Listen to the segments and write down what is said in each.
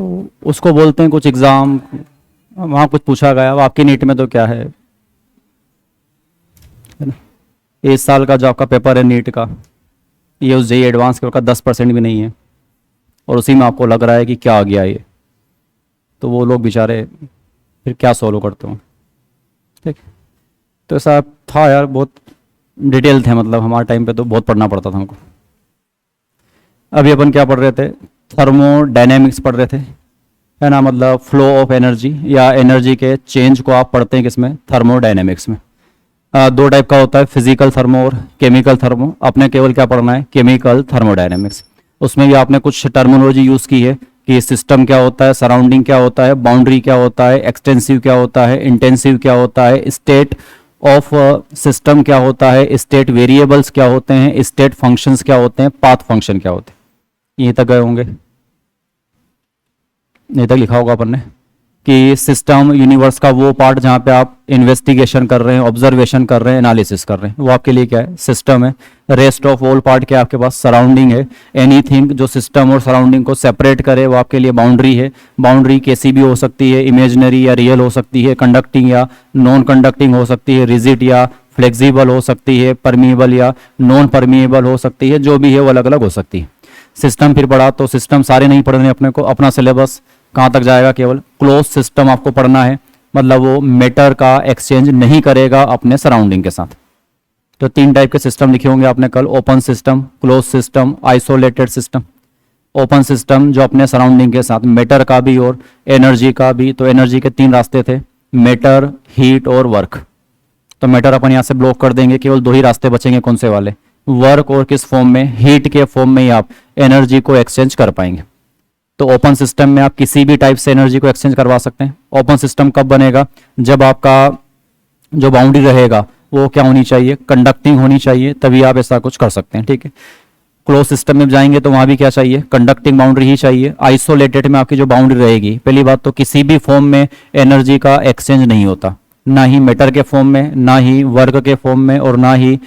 तो उसको बोलते हैं कुछ एग्ज़ाम, वहाँ कुछ पूछा गया, अब आपकी नीट में तो क्या है ना, इस साल का जो आपका पेपर है नीट का, ये उस जेई एडवांस के का 10% भी नहीं है, और उसी में आपको लग रहा है कि क्या आ गया ये, तो वो लोग बेचारे फिर क्या सोलो करते हो। ठीक, तो ऐसा था यार, बहुत डिटेल थे, मतलब हमारे टाइम पे तो बहुत पढ़ना पड़ता था हमको। अभी अपन क्या पढ़ रहे थे, थर्मोडायनेमिक्स पढ़ रहे थे, है ना, मतलब फ्लो ऑफ एनर्जी या एनर्जी के चेंज को आप पढ़ते हैं किसमें, थर्मोडायनेमिक्स में। दो टाइप का होता है, फिजिकल थर्मो और केमिकल थर्मो। आपने केवल क्या पढ़ना है, केमिकल थर्मोडायनेमिक्स। उसमें भी आपने कुछ टर्मिनोलॉजी यूज़ की है कि सिस्टम क्या होता है, सराउंडिंग क्या होता है, बाउंड्री क्या होता है, एक्सटेंसिव क्या होता है, इंटेंसिव क्या होता है, स्टेट ऑफ सिस्टम क्या होता है, स्टेट वेरिएबल्स क्या होते हैं, स्टेट फंक्शंस क्या होते हैं, पाथ फंक्शन क्या होते हैं। यहीं तक गए होंगे, यहीं तक लिखा होगा अपन ने कि सिस्टम यूनिवर्स का वो पार्ट जहाँ पे आप इन्वेस्टिगेशन कर रहे हैं, ऑब्जर्वेशन कर रहे हैं, एनालिसिस कर रहे हैं, वो आपके लिए क्या है, सिस्टम है। रेस्ट ऑफ ऑल पार्ट क्या आपके पास, सराउंडिंग है। एनीथिंग जो सिस्टम और सराउंडिंग को सेपरेट करे वो आपके लिए बाउंड्री है। बाउंड्री कैसी भी हो सकती है, इमेजनरी या रियल हो सकती है, कंडक्टिंग या नॉन कंडक्टिंग हो सकती है, रिजिड या फ्लेक्सिबल हो सकती है, परमिएबल या नॉन परमिएबल हो सकती है, जो भी है वो अलग अलग हो सकती है। सिस्टम फिर पढ़ा तो सिस्टम सारे नहीं पढ़ने अपने को, अपना सिलेबस कहाँ तक जाएगा, केवल क्लोज सिस्टम आपको पढ़ना है, मतलब वो मैटर का एक्सचेंज नहीं करेगा अपने सराउंडिंग के साथ। तो 3 टाइप के सिस्टम लिखे होंगे आपने कल, open system, close system, isolated system. Open system जो अपने सराउंडिंग के साथ मैटर का भी और एनर्जी का भी, तो एनर्जी के 3 रास्ते थे, मैटर, हीट और वर्क। तो मैटर अपन यहाँ से ब्लॉक कर देंगे, केवल 2 ही रास्ते बचेंगे, कौन से वाले, वर्क और किस फॉर्म में, हीट के फॉर्म में ही आप एनर्जी को एक्सचेंज कर पाएंगे। तो ओपन सिस्टम में आप किसी भी टाइप से एनर्जी को एक्सचेंज करवा सकते हैं। ओपन सिस्टम कब बनेगा, जब आपका जो बाउंड्री रहेगा वो क्या होनी चाहिए, कंडक्टिंग होनी चाहिए, तभी आप ऐसा कुछ कर सकते हैं। ठीक है, क्लोज सिस्टम में जाएंगे तो वहां भी क्या चाहिए, कंडक्टिंग बाउंड्री ही चाहिए। आइसोलेटेड में आपकी जो बाउंड्री रहेगी, पहली बात तो किसी भी फॉर्म में एनर्जी का एक्सचेंज नहीं होता, ना ही मैटर के फॉर्म में, ना ही वर्क के फॉर्म में, और ना ही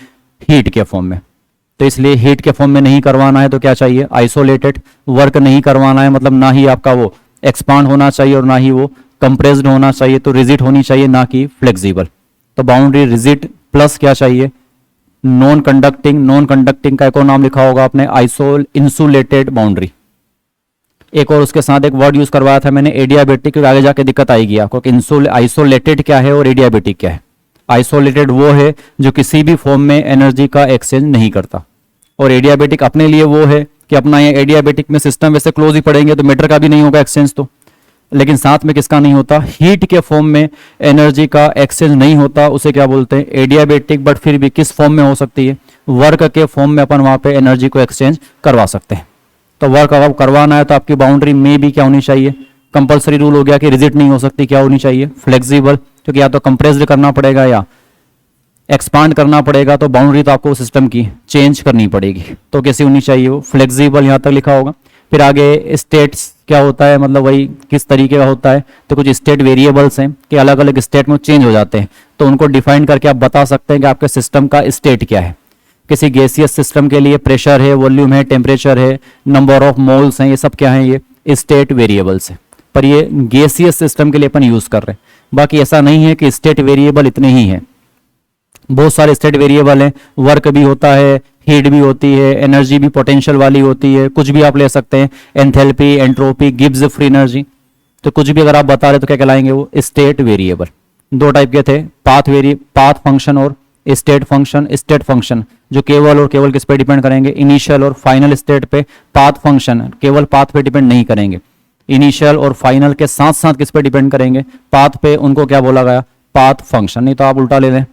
हीट के फॉर्म में। तो इसलिए हीट के फॉर्म में नहीं करवाना है तो क्या चाहिए, आइसोलेटेड। वर्क नहीं करवाना है मतलब ना ही आपका वो एक्सपांड होना चाहिए और ना ही वो कंप्रेस्ड होना चाहिए, तो रिजिड होनी चाहिए, ना कि फ्लेक्सिबल। तो बाउंड्री रिजिड प्लस क्या चाहिए, नॉन कंडक्टिंग। नॉन कंडक्टिंग का एक और नाम लिखा होगा आपने, इंसुलेटेड बाउंड्री। एक और उसके साथ एक वर्ड यूज करवाया था मैंने, एडियाबेटिक, क्योंकि आगे जाके दिक्कत आएगी आपको कि आइसोलेटेड क्या है और एडियाबेटिक क्या है। आइसोलेटेड वो है जो किसी भी फॉर्म में एनर्जी का एक्सचेंज नहीं करता, और एडियाबेटिक अपने लिए वो है कि अपना ये एडियाबेटिक में सिस्टम वैसे क्लोज ही पड़ेंगे तो मैटर का भी नहीं होगा एक्सचेंज, तो लेकिन साथ में किसका नहीं होता, हीट के फॉर्म में एनर्जी का एक्सचेंज नहीं होता, उसे क्या बोलते हैं, एडियाबेटिक। बट फिर भी किस फॉर्म में हो सकती है, वर्क के फॉर्म में अपन वहां पे एनर्जी को एक्सचेंज करवा सकते हैं। तो वर्क अगर करवाना है तो आपकी बाउंड्री में भी क्या होनी चाहिए, कंपलसरी रूल हो गया कि रिजिड नहीं हो सकती, क्या होनी चाहिए, फ्लेक्सिबल, क्योंकि या तो कंप्रेस्ड करना पड़ेगा या एक्सपांड करना पड़ेगा, तो बाउंड्री तो आपको सिस्टम की चेंज करनी पड़ेगी, तो कैसी होनी चाहिए वो, फ्लेक्सिबल, यहाँ तक लिखा होगा। फिर आगे स्टेट्स क्या होता है, मतलब वही किस तरीके का होता है, तो कुछ स्टेट वेरिएबल्स हैं कि अलग अलग स्टेट में चेंज हो जाते हैं, तो उनको डिफाइन करके आप बता सकते हैं कि आपके सिस्टम का स्टेट क्या है। किसी गैसियस सिस्टम के लिए प्रेशर है, वॉल्यूम है, टेम्परेचर है, नंबर ऑफ मोल्स हैं, ये सब क्या है, ये स्टेट वेरिएबल्स है। पर ये गैसियस सिस्टम के लिए अपन यूज कर रहे हैं, बाकी ऐसा नहीं है कि स्टेट वेरिएबल इतने ही हैं, बहुत सारे स्टेट वेरिएबल हैं। वर्क भी होता है, हीट भी होती है, एनर्जी भी पोटेंशियल वाली होती है, कुछ भी आप ले सकते हैं, enthalpy, entropy, Gibbs free energy, तो कुछ भी अगर आप बता रहे तो क्या कहलाएंगे वो, स्टेट वेरिएबल। 2 टाइप के थे, पाथ फंक्शन और स्टेट फंक्शन। स्टेट फंक्शन जो केवल और केवल किस पे डिपेंड करेंगे, इनिशियल और फाइनल स्टेट पे। पाथ फंक्शन केवल पाथ पे डिपेंड नहीं करेंगे, इनिशियल और फाइनल के साथ साथ किस पे डिपेंड करेंगे, पाथ पे। उनको क्या बोला गया, पाथ फंक्शन। नहीं तो आप उल्टा ले लें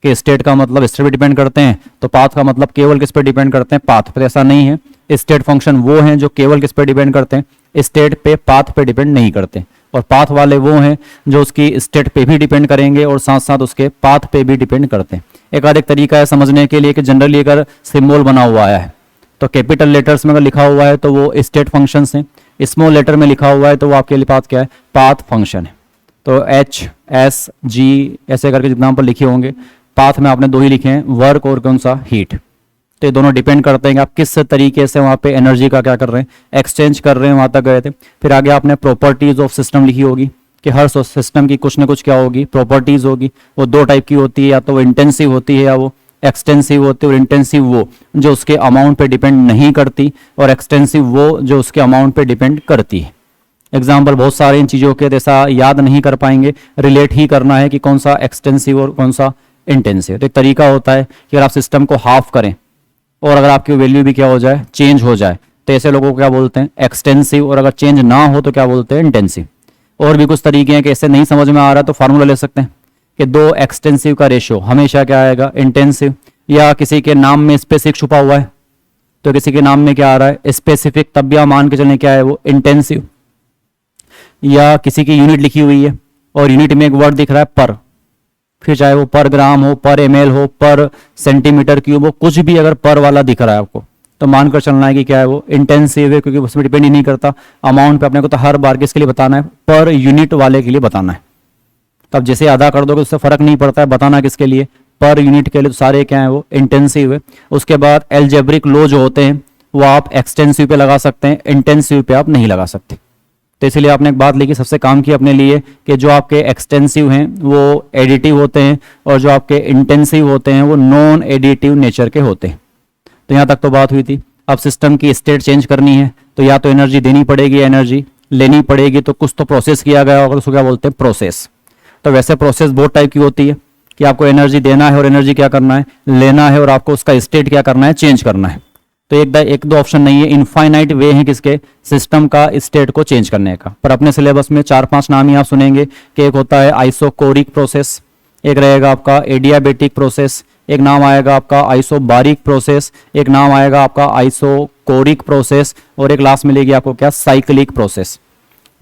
कि स्टेट का मतलब स्टेट पे डिपेंड करते हैं, तो पाथ का मतलब केवल किस पे डिपेंड करते हैं, पाथ पे। ऐसा नहीं है, स्टेट फंक्शन वो हैं जो केवल किस पे डिपेंड करते हैं, स्टेट पे, पाथ पे डिपेंड नहीं करते। और पाथ वाले वो हैं जो उसकी स्टेट पे भी डिपेंड करेंगे और साथ साथ उसके पाथ पे भी डिपेंड करते हैं। एक आध एक तरीका है समझने के लिए कि जनरली अगर सिंबल बना हुआ है तो कैपिटल लेटर्स में अगर लिखा हुआ है तो वो स्टेट फंक्शंस हैं, स्मॉल लेटर में लिखा हुआ है तो वो आपके लिए पाथ क्या है, पाथ फंक्शन है। तो एच, एस, जी ऐसे करके एग्जाम्पल लिखे होंगे। पाथ में आपने 2 ही लिखे हैं, वर्क और कौन सा, हीट। तो ये दोनों डिपेंड करते हैं कि आप किस तरीके से वहाँ पे एनर्जी का क्या कर रहे हैं, एक्सचेंज कर रहे हैं, वहाँ तक गए थे। फिर आगे आपने प्रॉपर्टीज ऑफ सिस्टम लिखी होगी कि हर सिस्टम की कुछ ना कुछ क्या होगी, प्रॉपर्टीज होगी। वो दो टाइप की होती है, या तो वो इंटेंसिव होती है या वो एक्सटेंसिव होती है। और इंटेंसिव वो जो उसके अमाउंट पे डिपेंड नहीं करती, और एक्सटेंसिव वो जो उसके अमाउंट पे डिपेंड करती है। एग्जाम्पल बहुत सारे इन चीज़ों के, जैसा याद नहीं कर पाएंगे, रिलेट ही करना है कि कौन सा एक्सटेंसिव और कौन सा इंटेंसिव। तो एक तरीका होता है कि अगर आप सिस्टम को हाफ करें और अगर आपकी वैल्यू भी क्या हो जाए, चेंज हो जाए, तो ऐसे लोगों को क्या बोलते हैं, एक्सटेंसिव। और अगर चेंज ना हो तो क्या बोलते हैं, इंटेंसिव। और भी कुछ तरीके हैं कि ऐसे नहीं समझ में आ रहा तो फार्मूला ले सकते हैं कि दो एक्सटेंसिव का रेशियो हमेशा क्या आएगा, इंटेंसिव। या किसी के नाम में स्पेसिफिक छुपा हुआ है, तो किसी के नाम में क्या आ रहा है, स्पेसिफिक, तब भी आप मान के चलें क्या है वो, इंटेंसिव। या किसी की यूनिट लिखी हुई है और यूनिट में एक वर्ड दिख रहा है पर, फिर चाहे वो पर ग्राम हो, पर ml हो, पर सेंटीमीटर क्यूब हो, कुछ भी अगर पर वाला दिख रहा है आपको, तो मानकर चलना है कि क्या है वो, इंटेंसिव है, क्योंकि उसमें डिपेंड ही नहीं करता अमाउंट पे। अपने को तो हर बार किसके लिए बताना है, पर यूनिट वाले के लिए बताना है। तब जैसे आधा कर दोगे उससे फर्क नहीं पड़ता है, बताना किसके लिए, पर यूनिट के लिए। तो सारे क्या है वो इंटेंसिव है। उसके बाद एल्जेब्रिक लो जो होते हैं वो आप एक्सटेंसिव पे लगा सकते हैं, इंटेंसिव पे आप नहीं लगा सकते। तो इसलिए आपने एक बात लिखी, सबसे काम की अपने लिए, कि जो आपके एक्सटेंसिव हैं वो एडिटिव होते हैं और जो आपके इंटेंसिव होते हैं वो नॉन एडिटिव नेचर के होते हैं। तो यहाँ तक तो बात हुई थी। अब सिस्टम की स्टेट चेंज करनी है तो या तो एनर्जी देनी पड़ेगी, एनर्जी लेनी पड़ेगी। तो कुछ तो प्रोसेस किया गया होगा, उसको क्या बोलते हैं, प्रोसेस। तो वैसे प्रोसेस बहुत टाइप की होती है कि आपको एनर्जी देना है और एनर्जी क्या करना है, लेना है, और आपको उसका स्टेट क्या करना है, चेंज करना है। तो एक दो ऑप्शन नहीं है, इनफाइनाइट वे है किसके, सिस्टम का स्टेट को चेंज करने का। पर अपने सिलेबस में 4-5 नाम ही आप सुनेंगे कि एक होता है आइसोकोरिक प्रोसेस, एक रहेगा आपका एडियाबेटिक प्रोसेस, एक नाम आएगा आपका आइसोबारिक प्रोसेस, एक नाम आएगा आपका आइसोकोरिक प्रोसेस, और एक लास्ट मिलेगी आपको क्या, साइक्लिक प्रोसेस।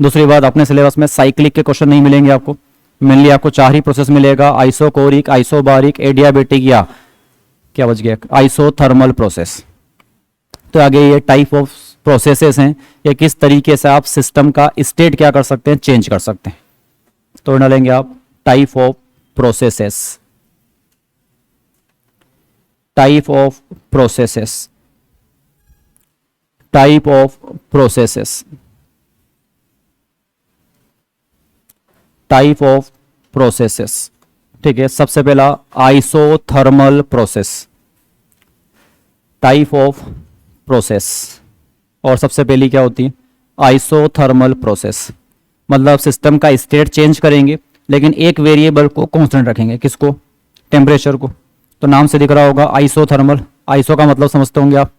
दूसरी बात, अपने सिलेबस में साइक्लिक के क्वेश्चन नहीं मिलेंगे आपको, मेनली आपको 4 ही प्रोसेस मिलेगा, आइसोकोरिक, आइसोबारिक, एडियाबेटिक, या क्या बच गया, आइसोथर्मल प्रोसेस। तो आगे ये टाइप ऑफ प्रोसेसेस हैं, ये किस तरीके से आप सिस्टम का स्टेट क्या कर सकते हैं, चेंज कर सकते हैं। तो डालेंगे आप type of processes, type of processes, type of processes, type of processes. ठीक है, सबसे पहला isothermal process, type of process. और सबसे पहली क्या होती है, आइसोथर्मल प्रोसेस। मतलब सिस्टम का स्टेट चेंज करेंगे लेकिन एक वेरिएबल को कांस्टेंट रखेंगे, किसको, टेम्परेचर को। तो नाम से दिख रहा होगा आइसोथर्मल, आइसो का मतलब समझते होंगे आप,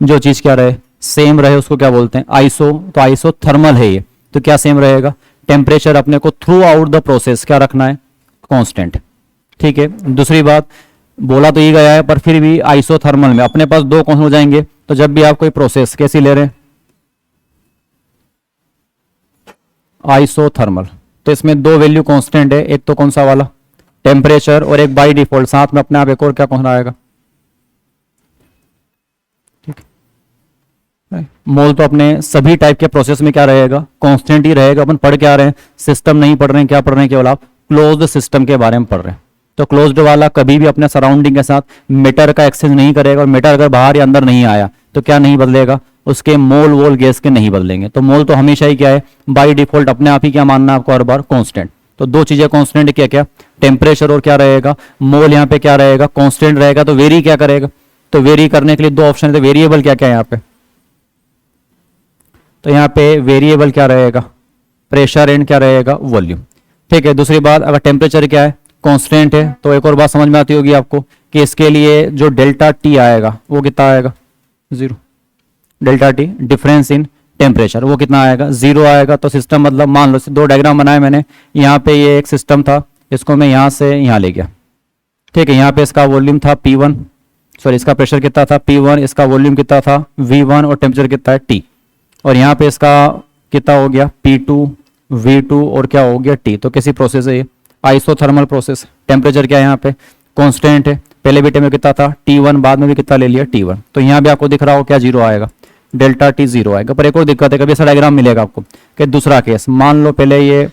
जो चीज़ क्या रहे, सेम रहे, उसको क्या बोलते हैं, आइसो। तो आइसोथर्मल है ये, तो क्या सेम रहेगा, टेम्परेचर अपने को थ्रू आउट द प्रोसेस क्या रखना है, कांस्टेंट। ठीक है, दूसरी बात, बोला तो ये गया है पर फिर भी आइसोथर्मल में अपने पास दो कौन हो जाएंगे। तो जब भी आप कोई प्रोसेस कैसी ले रहे हैं, आइसोथर्मल, तो इसमें दो वैल्यू कांस्टेंट है, एक तो कौन सा वाला, टेम्परेचर, और एक बाय डिफॉल्ट साथ में अपने आप एक और क्या कौन आएगा, ठीक है। मोल तो अपने सभी टाइप के प्रोसेस में क्या रहेगा, कांस्टेंट ही रहेगा। अपन पढ़ क्या रहे हैं, सिस्टम नहीं पढ़ रहे हैं, क्या पढ़ रहे हैं, केवल आप क्लोज्ड सिस्टम के बारे में पढ़ रहे हैं। तो क्लोज्ड वाला कभी भी अपने सराउंडिंग के साथ मैटर का एक्सचेंज नहीं करेगा, और मैटर अगर बाहर या अंदर नहीं आया तो क्या नहीं बदलेगा, उसके मोल वोल गैस के नहीं बदलेंगे। तो मोल तो हमेशा ही क्या है, बाय डिफॉल्ट अपने आप ही क्या मानना है आपको, हर बार कांस्टेंट। तो दो चीजें कांस्टेंट क्या क्या, टेम्परेचर और क्या रहेगा, मोल। यहाँ पे क्या रहेगा, कांस्टेंट रहेगा, तो वेरी क्या करेगा, तो वेरी करने के लिए दो ऑप्शन है, वेरिएबल क्या क्या है यहाँ पे, तो यहाँ पे वेरिएबल क्या रहेगा, प्रेशर एंड क्या रहेगा, वॉल्यूम। ठीक है, दूसरी बात, अगर टेम्परेचर क्या है, कांस्टेंट है, तो एक और बात समझ में आती होगी आपको कि इसके लिए जो डेल्टा टी आएगा वो कितना आएगा, 0। Delta T difference in temperature, वो कितना आएगा, 0 आएगा। तो सिस्टम मतलब मान लो दो डायग्राम बनाए मैंने, यहाँ पे ये एक सिस्टम था, इसको मैं यहाँ से यहाँ ले गया। ठीक है, यहाँ पे इसका वॉल्यूम था P1, सॉरी इसका प्रेशर कितना था P1, इसका वॉल्यूम कितना था V1, और टेम्परेचर कितना है T। और यहाँ पे इसका कितना हो गया P2, V2 और क्या हो गया T। तो कैसी प्रोसेस है ये, आइसोथर्मल प्रोसेस। टेम्परेचर क्या है यहाँ पे, कांस्टेंट है, पहले भी टेम्परेचर कितना था T1, बाद में भी कितना ले लिया T1। तो यहाँ भी आपको दिख रहा हो क्या, 0 आएगा, डेल्टा T 0 आएगा। पर एक और दिक्कत है, कभी ऐसा डायग्राम मिलेगा आपको कि दूसरा केस, मान लो पहले ये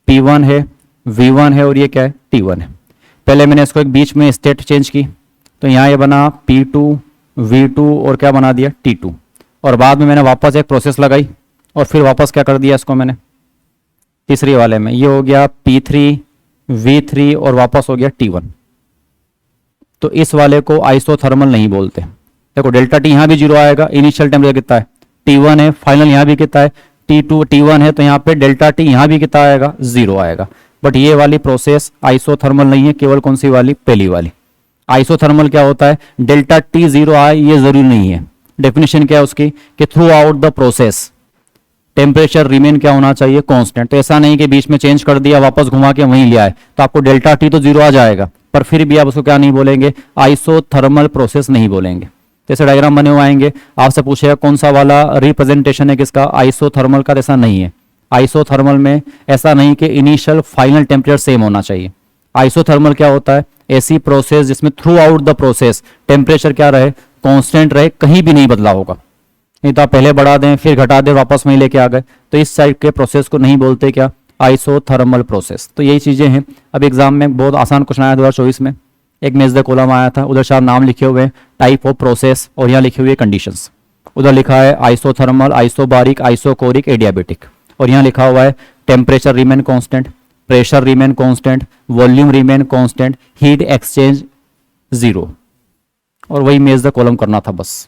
P1 है, V1 है, और ये क्या है, T1 है। पहले मैंने इसको एक बीच में स्टेट चेंज की, तो यहाँ ये बना P2, V2 और क्या बना दिया T2, और बाद में मैंने वापस एक प्रोसेस लगाई और फिर वापस क्या कर दिया इसको मैंने तीसरी वाले में, ये हो गया P3 V3 और वापस हो गया T1। तो इस वाले को आइसोथर्मल नहीं बोलते। देखो डेल्टा टी यहाँ भी जीरो आएगा, इनिशियल टेम्परेचर कितना है T1 है, फाइनल यहाँ भी कितना है T2 T1 है, तो यहाँ पे डेल्टा टी यहाँ भी कितना आएगा जीरो आएगा। बट ये वाली प्रोसेस आइसोथर्मल नहीं है, केवल कौन सी वाली पहली वाली। आइसोथर्मल क्या होता है, डेल्टा टी जीरो आए ये जरूरी नहीं है। डेफिनेशन क्या है उसकी कि through out the process temperature remain क्या होना चाहिए कांस्टेंट। तो ऐसा नहीं कि बीच में चेंज कर दिया वापस घुमा के वहीं ले आए तो आपको डेल्टा टी तो जीरो आ जाएगा, पर फिर भी आप उसको क्या नहीं बोलेंगे आइसोथर्मल प्रोसेस नहीं बोलेंगे। जैसे डायग्राम बने हुए आएंगे, आपसे पूछेगा कौन सा वाला रिप्रेजेंटेशन है किसका आइसोथर्मल का, ऐसा नहीं है। आइसोथर्मल में ऐसा नहीं कि इनिशियल फाइनल टेम्परेचर सेम होना चाहिए। आइसोथर्मल क्या होता है, ऐसी प्रोसेस जिसमें through out the process temperature क्या रहे कांस्टेंट रहे, कहीं भी नहीं बदला होगा। नहीं तो आप पहले बढ़ा दें फिर घटा दें वापस वहीं लेके आ गए, तो इस साइड के प्रोसेस को नहीं बोलते क्या आइसोथर्मल प्रोसेस। तो यही चीजें हैं। अब एग्जाम में बहुत आसान क्वेश्चन आया 2024 में, एक मेज द कॉलम आया था, उधर शायद नाम लिखे हुए टाइप ऑफ प्रोसेस और यहाँ लिखे हुए कंडीशंस। उधर लिखा है आइसोथर्मल, आइसोबारिक, आइसोकोरिक, एडियाबेटिक, और यहाँ लिखा हुआ है temperature remain constant, pressure remain constant, volume remain constant, heat exchange zero, और वही मेज द कॉलम करना था बस।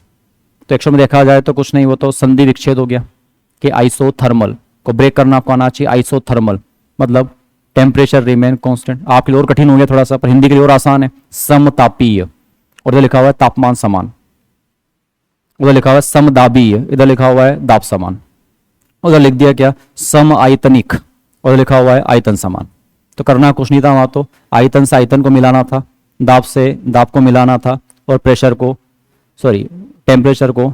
तो एक्चुअल में देखा जाए तो कुछ नहीं, वो तो संधि विच्छेद हो गया कि आइसोथर्मल को ब्रेक करना आपको आना चाहिए। आइसोथर्मल मतलब टेम्परेचर रिमेन कांस्टेंट, आपके लिए और कठिन हो गया थोड़ा सा, पर हिंदी के लिए और आसान है समतापीय, और इधर लिखा हुआ है तापमान समान, उधर लिखा हुआ है समदाबीय, इधर लिखा हुआ है दाब समान, उधर लिख दिया क्या सम आयतनिक, और लिखा हुआ है आयतन समान। तो करना कुछ नहीं था, वहां तो आयतन से आयतन को मिलाना था, दाब से दाब को मिलाना था, और प्रेशर को टेम्परेचर को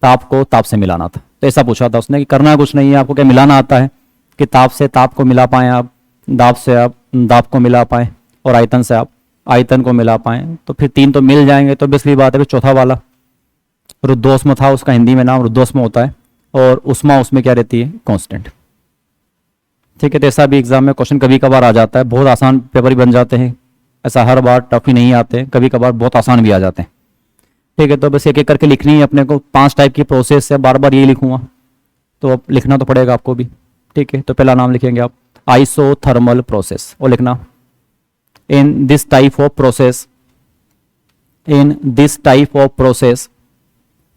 ताप से मिलाना था। तो ऐसा पूछा था उसने कि करना कुछ नहीं है, आपको क्या मिलाना आता है कि ताप से ताप को मिला पाएं आप, दाब से आप दाब को मिला पाएं, और आयतन से आप आयतन को मिला पाएं। तो फिर तीन तो मिल जाएंगे, तो बिस्ली बात है। फिर चौथा वाला रुद्धोष्म था, उसका हिंदी में नाम रुद्धोष्म होता है, और उष्मा उसमें क्या रहती है कांस्टेंट। ठीक है, तो ऐसा भी एग्जाम में क्वेश्चन कभी कभार आ जाता है, बहुत आसान पेपर भी बन जाते हैं, ऐसा हर बार टफ ही नहीं आते, कभी कभार बहुत आसान भी आ जाते हैं। ठीक है, तो बस एक एक करके लिखनी है अपने को, 5 टाइप की प्रोसेस है, बार बार यही लिखूंगा तो अब लिखना तो पड़ेगा आपको भी। ठीक है, तो पहला नाम लिखेंगे आप आइसोथर्मल प्रोसेस, और लिखना इन this type of process, in this type of process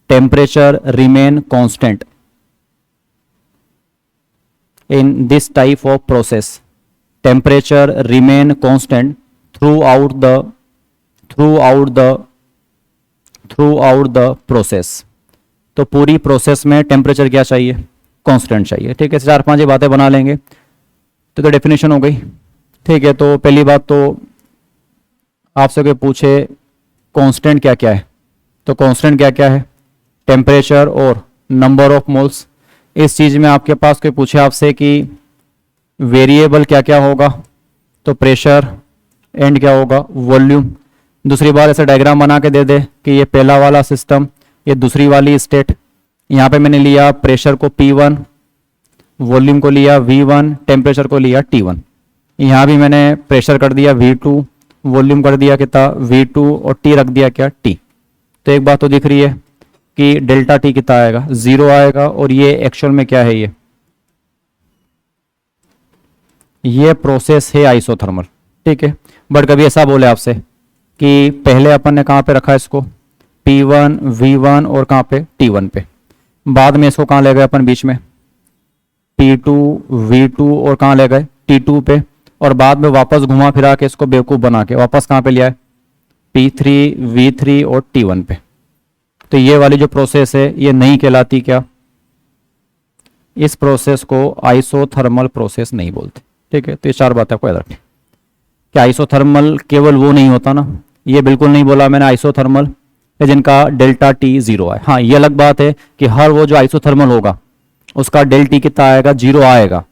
temperature remain constant, in this type of process temperature remain constant throughout the process। तो पूरी प्रोसेस में टेम्परेचर क्या चाहिए कांस्टेंट चाहिए। ठीक है, 4-5 बातें बना लेंगे तो डेफिनेशन हो गई। ठीक है, तो पहली बात तो आपसे कोई पूछे कांस्टेंट क्या क्या है, तो कांस्टेंट क्या क्या है टेम्परेचर और नंबर ऑफ मोल्स। इस चीज में आपके पास कोई पूछे आपसे कि वेरिएबल क्या क्या होगा, तो प्रेशर एंड क्या होगा वॉल्यूम। दूसरी बार ऐसा डायग्राम बना के दे दे कि ये पहला वाला सिस्टम, ये दूसरी वाली स्टेट, यहाँ पे मैंने लिया प्रेशर को P1, वॉल्यूम को लिया V1, टेम्परेचर को लिया T1। यहाँ भी मैंने प्रेशर कर दिया V2, वॉल्यूम कर दिया कितना V2, और T रख दिया क्या T। तो एक बात तो दिख रही है कि डेल्टा टी कितना आएगा 0 आएगा, और ये एक्चुअल में क्या है ये प्रोसेस है आइसोथर्मल। ठीक है, बट कभी ऐसा बोले आपसे कि पहले अपन ने कहाँ पे रखा है इसको P1 V1 और कहाँ पे T1 पे, बाद में इसको कहाँ ले गए अपन बीच में P2 V2 और कहाँ ले गए T2 पे, और बाद में वापस घुमा फिरा के इसको बेवकूफ बना के वापस कहाँ पे लिया है P3 V3 और T1 पे। तो ये वाली जो प्रोसेस है ये नहीं कहलाती क्या, इस प्रोसेस को आइसोथर्मल प्रोसेस नहीं बोलते। ठीक है, तो ये 4 बातें आपको याद रखनी। क्या आइसोथर्मल केवल वो नहीं होता ना, ये बिल्कुल नहीं बोला मैंने आइसोथर्मल जिनका डेल्टा टी 0 है। हाँ, ये अलग बात है कि हर वो जो आइसोथर्मल होगा उसका डेल टी कितना आएगा 0 आएगा,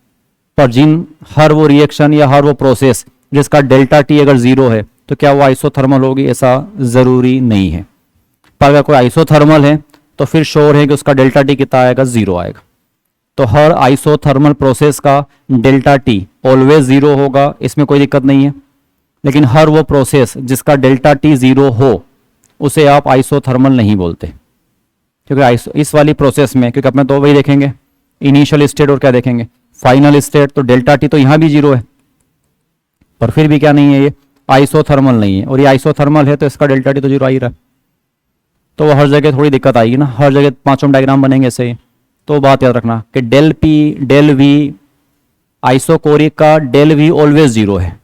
पर हर वो रिएक्शन या हर वो प्रोसेस जिसका डेल्टा टी अगर 0 है तो क्या वो आइसोथर्मल होगी, ऐसा जरूरी नहीं है। पर अगर कोई आइसोथर्मल है तो फिर श्योर है कि उसका डेल्टा टी कितना आएगा 0 आएगा। तो हर आइसोथर्मल प्रोसेस का डेल्टा टी ऑलवेज 0 होगा, इसमें कोई दिक्कत नहीं है। लेकिन हर वो प्रोसेस जिसका डेल्टा टी 0 हो उसे आप आइसोथर्मल नहीं बोलते, क्योंकि इस वाली प्रोसेस में, क्योंकि अपने तो वही देखेंगे इनिशियल स्टेट और क्या देखेंगे फाइनल स्टेट, तो डेल्टा टी तो यहाँ भी जीरो है, पर फिर भी क्या नहीं है, ये आइसोथर्मल नहीं है, और ये आइसोथर्मल है तो इसका डेल्टा टी तो जीरो आ ही रहा है, तो वो हर जगह थोड़ी दिक्कत आएगी ना, हर जगह पांचों डायग्राम बनेंगे ऐसे ही। तो बात याद रखना कि del P del V, isochoric का डेल वी ऑलवेज जीरो है,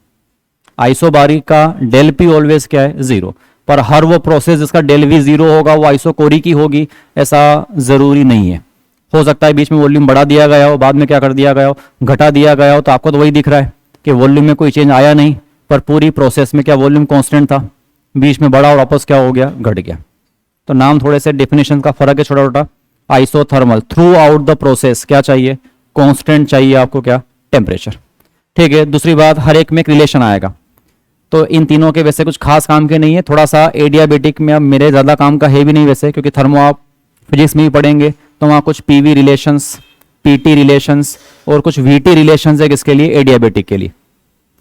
आइसोबारिक का डेल पी ऑलवेज क्या है जीरो, पर हर वो प्रोसेस जिसका डेल वी जीरो होगा वो आइसोकोरिक ही होगी ऐसा जरूरी नहीं है। हो सकता है बीच में वॉल्यूम बढ़ा दिया गया हो, बाद में क्या कर दिया गया हो, घटा दिया गया हो, तो आपको तो वही दिख रहा है कि वॉल्यूम में कोई चेंज आया नहीं, पर पूरी प्रोसेस में क्या वॉल्यूम कांस्टेंट था, बीच में बढ़ा और वापस क्या हो गया, घट गया। तो नाम थोड़े से डेफिनेशन का फर्क है छोटा छोटा। Isothermal, through out the process क्या चाहिए, कांस्टेंट चाहिए आपको, क्या, टेम्परेचर। ठीक है, दूसरी बात, हर एक में एक रिलेशन आएगा, तो इन तीनों के वैसे कुछ खास काम के नहीं है, थोड़ा सा एडियाबेटिक में अब मेरे ज़्यादा काम का है भी नहीं वैसे, क्योंकि थर्मो आप फिजिक्स में ही पढ़ेंगे, तो वहाँ कुछ पीवी रिलेशंस, पीटी रिलेशंस और कुछ वीटी रिलेशंस है किसके लिए, एडियाबेटिक के लिए।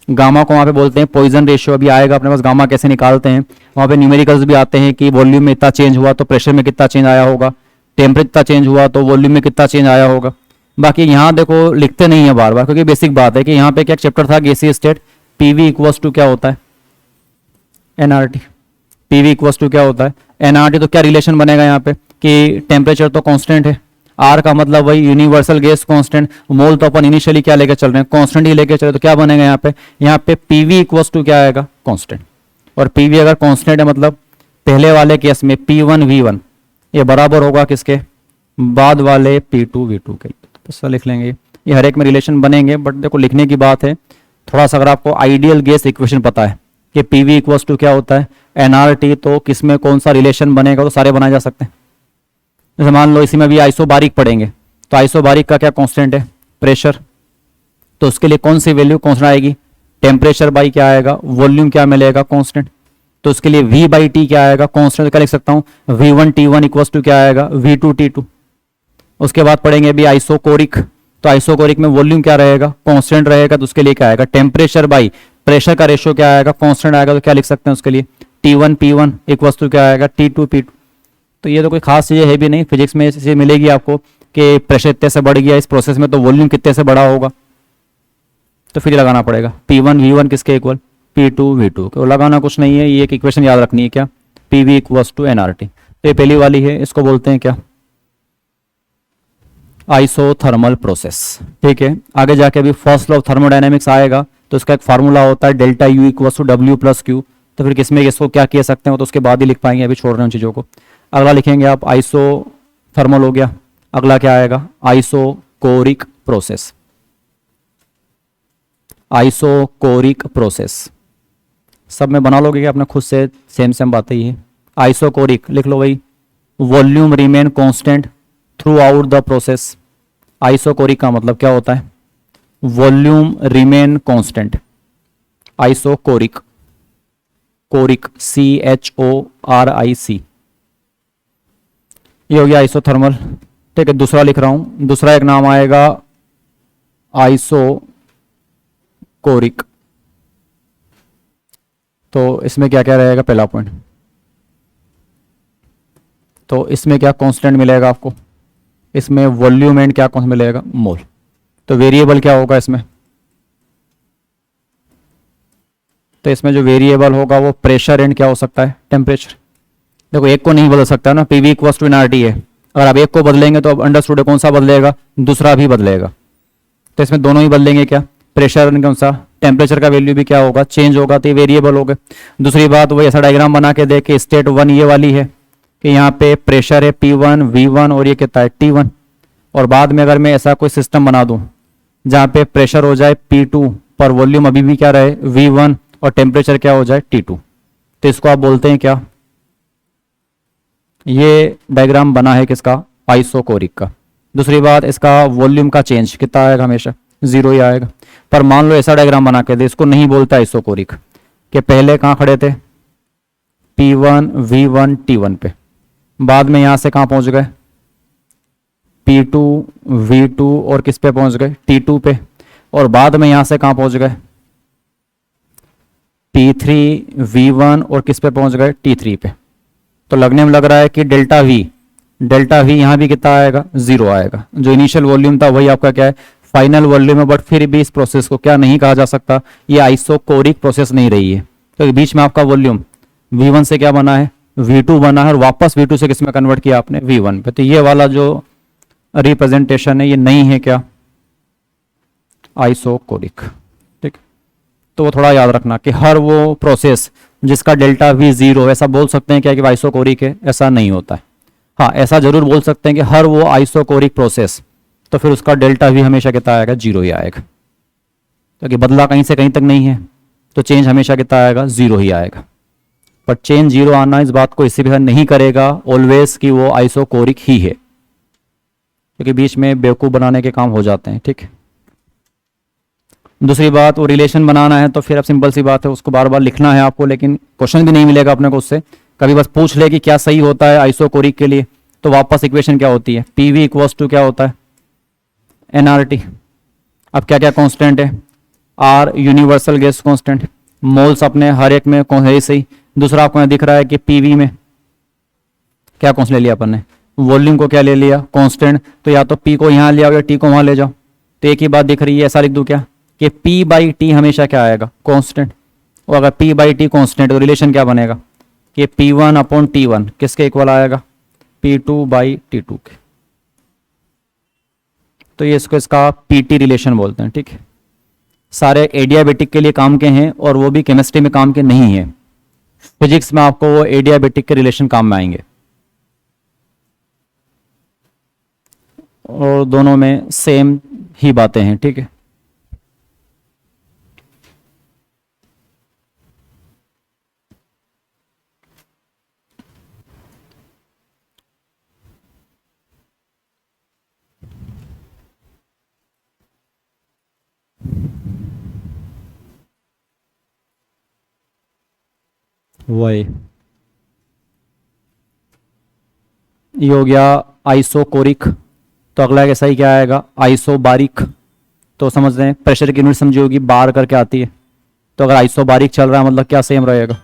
गामा को वहाँ पे बोलते हैं पॉइजन रेशियो, अभी आएगा अपने पास गामा कैसे निकालते हैं, वहाँ पे न्यूमेरिकल्स भी आते हैं कि वॉल्यूम में इतना चेंज हुआ तो प्रेशर में कितना चेंज आया होगा, टेम्परेचर इतना चेंज हुआ तो वॉल्यूम में कितना चेंज आया होगा। बाकी यहाँ देखो लिखते नहीं है बार बार, क्योंकि बेसिक बात है कि यहाँ पे क्या चैप्टर था गैसीय स्टेट, पीवी इक्वल्स टू क्या होता है, एनआरटी, पीवी इक्वल्स टू क्या होता है, एनआरटी। तो क्या रिलेशन बनेगा यहाँ पे कि टेम्परेचर तो कांस्टेंट है, आर का मतलब वही यूनिवर्सल गैस कांस्टेंट, मोल तो अपन इनिशियली क्या लेके चल रहे हैं, कांस्टेंट ही लेके चल रहे, तो क्या बनेगा यहाँ पे पीवी इक्वल्स टू क्या आएगा, कांस्टेंट। और पीवी अगर कांस्टेंट है मतलब पहले वाले केस में P1 V1 ये बराबर होगा किसके, बाद वाले P2 V2 के। तो लिख लेंगे, ये हर एक में रिलेशन बनेंगे, बट देखो लिखने की बात है थोड़ा सा, अगर आपको आइडियल गैस इक्वेशन पता है कि पीवी इक्वल्स टू क्या होता है, एनआरटी, तो किस में कौन सा रिलेशन बनेगा, तो सारे बनाए जा सकते हैं। जैसे मान लो इसी में भी आइसोबारिक पढ़ेंगे, तो आइसोबारिक का क्या कांस्टेंट है, प्रेशर, तो उसके लिए कौन सी वैल्यू कांस्टेंट आएगी, टेम्परेचर बाई क्या आएगा, वॉल्यूम क्या मिलेगा, कांस्टेंट, तो उसके लिए V बाई टी क्या आएगा, कांस्टेंट, क्या लिख सकता हूँ, V1 T1 इक्वल्स टू क्या आएगा, V2 T2। उसके बाद पढ़ेंगे अभी आइसोकोरिक, तो आइसोकोरिक में वॉल्यूम क्या रहेगा, कांस्टेंट रहेगा, तो उसके लिए क्या आएगा, टेम्परेचर बाई प्रेशर का रेशियो क्या आएगा, कांस्टेंट आएगा, तो क्या लिख सकते हैं उसके लिए T1 P1 इक्वल्स टू क्या आएगा, T2 P2। तो ये तो कोई खास चीज़ है भी नहीं, फिजिक्स में चीज़ मिलेगी आपको कि प्रेशर इतने से बढ़ गया इस प्रोसेस में, तो वॉल्यूम कितने से बड़ा होगा, तो फिर लगाना पड़ेगा P1 V1 किसके इक्वल, P2 V2, तो लगाना कुछ नहीं है, ये एक इक्वेशन याद रखनी है क्या, PV इक्वल्स टू एनआरटी। तो ये पहली वाली है, इसको बोलते हैं क्या, आइसोथर्मल प्रोसेस। ठीक है, आगे जाके अभी फर्स्ट लॉ ऑफ थर्मोडायनेमिक्स आएगा, तो इसका एक फार्मूला होता है delta U equals to W plus Q, तो फिर किसमें इसको क्या कह सकते हैं, तो उसके बाद ही लिख पाएंगे, अभी छोड़ रहे हैं उन चीज़ों को। अगला लिखेंगे आप आइसोथर्मल हो गया, अगला क्या आएगा, आइसोकोरिक प्रोसेस, आइसोकोरिक प्रोसेस, सब में बना लोगे क्या अपने खुद से, सेम सेम बातें ही है। आइसोकोरिक लिख लो भाई, volume remain constant throughout the process. Isochoric का मतलब क्या होता है, volume remain constant, isochoric, choric CHORIC, ये हो गया आइसोथर्मल। ठीक है, दूसरा लिख रहा हूं, दूसरा एक नाम आएगा आइसोकोरिक, तो इसमें क्या क्या रहेगा, पहला पॉइंट, तो इसमें क्या कांस्टेंट मिलेगा आपको, इसमें वॉल्यूम एंड क्या कौन मिलेगा, मोल। तो वेरिएबल क्या होगा इसमें, तो इसमें जो वेरिएबल होगा वो प्रेशर एंड क्या हो सकता है, टेम्परेचर। देखो एक को नहीं बदल सकता ना, पीवी इक्वल्स टू एनआरटी है, अगर आप एक को बदलेंगे तो अब अंडरस्टूड है कौन सा बदलेगा, दूसरा भी बदलेगा, तो इसमें दोनों ही बदलेंगे, क्या प्रेशर एंड कौन सा, टेम्परेचर का वैल्यू भी क्या होगा, चेंज होगा, तो ये वेरिएबल हो गए। दूसरी बात वही ऐसा डायग्राम बना के देख के, स्टेट 1 ये वाली है कि यहाँ पे प्रेशर है P1 V1 और ये कितना है T1, और बाद में अगर मैं ऐसा कोई सिस्टम बना दूं जहाँ पे प्रेशर हो जाए P2 पर वॉल्यूम अभी भी क्या रहे V1 और टेम्परेचर क्या हो जाए T2, तो इसको आप बोलते हैं क्या, ये डायग्राम बना है किसका, आइसोकोरिक का। दूसरी बात इसका वॉल्यूम का चेंज कितना आएगा, हमेशा 0 ही आएगा। पर मान लो ऐसा डायग्राम बना के दे, इसको नहीं बोलता आइसोकोरिक, कि पहले कहाँ खड़े थे, P1 V1 T1 पे, बाद में यहां से कहां पहुंच गए, P2 V2 और किस पे पहुंच गए, T2 पे, और बाद में यहां से कहां पहुंच गए, P3 V1 और किस पे पहुंच गए, T3 पे। तो लगने में लग रहा है कि डेल्टा वी यहाँ भी कितना आएगा, 0 आएगा। जो इनिशियल वॉल्यूम था वही आपका क्या है, फाइनल वॉल्यूम है। बट फिर भी इस प्रोसेस को क्या नहीं कहा जा सकता, ये आइसोकोरिक प्रोसेस नहीं रही है। तो बीच में आपका वॉल्यूम V1 से क्या बना है, V2 बना है, और वापस V2 से किस में कन्वर्ट किया आपने, V1 पे। तो ये वाला जो रिप्रेजेंटेशन है ये नहीं है क्या, आइसोकोरिक। ठीक, तो वो थोड़ा याद रखना कि हर वो प्रोसेस जिसका डेल्टा V 0, ऐसा बोल सकते हैं क्या कि आइसोकोरिक है, ऐसा नहीं होता है। हाँ, ऐसा जरूर बोल सकते हैं कि हर वो आइसोकोरिक प्रोसेस, तो फिर उसका डेल्टा V हमेशा कितना आएगा, 0 ही आएगा, क्योंकि बदला कहीं से कहीं तक नहीं है, तो चेंज हमेशा कितना आएगा, 0 ही आएगा। पर चेंज 0 आना इस बात को इससे भी नहीं करेगा ऑलवेज कि वो आइसोकोरिक ही है, क्योंकि बीच में बेवकूफ़ बनाने के काम हो जाते हैं। ठीक है, दूसरी बात, वो रिलेशन बनाना है तो फिर अब सिंपल सी बात है, उसको बार बार लिखना है आपको, लेकिन क्वेश्चन भी नहीं मिलेगा अपने को उससे। कभी बस पूछ ले कि क्या सही होता है आइसोकोरिक के लिए, तो वापस इक्वेशन क्या होती है, PV इक्वल्स टू क्या होता है, nRT। अब क्या क्या कांस्टेंट है, R universal gas constant, moles अपने हर एक में कौन है सही। दूसरा आपको दिख रहा है कि PV में क्या कांस्टेंट ले लिया अपन ने, वॉल्यूम को क्या ले लिया, कांस्टेंट। तो या तो P को यहाँ ले आओ या T को वहाँ ले जाओ। तो एक ही बात दिख रही है, ऐसा लिख दूँ क्या कि P/T हमेशा क्या आएगा, कांस्टेंट। और अगर P/T कांस्टेंट तो रिलेशन क्या बनेगा कि P1/T1 किसके इक्वल आएगा, P2/T2 के। तो ये इसका PT रिलेशन बोलते हैं। ठीक है, सारे एडियाबेटिक के लिए काम के हैं और वो भी केमिस्ट्री में काम के नहीं है, फिजिक्स में आपको वो एडियाबेटिक के रिलेशन काम में आएंगे, और दोनों में सेम ही बातें हैं। ठीक है, वही ये हो गया आइसोकोरिक। तो अगला कैसा ही क्या आएगा, आइसोबारिक। तो समझ रहे हैं, प्रेशर की यूनिट समझी होगी, बार करके आती है। तो अगर आइसोबारिक चल रहा है मतलब क्या सेम रहेगा,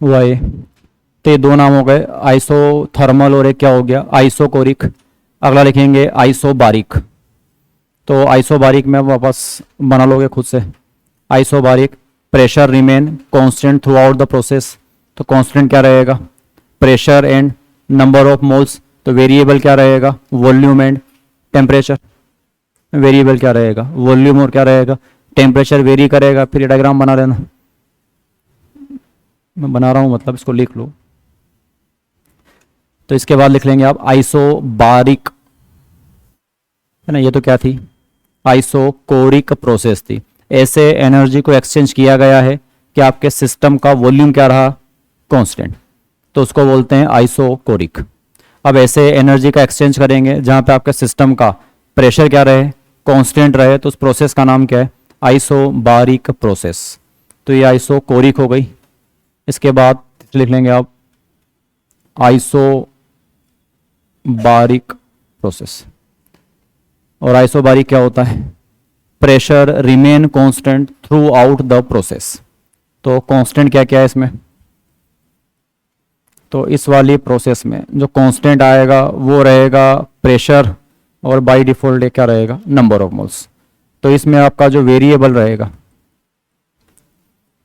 वही। तो ये दो नाम हो गए, आइसोथर्मल और एक क्या हो गया, आइसोकोरिक। अगला लिखेंगे आइसोबारिक। तो आइसोबारिक में वापस बना लोगे खुद से, isobaric pressure remain constant throughout the process. तो कांस्टेंट क्या रहेगा, pressure and number of moles. तो वेरिएबल क्या रहेगा, वॉल्यूम एंड टेम्परेचर। वेरिएबल क्या रहेगा, वॉल्यूम, और क्या रहेगा, टेम्परेचर वेरी करेगा। फिर ये डायग्राम बना लेना, मैं बना रहा हूँ मतलब इसको लिख लो। तो इसके बाद लिख लेंगे आप आइसोबारिक, है ना। ये तो क्या थी, आइसोकोरिक प्रोसेस थी। ऐसे एनर्जी को एक्सचेंज किया गया है कि आपके सिस्टम का वॉल्यूम क्या रहा, कांस्टेंट, तो उसको बोलते हैं आइसोकोरिक। अब ऐसे एनर्जी का एक्सचेंज करेंगे जहां पे आपके सिस्टम का प्रेशर क्या रहे, कांस्टेंट रहे, तो उस प्रोसेस का नाम क्या है, आइसोबारिक प्रोसेस। तो ये आइसोकोरिक हो गई। इसके बाद लिख लेंगे आप आइसोबारिक प्रोसेस। और आइसोबारिक क्या होता है, pressure remain constant throughout the process. तो कांस्टेंट क्या क्या है इसमें, तो इस वाली प्रोसेस में जो कांस्टेंट आएगा वो रहेगा प्रेशर, और बाय डिफॉल्ट क्या रहेगा, नंबर ऑफ मोल्स। तो इसमें आपका जो वेरिएबल रहेगा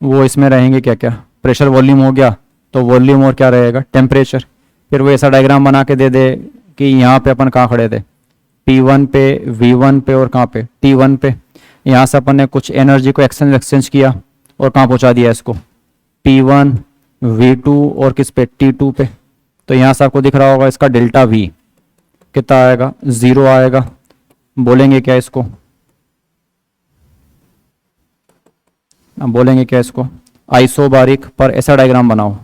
वो इसमें रहेंगे क्या क्या, प्रेशर वॉल्यूम हो गया, तो वॉल्यूम और क्या रहेगा, टेम्परेचर। फिर वो ऐसा डायग्राम बना के दे दे कि यहाँ पे अपन कहाँ खड़े थे, P1 पे, V1 पे, और कहाँ पे, T1 पे। यहाँ से अपन ने कुछ एनर्जी को एक्सचेंज किया और कहाँ पहुँचा दिया इसको, P1 V2 और किस पे, T2 पे। तो यहाँ से आपको दिख रहा होगा इसका डेल्टा V कितना आएगा, 0 आएगा। बोलेंगे क्या इसको, अब बोलेंगे क्या इसको, आइसोबारिक पर ऐसा डायग्राम बनाओ,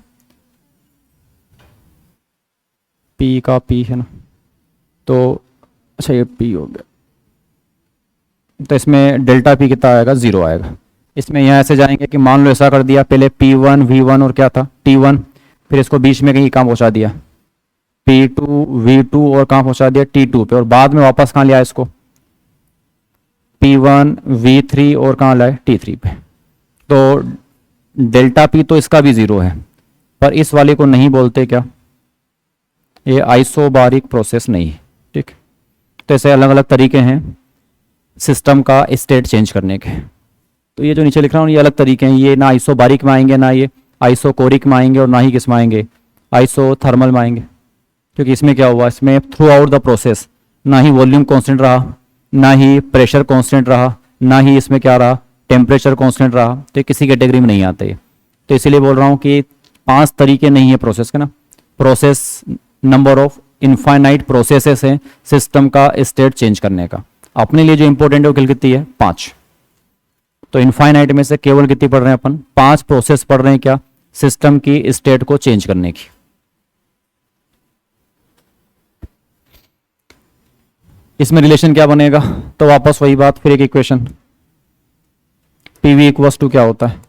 P का P है ना, तो अच्छा ये P हो गया, तो इसमें डेल्टा P कितना आएगा, 0 आएगा। इसमें यहाँ ऐसे जाएंगे कि मान लो ऐसा कर दिया, पहले P1 V1 और क्या था T1, फिर इसको बीच में कहीं कहाँ पहुँचा दिया, P2 V2 और कहाँ पहुँचा दिया, T2 पे, और बाद में वापस कहाँ लिया इसको, P1 V3 और कहाँ लाए, T3 पे। तो डेल्टा P तो इसका भी 0 है, पर इस वाले को नहीं बोलते क्या, ये आइसोबारिक प्रोसेस नहीं है, ठीक। तो ऐसे अलग अलग तरीके हैं सिस्टम का स्टेट चेंज करने के। तो ये जो नीचे लिख रहा हूँ ये अलग तरीके हैं, ये ना आइसोबारिक में आएंगे, ना ये आइसोकोरिक में आएंगे, और ना ही किस में आएंगे, आइसोथर्मल में आएंगे। क्योंकि इसमें क्या हुआ, इसमें थ्रू आउट द प्रोसेस ना ही वॉल्यूम कांस्टेंट रहा, ना ही प्रेशर कांस्टेंट रहा, ना ही इसमें क्या रहा, टेम्परेचर कांस्टेंट रहा। तो किसी कैटेगरी में नहीं आते। तो इसीलिए बोल रहा हूँ कि 5 तरीके नहीं है प्रोसेस के ना, process number of infinite processes हैं सिस्टम का स्टेट चेंज करने का। अपने लिए जो इंपॉर्टेंट है वो कितनी है, 5। तो इनफाइनाइट में से केवल कितनी पढ़ रहे हैं अपन, 5 प्रोसेस पढ़ रहे हैं क्या, सिस्टम की स्टेट को चेंज करने की। इसमें रिलेशन क्या बनेगा, तो वापस वही बात, फिर एक इक्वेशन, पीवी इक्वल्स टू क्या होता है,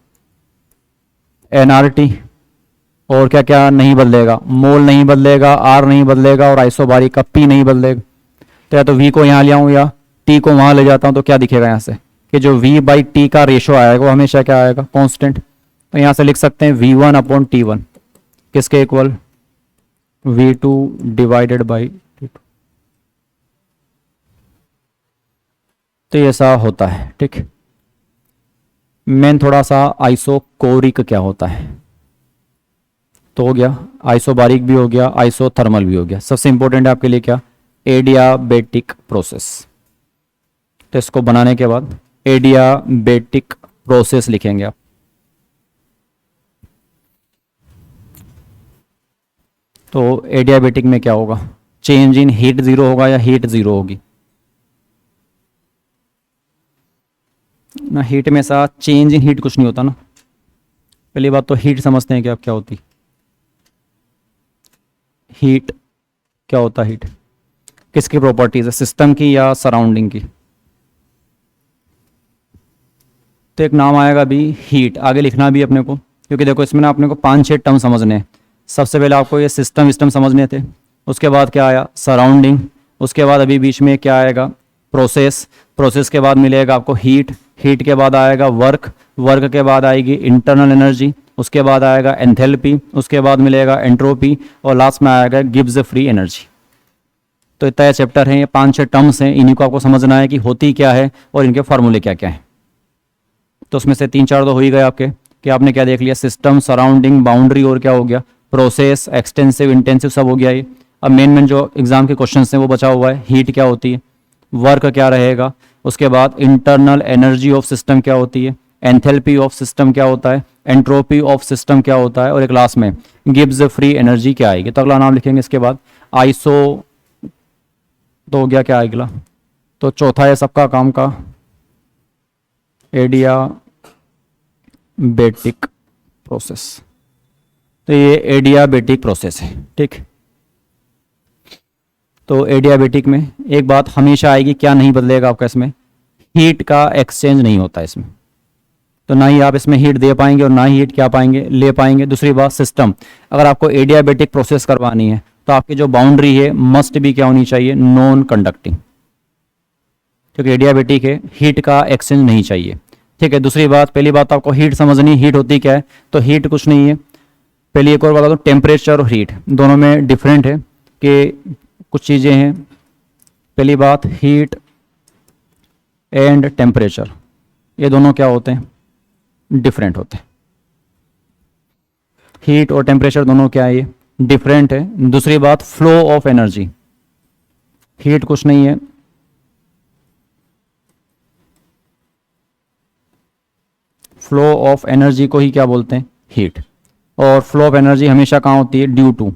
एनआरटी, और क्या क्या नहीं बदलेगा, मोल नहीं बदलेगा, आर नहीं बदलेगा, और आइसोबारिक का पी नहीं बदलेगा। तो या तो वी को यहाँ ले आऊँ या टी को वहाँ ले जाता हूँ, तो क्या दिखेगा यहाँ से कि जो v बाई टी का रेशो आएगा वो हमेशा क्या आएगा, कांस्टेंट। तो यहाँ से लिख सकते हैं v1 अपॉन T1 किसके equal, v2 divided by T2। तो ये ऐसा होता है, ठीक। मेन थोड़ा सा आइसोकोरिक क्या होता है, तो हो गया आइसोबारिक भी हो गया, आइसोथर्मल भी हो गया। सबसे इंपॉर्टेंट है आपके लिए क्या, एडियाबेटिक प्रोसेस। तो इसको बनाने के बाद एडियाबेटिक प्रोसेस लिखेंगे आप। तो एडियाबेटिक में क्या होगा, चेंज इन हीट 0 होगा या हीट 0 होगी ना। हीट में सा चेंज इन हीट कुछ नहीं होता ना। पहली बात तो हीट समझते हैं कि आप क्या होती, हीट क्या होता है, हीट किसकी प्रॉपर्टीज है, सिस्टम की या सराउंडिंग की। तो एक नाम आएगा अभी हीट, आगे लिखना भी अपने को, क्योंकि देखो इसमें ना अपने को 5-6 टर्म समझने हैं। सबसे पहले आपको ये सिस्टम समझने थे, उसके बाद क्या आया, सराउंडिंग, उसके बाद अभी बीच में क्या आएगा, प्रोसेस, प्रोसेस के बाद मिलेगा आपको हीट, हीट के बाद आएगा वर्क, वर्क के बाद आएगी इंटरनल एनर्जी, उसके बाद आएगा एंथैल्पी, उसके बाद मिलेगा एंट्रोपी, और लास्ट में आएगा गिव्स फ्री एनर्जी। तो इतना चैप्टर है, ये 5-6 टर्म्स हैं, इन्हीं को आपको समझना है कि होती क्या है और इनके फार्मूले क्या क्या हैं। तो उसमें से 3-4 तो हो ही गए आपके, कि आपने क्या देख लिया, सिस्टम, सराउंडिंग, बाउंड्री, और क्या हो गया, प्रोसेस, एक्सटेंसिव, इंटेंसिव, सब हो गया ये। अब मेन जो एग्जाम के क्वेश्चन हैं वो बचा हुआ है, हीट क्या होती है, वर्क क्या रहेगा, उसके बाद इंटरनल एनर्जी ऑफ सिस्टम क्या होती है, एंथैल्पी ऑफ सिस्टम क्या होता है, एंट्रोपी ऑफ सिस्टम क्या होता है, और एक लास्ट में गिव्स फ्री एनर्जी क्या आएगी। तो अगला नाम लिखेंगे इसके बाद आइसो, तो हो गया क्या अगला, तो चौथा है सबका काम का एडियाबेटिक प्रोसेस। तो ये एडियाबेटिक प्रोसेस है, ठीक। तो एडियाबेटिक में एक बात हमेशा आएगी, क्या नहीं बदलेगा आपका इसमें, हीट का एक्सचेंज नहीं होता इसमें। तो ना ही आप इसमें हीट दे पाएंगे और ना ही हीट क्या पाएंगे, ले पाएंगे। दूसरी बात, सिस्टम, अगर आपको एडियाबेटिक प्रोसेस करवानी है तो आपकी जो बाउंड्री है मस्ट भी क्या होनी चाहिए, नॉन कंडक्टिंग, क्योंकि एडियाबेटिक है, हीट का एक्सचेंज नहीं चाहिए, ठीक है। दूसरी बात, पहली बात आपको हीट समझनी, हीट होती क्या है, तो हीट कुछ नहीं है। पहले एक और बता दो, टेम्परेचर और हीट दोनों में डिफरेंट है कि कुछ चीज़ें हैं। पहली बात, हीट एंड टेम्परेचर, ये दोनों क्या होते हैं, डिफरेंट होते हैं। हीट और टेम्परेचर दोनों क्या है, ये डिफरेंट है। दूसरी बात, फ्लो ऑफ एनर्जी, हीट कुछ नहीं है, फ्लो ऑफ एनर्जी को ही क्या बोलते हैं, हीट। और फ्लो ऑफ एनर्जी हमेशा कहाँ होती है, ड्यू टू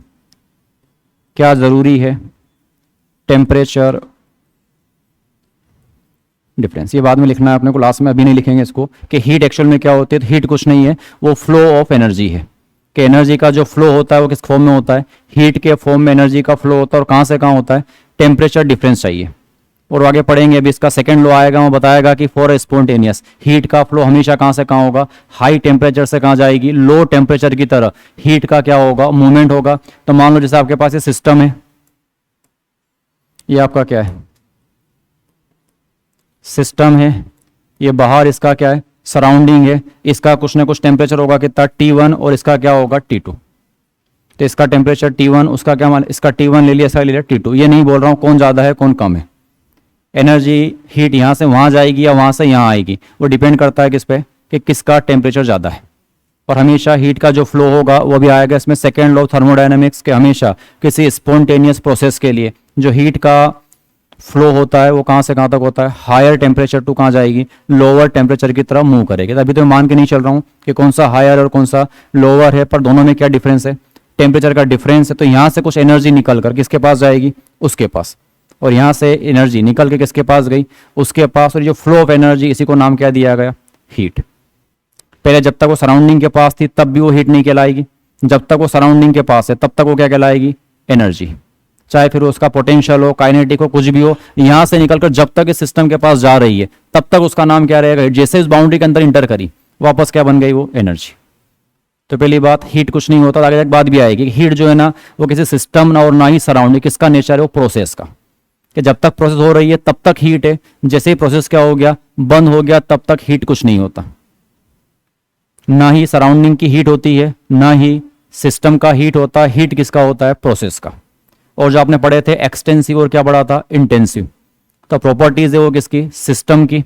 क्या ज़रूरी है, टेम्परेचर डिफरेंस। ये बाद में लिखना है अपने को, लास्ट में, अभी नहीं लिखेंगे इसको, कि हीट एक्चुअल में क्या होती है। तो हीट कुछ नहीं है, वो फ्लो ऑफ एनर्जी है, कि एनर्जी का जो फ्लो होता है वो किस फॉर्म में होता है, हीट के फॉर्म में एनर्जी का फ्लो होता है। और कहाँ से कहाँ होता है, टेम्परेचर डिफरेंस चाहिए। और आगे पढ़ेंगे, अभी इसका सेकंड लॉ आएगा, वो बताएगा कि फॉर स्पॉन्टेनियस हीट का फ्लो हमेशा कहाँ से कहाँ होगा, हाई टेम्परेचर से कहाँ जाएगी, लो टेम्परेचर की तरह हीट का क्या होगा, मूवमेंट होगा। तो मान लो जैसे आपके पास ये सिस्टम है, ये आपका क्या है, सिस्टम है, ये बाहर इसका क्या है, सराउंडिंग है, इसका कुछ ना कुछ टेम्परेचर होगा कितना, T1, और इसका क्या होगा, T2। तो इसका टेम्परेचर T1, उसका क्या मान, इसका T1 ले लिया, इसका ले लिया T2। ये नहीं बोल रहा हूँ कौन ज़्यादा है कौन कम है। एनर्जी हीट यहाँ से वहाँ जाएगी या वहाँ से यहाँ आएगी, वो डिपेंड करता है किस पे, कि किसका टेम्परेचर ज़्यादा है। और हमेशा हीट का जो फ्लो होगा वो भी आएगा इसमें सेकेंड लॉ थर्मोडायनेमिक्स के, हमेशा किसी स्पॉन्टेनियस प्रोसेस के लिए जो हीट का फ्लो होता है वो कहाँ से कहाँ तक होता है, हायर टेम्परेचर टू कहाँ जाएगी, लोअर टेम्परेचर की तरफ मूव करेगी। अभी तो मैं मान के नहीं चल रहा हूँ कि कौन सा हायर और कौन सा लोअर है, पर दोनों में क्या डिफरेंस है, टेम्परेचर का डिफरेंस है। तो यहाँ से कुछ एनर्जी निकल कर किसके पास जाएगी, उसके पास, और यहाँ से एनर्जी निकल के किसके पास गई, उसके पास। और जो फ्लो ऑफ एनर्जी, इसी को नाम क्या दिया गया, हीट। पहले जब तक वो सराउंडिंग के पास थी तब भी वो हीट नहीं कहलाएगी, जब तक वो सराउंडिंग के पास है तब तक वो क्या कहलाएगी, एनर्जी। चाहे फिर उसका पोटेंशियल हो, काइनेटिक हो, कुछ भी हो, यहाँ से निकलकर जब तक इस सिस्टम के पास जा रही है तब तक उसका नाम क्या रहेगा, जैसे इस बाउंड्री के अंदर इंटर करी वापस क्या बन गई, वो एनर्जी। तो पहली बात, हीट कुछ नहीं होता। आगे तक बात भी आएगी, हीट जो है ना वो किसी सिस्टम ना और ना ही सराउंडिंग, किसका नेचर है, वो प्रोसेस का, कि जब तक प्रोसेस हो रही है तब तक हीट है, जैसे ही प्रोसेस क्या हो गया, बंद हो गया, तब तक हीट कुछ नहीं होता। ना ही सराउंडिंग की हीट होती है, ना ही सिस्टम का हीट होता है। हीट किसका होता है, प्रोसेस का। और जो आपने पढ़े थे एक्सटेंसिव और क्या पढ़ा था, इंटेंसिव। तो प्रॉपर्टीज है वो किसकी, सिस्टम की।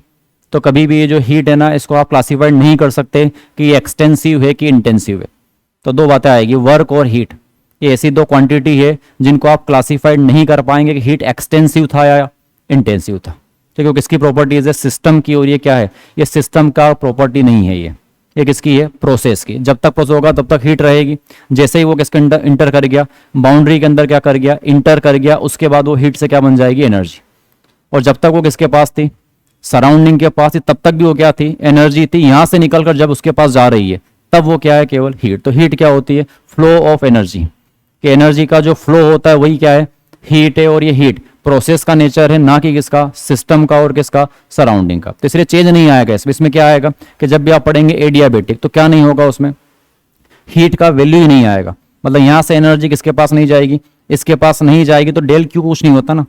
तो कभी भी ये जो हीट है ना, इसको आप क्लासीफाइड नहीं कर सकते कि ये एक्सटेंसिव है कि इंटेंसिव है। तो दो बातें आएगी, वर्क और हीट। ये ऐसी दो क्वांटिटी है जिनको आप क्लासीफाइड नहीं कर पाएंगे कि हीट एक्सटेंसिव था या इंटेंसिव था, क्योंकि किसकी प्रॉपर्टीज है, सिस्टम की। और ये क्या है, ये सिस्टम का प्रॉपर्टी नहीं है, ये किसकी है, प्रोसेस की। जब तक प्रोसेस होगा तब तक हीट रहेगी, जैसे ही वो किसके अंदर इंटर कर गया, बाउंड्री के अंदर क्या कर गया, इंटर कर गया, उसके बाद वो हीट से क्या बन जाएगी, एनर्जी। और जब तक वो किसके पास थी, सराउंडिंग के पास थी, तब तक भी वो क्या थी, एनर्जी थी। यहां से निकलकर जब उसके पास जा रही है तब वो क्या है, केवल हीट। तो हीट क्या होती है, फ्लो ऑफ एनर्जी, कि एनर्जी का जो फ्लो होता है वही क्या है, हीट है। और ये हीट प्रोसेस का नेचर है, ना कि किसका, सिस्टम का और किसका, सराउंडिंग का। तो इसलिए चेंज नहीं आएगा इसमें क्या आएगा कि जब भी आप पढ़ेंगे एडियाबेटिक तो क्या नहीं होगा, उसमें हीट का वैल्यू ही नहीं आएगा। मतलब यहां से एनर्जी किसके पास नहीं जाएगी, इसके पास नहीं जाएगी। तो डेल क्यू कुछ नहीं होता ना,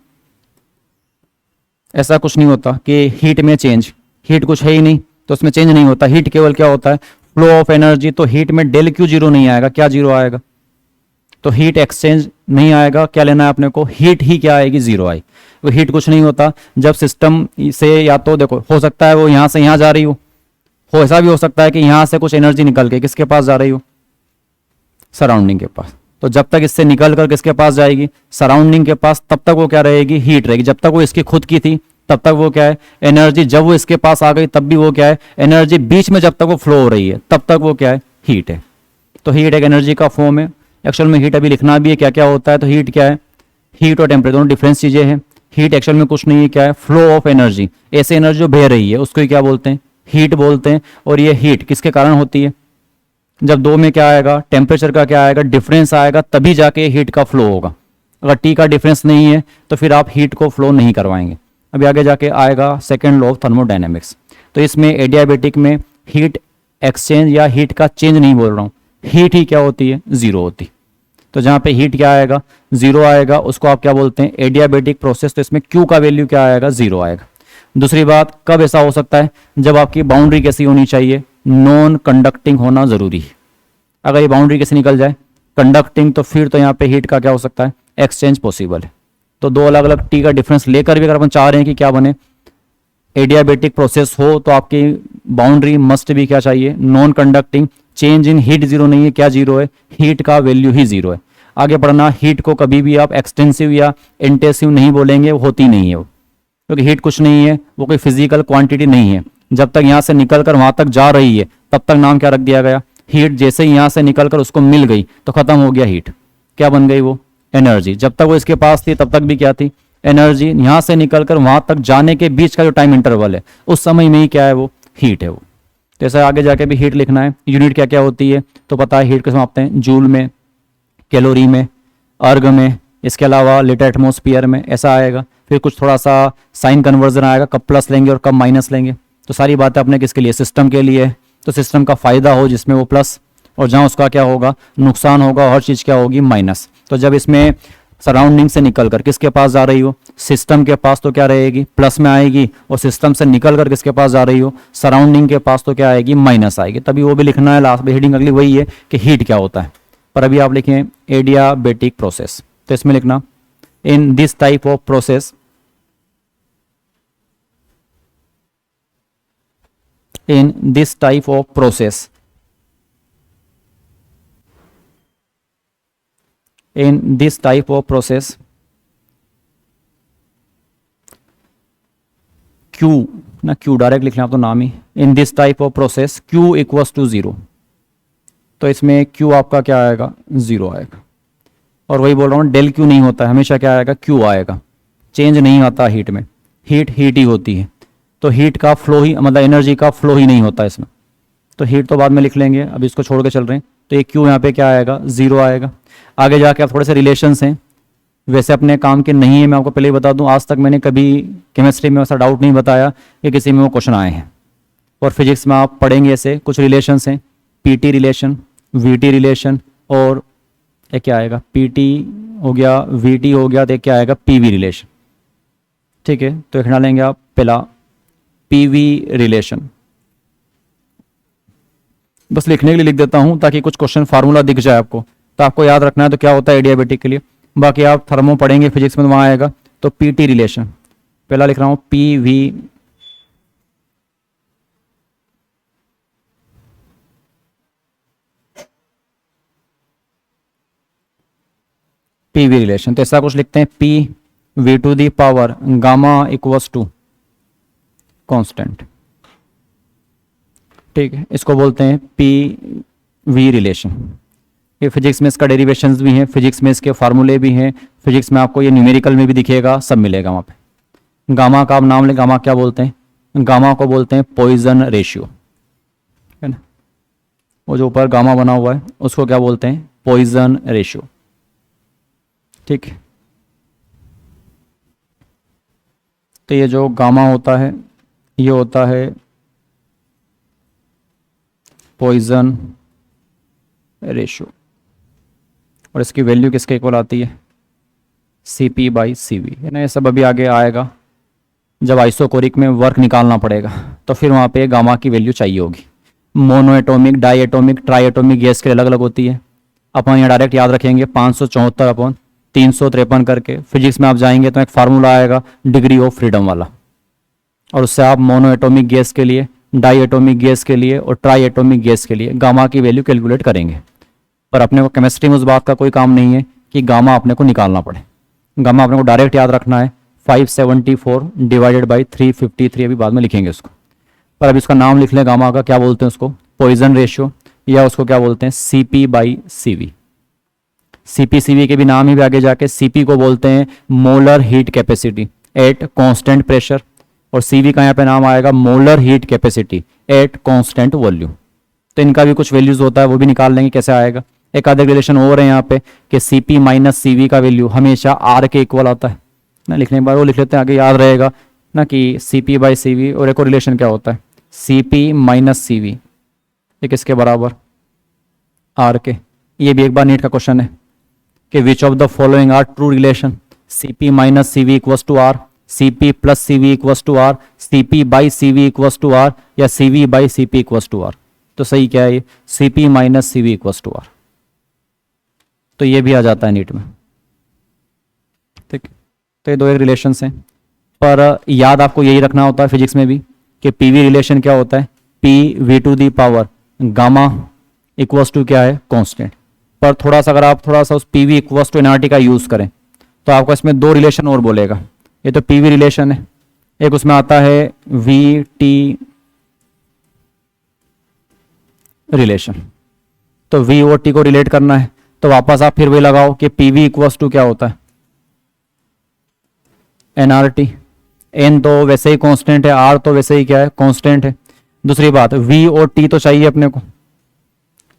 ऐसा कुछ नहीं होता कि हीट में चेंज, हीट कुछ है ही नहीं तो उसमें चेंज नहीं होता। हीट केवल क्या होता है, फ्लो ऑफ एनर्जी। तो हीट में डेल क्यू जीरो नहीं आएगा, क्या जीरो आएगा, तो हीट एक्सचेंज नहीं आएगा। क्या लेना है अपने को, हीट ही क्या आएगी, जीरो आएगी। तो हीट कुछ नहीं होता जब सिस्टम से, या तो देखो हो सकता है वो यहां से यहां जा रही हो ऐसा भी हो सकता है कि यहां से कुछ एनर्जी निकल के किसके पास जा रही हो, सराउंडिंग के पास। तो जब तक इससे निकल कर किसके पास जाएगी, सराउंडिंग के पास, तब तक वो क्या रहेगी, हीट रहेगी। जब तक वो इसकी खुद की थी तब तक वो क्या है, एनर्जी। जब वो इसके पास आ गई तब भी वो क्या है, एनर्जी। बीच में जब तक वो फ्लो हो रही है तब तक वो क्या है, हीट है। तो हीट एक एनर्जी का फॉर्म है। एक्चुअल में हीट अभी लिखना भी है क्या क्या होता है। तो हीट क्या है, हीट और टेम्परेचर दोनों डिफरेंस चीजें हैं। हीट एक्चुअल में कुछ नहीं है, क्या है, फ्लो ऑफ एनर्जी। ऐसे एनर्जी जो बह रही है उसको ही क्या बोलते हैं, हीट बोलते हैं। और ये हीट किसके कारण होती है, जब दो में क्या आएगा, टेम्परेचर का क्या आएगा, डिफरेंस आएगा, तभी जाके हीट का फ्लो होगा। अगर टी का डिफरेंस नहीं है तो फिर आप हीट को फ्लो नहीं करवाएंगे। अभी आगे जाके आएगा सेकेंड लॉ ऑफ थर्मोडायनेमिक्स। तो इसमें एडियाबेटिक में हीट एक्सचेंज या हीट का चेंज नहीं बोल रहा हूँ, हीट ही क्या होती है, जीरो होती। तो जहाँ पे हीट क्या आएगा, जीरो आएगा, उसको आप क्या बोलते हैं, एडियाबेटिक प्रोसेस। तो इसमें क्यू का वैल्यू क्या आएगा, जीरो आएगा। दूसरी बात, कब ऐसा हो सकता है, जब आपकी बाउंड्री कैसी होनी चाहिए, नॉन कंडक्टिंग होना जरूरी है। अगर ये बाउंड्री कैसे निकल जाए, कंडक्टिंग, तो फिर तो यहाँ पे हीट का क्या हो सकता है, एक्सचेंज पॉसिबल है। तो दो अलग अलग टी का डिफरेंस लेकर भी अगर अपन चाह रहे हैं कि क्या बने, एडियाबेटिक प्रोसेस हो, तो आपकी बाउंड्री मस्ट भी क्या चाहिए, non conducting. Change in heat zero नहीं है, क्या जीरो है, हीट का वैल्यू ही जीरो है। आगे बढ़ना, हीट को कभी भी आप एक्सटेंसिव या इंटेंसिव नहीं बोलेंगे, वो होती नहीं है वो, क्योंकि हीट कुछ नहीं है, वो कोई फिजिकल क्वांटिटी नहीं है। जब तक यहाँ से निकलकर वहां तक जा रही है तब तक नाम क्या रख दिया गया, हीट। जैसे ही यहाँ से निकल कर उसको मिल गई तो खत्म हो गया हीट, क्या बन गई वो, एनर्जी। जब तक वो इसके पास थी तब तक भी क्या थी, एनर्जी। यहाँ से निकल कर वहां तक जाने के बीच का जो टाइम इंटरवल है उस समय में ही क्या है वो, हीट है वो। जैसे आगे जाके भी हीट लिखना है, यूनिट क्या क्या होती है तो पता है, हीट किस में मापते हैं, जूल में, कैलोरी में, अर्ग में, इसके अलावा लीटर एटमॉस्फेयर में, ऐसा आएगा। फिर कुछ थोड़ा सा साइन कन्वर्जन आएगा, कब प्लस लेंगे और कब माइनस लेंगे। तो सारी बातें अपने किसके लिए, सिस्टम के लिए। तो सिस्टम का फायदा हो जिसमें वो प्लस, और जहाँ उसका क्या होगा, नुकसान होगा, हर चीज़ क्या होगी, माइनस। तो जब इसमें सराउंडिंग से निकल कर किसके पास जा रही हो, सिस्टम के पास, तो क्या रहेगी, प्लस में आएगी। और सिस्टम से निकल कर किसके पास जा रही हो, सराउंडिंग के पास, तो क्या आएगी, माइनस आएगी। तभी वो भी लिखना है, लास्ट में हेडिंग अगली वही है कि हीट क्या होता है। पर अभी आप लिखें एडियाबेटिक प्रोसेस, तो इसमें लिखना इन this type of process, in this type of process, in this type of process Q ना, Q डायरेक्ट लिख लें आप तो नाम ही, in this type of process Q equals to 0, तो इसमें Q आपका क्या आएगा, 0 आएगा। और वही बोल रहा हूँ, डेल Q नहीं होता है, हमेशा क्या आएगा, Q आएगा। चेंज नहीं आता हीट में, हीट हीट ही होती है। तो हीट का फ्लो ही, मतलब एनर्जी का फ्लो ही नहीं होता इसमें। तो हीट तो बाद में लिख लेंगे, अभी इसको छोड़ के चल रहे हैं। तो ये क्यू यहाँ पे क्या आएगा, 0 आएगा। आगे जाके आप थोड़े से रिलेशंस हैं, वैसे अपने काम के नहीं है, मैं आपको पहले ही बता दूं, आज तक मैंने कभी केमिस्ट्री में ऐसा डाउट नहीं बताया कि किसी में वो क्वेश्चन आए हैं। और फिजिक्स में आप पढ़ेंगे ऐसे कुछ रिलेशंस हैं, पीटी रिलेशन, वीटी रिलेशन, और एक क्या आएगा, पीटी हो गया, वीटी हो गया, तो एक क्या आएगा, पीवी रिलेशन। ठीक है, तो एक लेंगे आप पहला पीवी रिलेशन, बस लिखने के लिए लिख देता हूं ताकि कुछ क्वेश्चन फार्मूला दिख जाए आपको, तो आपको याद रखना है तो क्या होता है एडियाबेटिक के लिए। बाकी आप थर्मो पढ़ेंगे फिजिक्स में, वहां आएगा। तो पीटी रिलेशन पहला लिख रहा हूं, पीवी पीवी रिलेशन, तो ऐसा कुछ लिखते हैं, P V to the power gamma equals to constant. ठीक है, इसको बोलते हैं पी वी रिलेशन। ये फिजिक्स में इसका डेरिवेशंस भी हैं, फिजिक्स में इसके फार्मूले भी हैं, फिजिक्स में आपको ये न्यूमेरिकल में भी दिखेगा, सब मिलेगा वहाँ पे। गामा का आप नाम ले, गामा क्या बोलते हैं, गामा को बोलते हैं पॉइजन रेशियो, है ना। वो जो ऊपर गामा बना हुआ है उसको क्या बोलते हैं, पॉइजन रेशियो। ठीक है, तो ये जो गामा होता है ये होता है पॉइजन रेशियो, और इसकी वैल्यू किसके इक्वल आती है, Cp बाई Cv, है ना। ये सब अभी आगे आएगा, जब आइसोकोरिक में वर्क निकालना पड़ेगा तो फिर वहाँ पे गामा की वैल्यू चाहिए होगी। Mono atomic, di atomic, try atomic gas के अलग अलग होती है। अपन यहाँ डायरेक्ट याद रखेंगे 574/353 करके। फिजिक्स में आप जाएंगे तो एक फार्मूला आएगा डिग्री ऑफ फ्रीडम वाला, और उससे आप मोनो एटोमिक गैस के लिए, डाई एटोमिक गैस के लिए और ट्राई एटोमिक गैस के लिए गामा की वैल्यू कैलकुलेट करेंगे। पर अपने को केमिस्ट्री में उस बात का कोई काम नहीं है कि गामा अपने को निकालना पड़े। गामा अपने को डायरेक्ट याद रखना है 574/353, अभी बाद में लिखेंगे उसको। पर अभी उसका नाम लिख लें, गामा का क्या बोलते हैं उसको, पॉइजन रेशियो, या उसको क्या बोलते हैं, Cp by Cv। Cp Cv के भी नाम ही भी आगे जाके, Cp को बोलते हैं molar heat capacity at constant pressure, और Cv का यहाँ पे नाम आएगा molar heat capacity at constant volume. तो इनका भी कुछ वैल्यूज होता है, वो भी निकाल लेंगे कैसे आएगा। एक आधे रिलेशन और है यहाँ पे कि Cp माइनस Cv का वैल्यू हमेशा R के इक्वल आता है ना। लिखने के बाद वो लिख लेते हैं, आगे याद रहेगा ना कि Cp बाई Cv। और एक और रिलेशन क्या होता है, Cp माइनस Cv, ये किसके बराबर, R के। ये भी एक बार नीट का क्वेश्चन है कि which of the following are true relation, Cp minus Cv equals to R, Cp plus Cv equals to R, Cp by Cv equals to R, या Cv by Cp equals to R। तो सही क्या है ये, Cp minus Cv equals to R। तो ये भी आ जाता है नीट में। ठीक, तो ये दो एक रिलेशंस हैं, पर याद आपको यही रखना होता है फिजिक्स में भी कि पीवी रिलेशन क्या होता है, P V to the power gamma equals to क्या है, कांस्टेंट। पर थोड़ा सा अगर आप थोड़ा सा उस पीवी इक्वल्स टू एनआरटी का यूज करें तो आपको इसमें दो रिलेशन और बोलेगा। ये तो पीवी रिलेशन है, एक उसमें आता है वी टी रिलेशन। तो V और T को रिलेट करना है तो वापस आप फिर वही लगाओ कि PV इक्वल्स टू क्या होता है, NRT। N तो वैसे ही कांस्टेंट है, R तो वैसे ही क्या है, कांस्टेंट है। दूसरी बात V और T तो चाहिए अपने को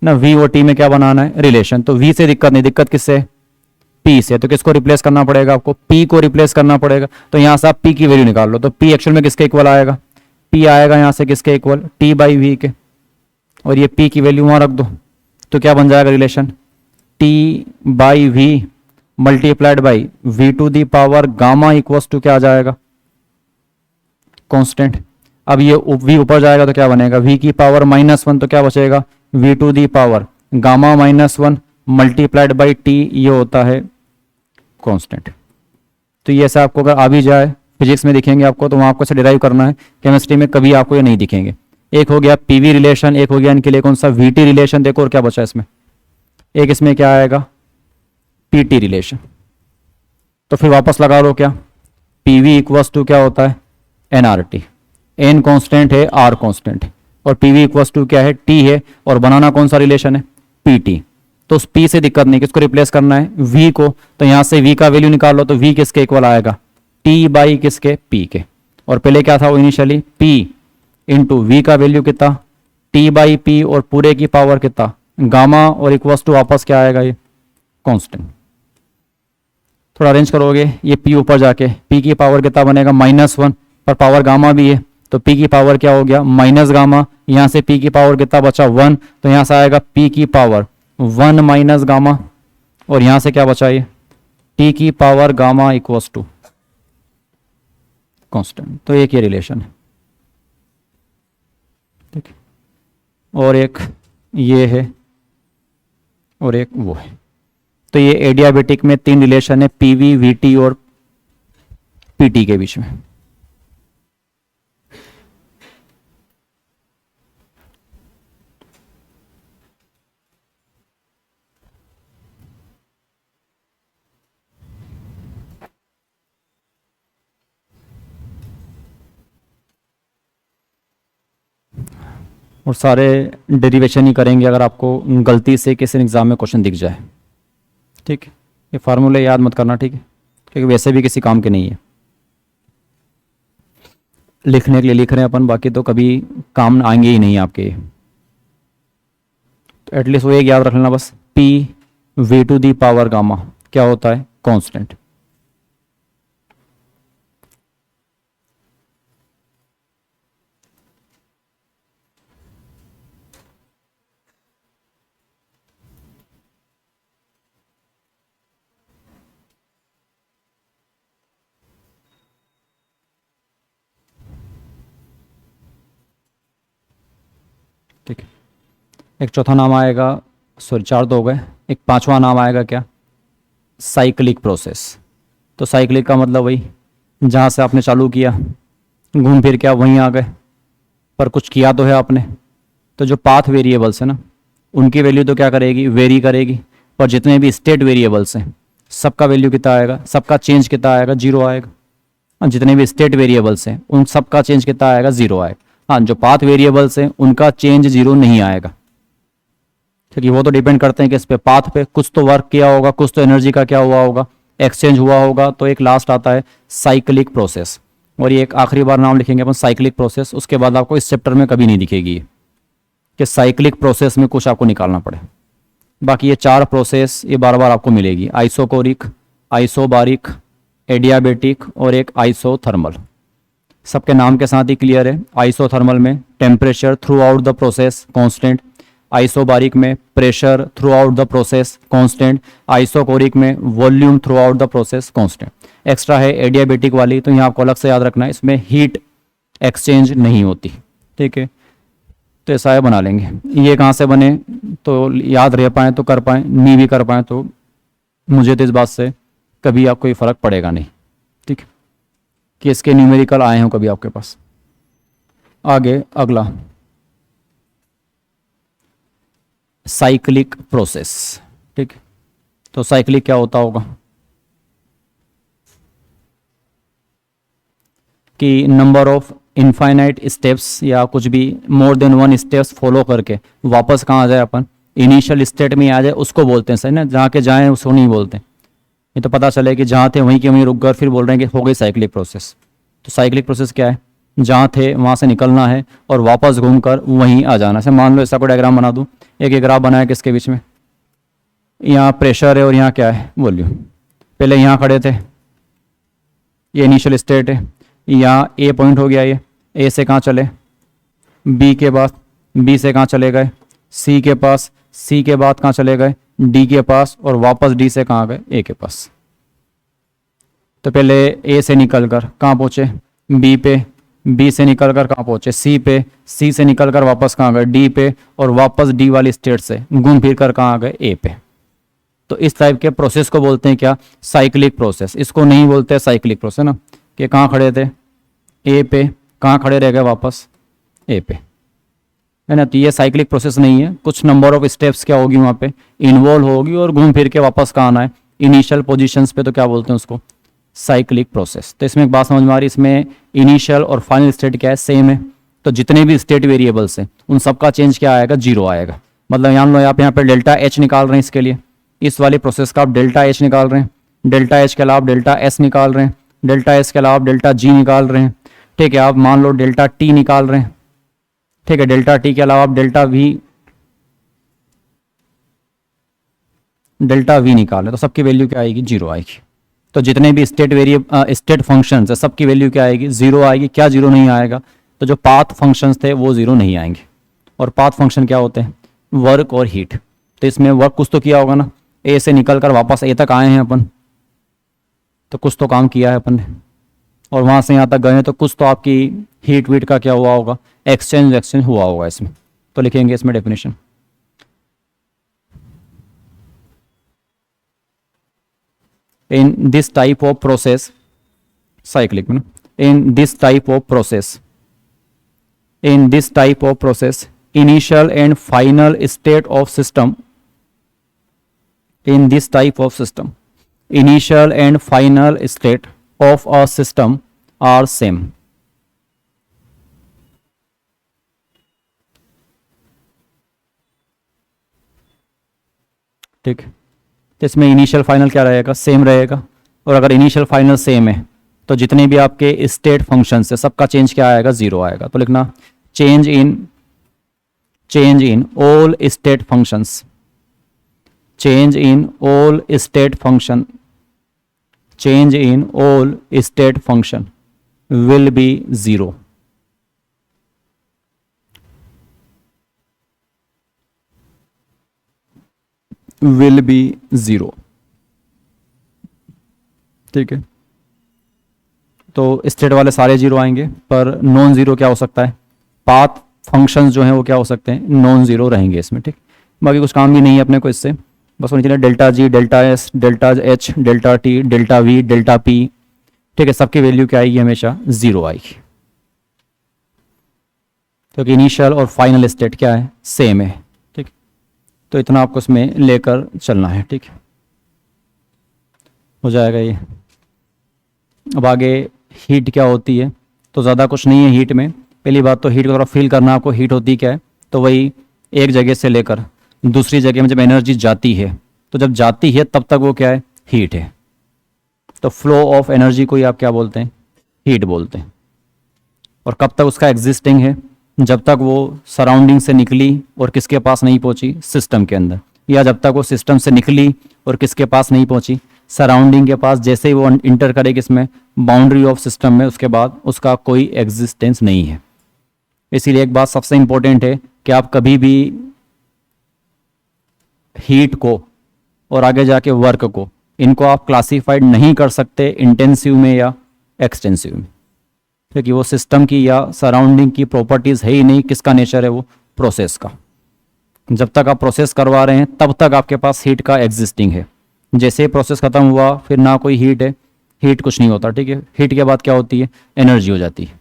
ना, V और T में क्या बनाना है, रिलेशन। तो V से दिक्कत नहीं, दिक्कत किससे है, P से। तो किसको रिप्लेस करना पड़ेगा आपको, P को रिप्लेस करना पड़ेगा। तो यहां से आप P की वैल्यू निकाल लो। तो P एक्चुअल में किसके इक्वल आएगा, P आएगा यहां से किसके इक्वल, T बाई V के। और ये P की वैल्यू वहां रख दो तो क्या बन जाएगा relation, T by V multiplied by V to the power gamma equals to क्या आ जाएगा, कांस्टेंट। अब ये V ऊपर जाएगा तो क्या बनेगा, V की पावर -1 तो क्या बचेगा, V to the power gamma -1 multiplied by T, ये होता है कांस्टेंट। तो ये ऐसा आपको अगर आ भी जाए फिजिक्स में दिखेंगे आपको तो वहां आपको ऐसे डिराइव करना है, केमिस्ट्री में कभी आपको ये नहीं दिखेंगे। एक हो गया PV रिलेशन, एक हो गया इनके लिए कौन सा, VT रिलेशन। देखो और क्या बचा इसमें, एक इसमें क्या आएगा, PT रिलेशन। तो फिर वापस लगा लो क्या, PV इक्वल्स टू क्या होता है, NRT। N कांस्टेंट है, R कांस्टेंट है, और PV इक्वल्स टू क्या है, T है। और बनाना कौन सा रिलेशन है, PT। तो उस P से दिक्कत नहीं, किसको रिप्लेस करना है, V को। तो यहां से V का वैल्यू निकाल लो तो V किसके इक्वल आएगा, T बाई किसके, P के। और पहले क्या था वो इनिशियली, P इंटू V का वैल्यू कितना, T बाई P, और पूरे की पावर कितना, गामा, और इक्वल्स टू वापस क्या आएगा, ये कांस्टेंट। थोड़ा अरेंज करोगे ये P ऊपर जाके, P की पावर कितना बनेगा, -1, पर पावर गामा भी है तो P की पावर क्या हो गया, माइनस गामा। यहां से P की पावर कितना बचा, 1, तो यहां से आएगा P की पावर 1 माइनस गामा। और यहां से क्या बचा, ये T की power gamma equals to constant. तो एक ये रिलेशन है, ठीक है। और एक ये है और एक वो है। तो ये एडियाबेटिक में 3 रिलेशन है, PV, VT और PT के बीच में। और सारे डेरिवेशन ही करेंगे अगर आपको गलती से किसी एग्जाम में क्वेश्चन दिख जाए, ठीक है। ये फार्मूले याद मत करना, ठीक है, क्योंकि वैसे भी किसी काम के नहीं है। लिखने के लिए लिख रहे हैं अपन, बाकी तो कभी काम आएंगे ही नहीं आपके। तो एटलीस्ट वो एक याद रख लेना बस, P V to the power gamma क्या होता है, कांस्टेंट। ठीक है, एक चौथा नाम आएगा, सॉरी 4 तो हो गए, एक 5वां नाम आएगा क्या, साइक्लिक प्रोसेस। तो साइक्लिक का मतलब वही जहाँ से आपने चालू किया घूम फिर के आप वहीं आ गए, पर कुछ किया तो है आपने। तो जो पाथ वेरिएबल्स है ना उनकी वैल्यू तो क्या करेगी, वेरी करेगी, पर जितने भी स्टेट वेरिएबल्स हैं सबका वैल्यू कितना आएगा, सबका चेंज कितना आएगा, 0 आएगा। हाँ, जितने भी स्टेट वेरिएबल्स हैं उन सबका चेंज कितना आएगा, 0 आएगा। हाँ, जो पाथ वेरिएबल्स हैं उनका चेंज 0 नहीं आएगा, क्योंकि वो तो डिपेंड करते हैं कि इस पे पाथ पे कुछ तो वर्क किया होगा, कुछ तो एनर्जी का क्या हुआ होगा, एक्सचेंज हुआ होगा। तो एक लास्ट आता है साइक्लिक प्रोसेस, और ये एक आखिरी बार नाम लिखेंगे अपन, साइक्लिक प्रोसेस। उसके बाद आपको इस चैप्टर में कभी नहीं दिखेगी ये कि साइक्लिक प्रोसेस में कुछ आपको निकालना पड़े। बाकी ये 4 प्रोसेस ये बार बार आपको मिलेगी, आइसोकोरिक, आइसोबारिक, एडियाबेटिक और एक आइसोथर्मल। सबके नाम के साथ ही क्लियर है। आइसोथर्मल में temperature throughout the process constant, isobaric में pressure throughout the process constant, isochoric में volume throughout the process constant. Extra है एडियाबेटिक वाली, तो यहाँ आपको अलग से याद रखना है, इसमें हीट एक्सचेंज नहीं होती, ठीक है। तो ऐसा है, बना लेंगे। ये कहाँ से बने तो याद रह पाए तो कर पाए, नहीं भी कर पाए तो मुझे तो इस बात से कभी आपको ये फर्क पड़ेगा नहीं, ठीक है, कि इसके न्यूमेरिकल आए हों कभी आपके पास। आगे अगला साइक्लिक प्रोसेस, ठीक। तो साइक्लिक क्या होता होगा कि नंबर ऑफ इनफाइनाइट स्टेप्स या कुछ भी more than one steps follow करके वापस कहाँ आ जाए अपन, इनिशियल स्टेट में आ जाए, उसको बोलते हैं, सही ना। जहाँ के जाएँ उसको नहीं बोलते। ये तो पता चले कि जहाँ थे वहीं के वहीं रुक गए, फिर बोल रहे हैं कि हो गई साइक्लिक प्रोसेस। तो साइक्लिक प्रोसेस क्या है, जहाँ थे वहाँ से निकलना है और वापस घूमकर वहीं आ जाना है। मान लो ऐसा कोई डायग्राम बना दूँ, एक ग्राफ बनाया किसके बीच में, यहाँ प्रेशर है और यहाँ क्या है, वॉल्यूम। पहले यहाँ खड़े थे, ये इनिशियल स्टेट है, यहाँ ए पॉइंट हो गया, ये ए से कहाँ चले, बी के बाद, बी से कहाँ चले गए, सी के पास, सी के बाद कहाँ चले गए, डी के पास, और वापस डी से कहाँ गए, ए के पास। तो पहले ए से निकलकर कहाँ पहुँचे, बी पे, बी से निकलकर कहाँ पहुँचे, सी पे, सी से निकलकर वापस कहाँ गए, डी पे, और वापस डी वाली स्टेट से घूम फिर कर कहाँ गए, ए पे। तो इस टाइप के प्रोसेस को बोलते हैं क्या, साइक्लिक प्रोसेस। इसको नहीं बोलते साइक्लिक प्रोसेस ना, कि कहाँ खड़े थे, ए पे, कहाँ खड़े रह गए, वापस ए पे, है ना। तो ये साइक्लिक प्रोसेस नहीं है। कुछ नंबर ऑफ स्टेप्स क्या होगी वहाँ पे इन्वॉल्व होगी और घूम फिर के वापस कहाँ आना है, इनिशियल पोजीशंस पे। तो क्या बोलते हैं उसको, साइक्लिक प्रोसेस। तो इसमें एक बात समझ में आ रही, इसमें इनिशियल और फाइनल स्टेट क्या है, सेम है। तो जितने भी स्टेट वेरिएबल्स हैं उन सबका चेंज क्या आएगा, जीरो आएगा। मतलब मान लो आप यहाँ पे डेल्टा एच निकाल रहे हैं, इसके लिए इस वाली प्रोसेस का आप डेल्टा एच निकाल रहे हैं, डेल्टा एच के अलावा आप डेल्टा एस निकाल रहे हैं, डेल्टा एस के अलावा आप डेल्टा जी निकाल रहे हैं, ठीक है। आप मान लो डेल्टा टी निकाल रहे हैं, ठीक है। डेल्टा टी के अलावा आप डेल्टा वी निकाल रहे हैं, तो सबकी वैल्यू क्या आएगी, जीरो आएगी। तो जितने भी स्टेट फंक्शंस है सबकी वैल्यू क्या आएगी, जीरो आएगी। क्या जीरो नहीं आएगा, तो जो पाथ फंक्शंस थे वो जीरो नहीं आएंगे। और पाथ फंक्शन क्या होते हैं, वर्क और हीट। तो इसमें वर्क कुछ तो किया होगा ना, ए से निकल कर वापस ए तक आए हैं अपन, तो कुछ तो काम किया है अपन ने, और वहाँ से यहाँ तक गए हैं, तो कुछ तो आपकी हीट वीट का क्या हुआ होगा, एक्सचेंज हुआ होगा इसमें। तो लिखेंगे इसमें definition, in this type of process, cyclic में, in this type of process initial and final state of system, in this type of system initial and final state of a system are same। ठीक, तो इसमें initial final क्या रहेगा, same रहेगा। और अगर initial final same है तो जितने भी आपके स्टेट फंक्शंस है सबका चेंज क्या आएगा, जीरो आएगा। तो लिखना change in all state functions, change in all state function will be zero। ठीक है। तो स्टेट वाले सारे जीरो आएंगे, पर नॉन जीरो क्या हो सकता है, पाथ फंक्शंस जो हैं वो क्या हो सकते हैं, नॉन जीरो रहेंगे इसमें। ठीक, बाकी कुछ काम भी नहीं है अपने को इससे, बस होनी चाहिए delta G, delta S, delta H, delta T, delta we, delta P, ठीक है। सबकी वैल्यू क्या आएगी, हमेशा जीरो आएगी, क्योंकि इनिशियल और फाइनल स्टेट क्या है, सेम है। ठीक, तो इतना आपको इसमें लेकर चलना है। ठीक, हो जाएगा ये। अब आगे हीट क्या होती है, तो ज़्यादा कुछ नहीं है हीट में। पहली बात तो हीट को थोड़ा फील करना आपको, हीट होती क्या है, तो वही एक जगह से लेकर दूसरी जगह में जब एनर्जी जाती है, तो जब जाती है तब तक वो क्या है, हीट है। तो फ्लो ऑफ एनर्जी को ही आप क्या बोलते हैं, हीट बोलते हैं। और कब तक उसका एग्जिस्टिंग है, जब तक वो सराउंडिंग से निकली और किसके पास नहीं पहुंची, सिस्टम के अंदर, या जब तक वो सिस्टम से निकली और किसके पास नहीं पहुंची, सराउंडिंग के पास। जैसे ही वो इंटर करेगी इसमें, बाउंड्री ऑफ सिस्टम में, उसके बाद उसका कोई एग्जिस्टेंस नहीं है। इसीलिए एक बात सबसे इंपॉर्टेंट है कि आप कभी भी हीट को और आगे जाके वर्क को, इनको आप क्लासिफाइड नहीं कर सकते इंटेंसिव में या एक्सटेंसिव में, क्योंकि वो सिस्टम की या सराउंडिंग की प्रॉपर्टीज है ही नहीं। किसका नेचर है, वो प्रोसेस का। जब तक आप प्रोसेस करवा रहे हैं तब तक आपके पास हीट का एग्जिस्टिंग है। जैसे ही प्रोसेस खत्म हुआ फिर ना कोई हीट है, हीट कुछ नहीं होता। ठीक है, हीट के बाद क्या होती है, एनर्जी हो जाती है।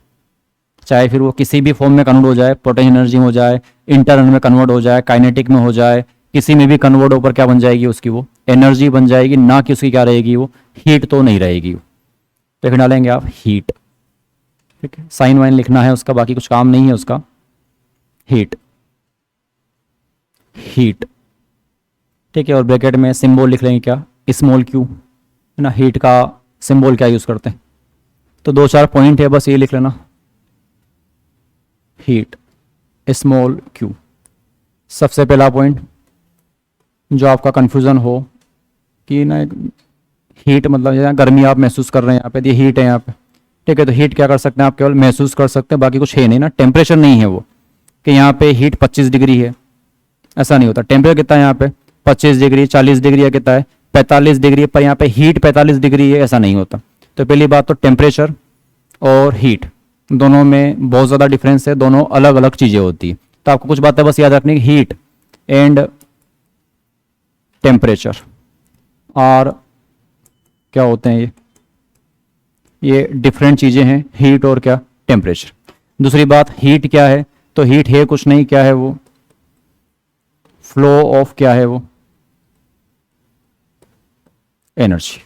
चाहे फिर वो किसी भी फॉर्म में कन्वर्ट हो जाए, पोटेंशियल एनर्जी में हो जाए, इंटरनल में कन्वर्ट हो जाए, काइनेटिक में हो जाए, किसी में भी कन्वर्ट होकर क्या बन जाएगी, उसकी वो एनर्जी बन जाएगी, ना कि उसकी क्या रहेगी, वो हीट तो नहीं रहेगी। तो डालेंगे आप हीट। ठीक है, साइन वाइन लिखना है उसका, बाकी कुछ काम नहीं है उसका। हीट, हीट, ठीक है, और ब्रैकेट में सिंबल लिख लेंगे क्या, स्मॉल क्यू, है ना। हीट का सिंबल क्या यूज़ करते हैं, तो दो चार पॉइंट है, बस ये लिख लेना, हीट स्मॉल क्यू। सबसे पहला पॉइंट जो आपका कंफ्यूजन हो कि ना, हीट मतलब यहाँ गर्मी आप महसूस कर रहे हैं, यहाँ पे ये हीट है यहाँ पे, ठीक है। तो हीट क्या कर सकते हैं आप, केवल महसूस कर सकते हैं, बाकी कुछ है नहीं ना, टेम्परेचर नहीं है वो, कि यहाँ पे हीट 25 डिग्री है, ऐसा नहीं होता। टेम्परेचर कितना है यहाँ पे, 25 डिग्री, 40 डिग्री या कितना है, 45 डिग्री, पर यहाँ पे हीट 45 डिग्री है, ऐसा नहीं होता। तो पहली बात तो टेम्परेचर और हीट दोनों में बहुत ज़्यादा डिफरेंस है, दोनों अलग अलग चीज़ें होती है। तो आपको कुछ बातें बस याद रखनी, हीट एंड टेम्परेचर और क्या होते हैं ये डिफरेंट चीज़ें हैं, हीट और क्या, टेम्परेचर। दूसरी बात, हीट क्या है, तो हीट है कुछ नहीं, क्या है वो, फ्लो ऑफ क्या है वो, एनर्जी।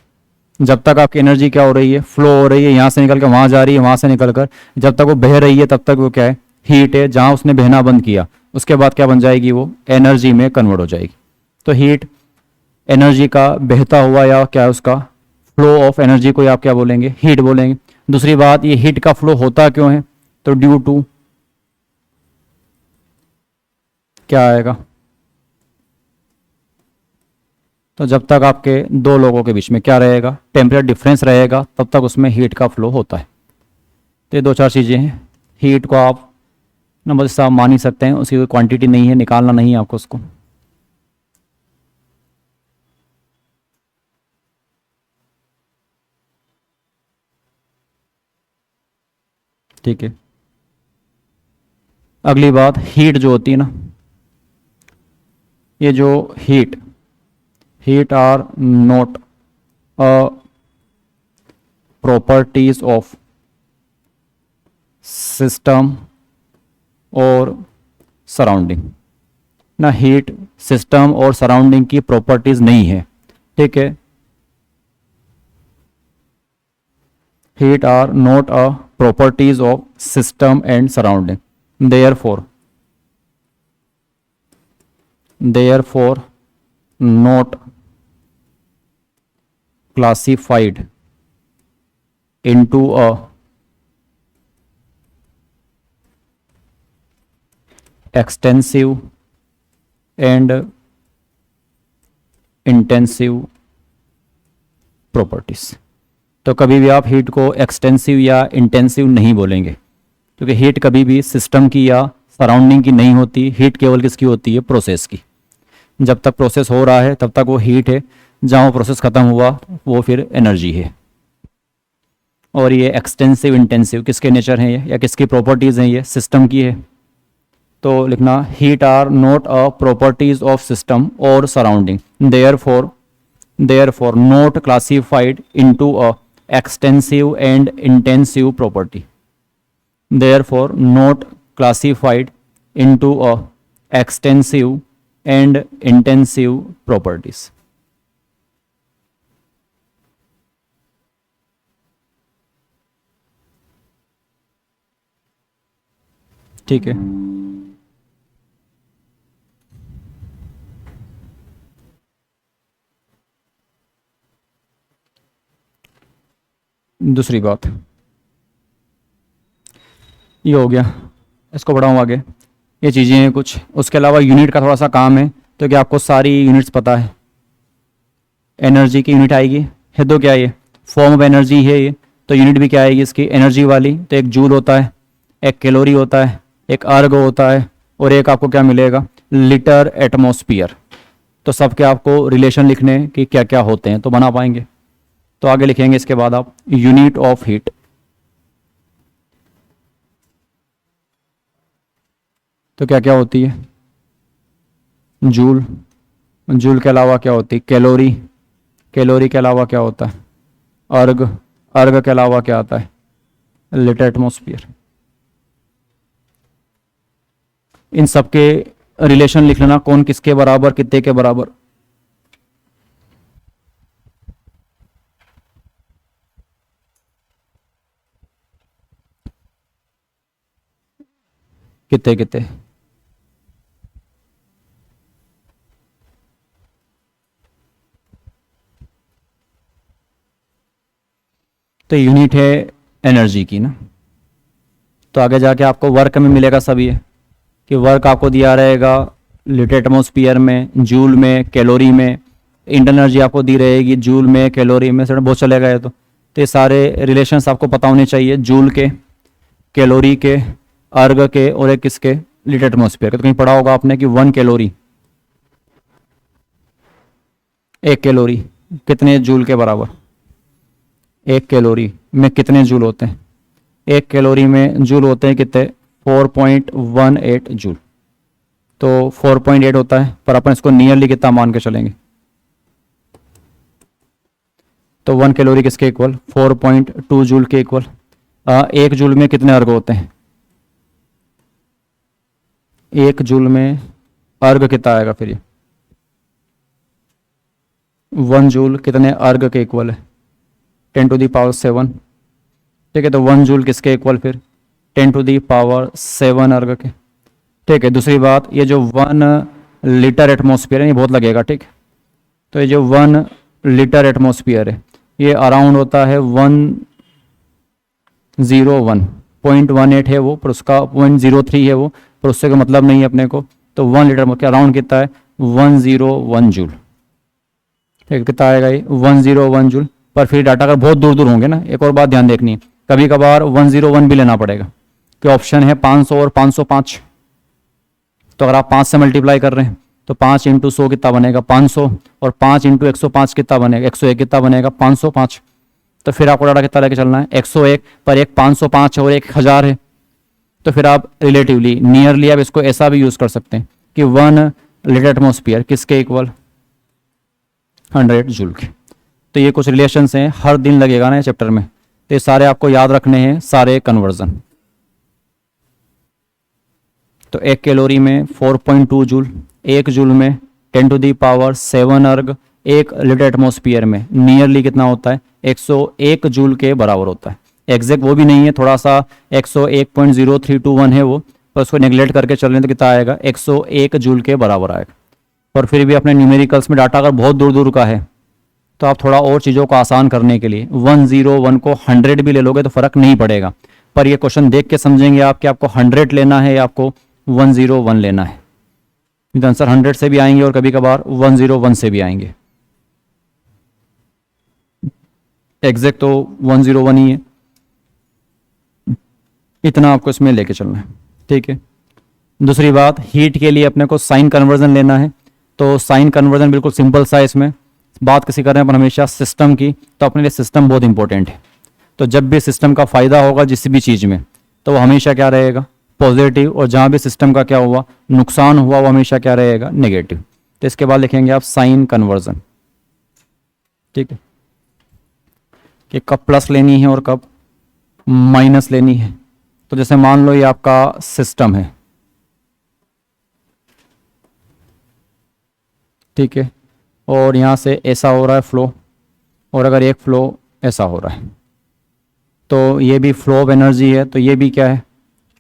जब तक आपकी एनर्जी क्या हो रही है, फ्लो हो रही है, यहाँ से निकल कर वहाँ जा रही है, वहाँ से निकल कर जब तक वो बह रही है, तब तक वो क्या है, हीट है। जहाँ उसने बहना बंद किया, उसके बाद क्या बन जाएगी, वो एनर्जी में कन्वर्ट हो जाएगी। तो हीट एनर्जी का बहता हुआ या क्या है उसका फ्लो ऑफ एनर्जी को आप क्या बोलेंगे, हीट बोलेंगे। दूसरी बात, ये हीट का फ्लो होता क्यों है, तो ड्यू टू क्या आएगा, तो जब तक आपके दो लोगों के बीच में क्या रहेगा, टेम्परेचर डिफरेंस रहेगा, तब तक उसमें हीट का फ्लो होता है। तो ये दो चार चीज़ें हैं। हीट को आप नंबर से आप मान ही सकते हैं, उसकी कोई क्वांटिटी नहीं है, निकालना नहीं है आपको उसको। ठीक है, अगली बात, हीट जो होती है ना, ये जो heat, heat are not a properties of system और सराउंडिंग ना। हीट सिस्टम और सराउंडिंग की प्रॉपर्टीज नहीं है, ठीक है। Heat are not a properties of system and surrounding, therefore not classified into a extensive and intensive properties। तो कभी भी आप हीट को एक्सटेंसिव या इंटेंसिव नहीं बोलेंगे, क्योंकि हीट कभी भी सिस्टम की या सराउंडिंग की नहीं होती। हीट केवल किसकी होती है, प्रोसेस की। जब तक प्रोसेस हो रहा है तब तक वो हीट है, जहाँ वो प्रोसेस खत्म हुआ वो फिर एनर्जी है। और ये एक्सटेंसिव इंटेंसिव किसके नेचर हैं ये, या किसकी प्रॉपर्टीज़ हैं, ये सिस्टम की है। तो लिखना, heat are not a properties of system और surrounding, therefore not classified into a extensive and intensive property, therefore not classified into a extensive and intensive properties. ठीक है, दूसरी बात ये हो गया, इसको बढ़ाऊँ आगे। ये चीज़ें हैं कुछ, उसके अलावा यूनिट का थोड़ा सा काम है। तो क्या आपको सारी यूनिट्स पता है, एनर्जी की यूनिट आएगी है, तो क्या ये फॉर्म ऑफ एनर्जी है ये, तो यूनिट भी क्या आएगी इसकी, एनर्जी वाली। तो एक जूल होता है, एक कैलोरी होता है, एक अर्ग होता है, और एक आपको क्या मिलेगा, लीटर एटमॉस्फियर। तो सबके आपको रिलेशन लिखने हैं कि क्या क्या होते हैं, तो बना पाएंगे। तो आगे लिखेंगे इसके बाद आप, यूनिट ऑफ हीट, तो क्या क्या होती है, जूल। जूल के अलावा क्या होती है, कैलोरी। कैलोरी के अलावा क्या होता है, अर्ग। अर्ग के अलावा क्या आता है, लीटर एटमॉस्फियर। इन सबके रिलेशन लिख लेना, कौन किसके बराबर, कितने के बराबर। कितने कितने, तो यूनिट है एनर्जी की ना। तो आगे जाके आपको वर्क में मिलेगा सब ये, कि वर्क आपको दिया रहेगा लीटर एटमॉस्फेयर में, जूल में, कैलोरी में। इंटरनल एनर्जी आपको दी रहेगी जूल में, कैलोरी में, सर बहुत चलेगा ये तो ये सारे रिलेशंस आपको पता होने चाहिए, जूल के, कैलोरी के, अर्ग के, और एक किसके, लीटर एटमॉस्फेयर के। तो कहीं पढ़ा होगा आपने कि 1 कैलोरी, 1 कैलोरी कितने जूल के बराबर, 1 कैलोरी में कितने जूल होते हैं, 1 कैलोरी में जूल होते हैं कितने, 4.18 जूल। तो 4.8 होता है, पर अपन इसको नियरली कितना मान के चलेंगे, तो 1 कैलोरी किसके इक्वल, 4.2 जूल के इक्वल। 1 जूल में कितने अर्ग होते हैं, 1 जूल में अर्ग कितना आएगा फिर ये, 1 जूल कितने अर्ग के इक्वल है, 10⁻7। ठीक है, तो 1 जूल किसके इक्वल फिर, 10⁻7 अर्ग के। ठीक है, दूसरी बात, ये जो 1 लीटर एटमॉस्फेयर है, ये बहुत लगेगा, ठीक। तो ये जो 1 लीटर एटमॉस्फेयर है, ये अराउंड होता है 101.18 है वो, पर उसका 0.03 है वो, पर उससे का मतलब नहीं है अपने को। तो 1 लीटर के अराउंड कितना है, 101 जूल। ठीक, कितना आएगा ये, 101 जूल। पर फिर डाटा का बहुत दूर दूर होंगे ना, एक और बात ध्यान देखनी है, कभी कभार 101 भी लेना पड़ेगा, कि ऑप्शन है 500 और 505। तो अगर आप 5 से मल्टीप्लाई कर रहे हैं तो 5 × 100 कितना बनेगा, 500, और 5 × 105 कितना बनेगा, 101 कितना बनेगा, 505। तो फिर आपको डाटा कितना लेके चलना है, 101, पर एक 505 है और एक 1000 है। तो फिर आप रिलेटिवली नियरली आप इसको ऐसा भी यूज कर सकते हैं कि 1 लीटर एटमॉस्फेयर किसके इक्वल, 100 जूल के। तो ये कुछ रिलेशंस हैं, हर दिन लगेगा ना चैप्टर में, तो ये सारे आपको याद रखने हैं, सारे कन्वर्जन। तो 1 कैलोरी में 4.2 जूल, 1 जूल में 10⁻7 अर्ग, 1 लीटर एटमॉस्फेयर में नियरली कितना होता है, 101 जूल के बराबर होता है। एग्जैक्ट वो भी नहीं है, थोड़ा सा 101.0321 है वो, पर उसको नेग्लेक्ट करके चल रहे हैं तो कितना आएगा, 101 जूल के बराबर आएगा। और फिर भी अपने न्यूमेरिकल्स में डाटा अगर बहुत दूर दूर का है तो आप थोड़ा और चीज़ों को आसान करने के लिए 101 को 100 भी ले लोगे तो फ़र्क नहीं पड़ेगा। पर ये क्वेश्चन देख के समझेंगे आप कि आपको 100 लेना है या आपको 101 लेना है। तो आंसर 100 से भी आएंगे और कभी कभार 101 से भी आएंगे। एग्जैक्ट तो 101 ही है, इतना आपको इसमें लेके चलना है, ठीक है। दूसरी बात, हीट के लिए अपने को साइन कन्वर्जन लेना है। तो साइन कन्वर्जन बिल्कुल सिंपल सा है, इसमें बात किसी कर रहे हैं अपन हमेशा सिस्टम की, तो अपने लिए सिस्टम बहुत इंपॉर्टेंट है। तो जब भी सिस्टम का फायदा होगा जिस भी चीज़ में, तो वो हमेशा क्या रहेगा, पॉजिटिव, और जहाँ भी सिस्टम का क्या हुआ, नुकसान हुआ, वो हमेशा क्या रहेगा, नेगेटिव। तो इसके बाद लिखेंगे आप साइन कन्वर्जन, ठीक है, कि कब प्लस लेनी है और कब माइनस लेनी है। तो जैसे मान लो ये आपका सिस्टम है, ठीक है, और यहाँ से ऐसा हो रहा है फ्लो, और अगर एक फ्लो ऐसा हो रहा है, तो ये भी फ्लो ऑफ एनर्जी है, तो ये भी क्या है,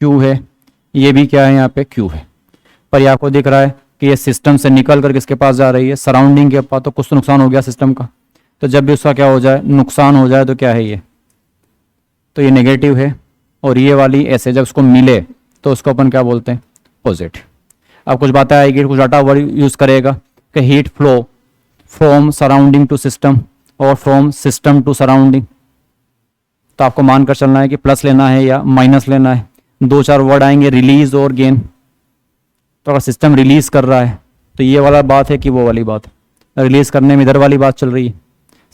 क्यू है, ये भी क्या है, यहाँ पे क्यू है। पर ये आपको दिख रहा है कि ये सिस्टम से निकल कर किसके पास जा रही है, सराउंडिंग के पास। तो कुछ तो नुकसान हो गया सिस्टम का, तो जब भी उसका क्या हो जाए, नुकसान हो जाए, तो क्या है ये, तो ये नेगेटिव है। और ये वाली ऐसे जब उसको मिले तो उसको अपन क्या बोलते हैं, पॉजिटिव। अब कुछ बातें आएगी, कुछ डाटा वर्ड यूज़ करेगा कि heat flow from surrounding to system और फ्रॉम सिस्टम टू सराउंडिंग। तो आपको मानकर चलना है कि प्लस लेना है या माइनस लेना है। 2-4 वर्ड आएंगे, रिलीज और गेन। तो अगर सिस्टम रिलीज कर रहा है तो ये वाला बात है कि वो वाली बात, रिलीज करने में इधर वाली बात चल रही है।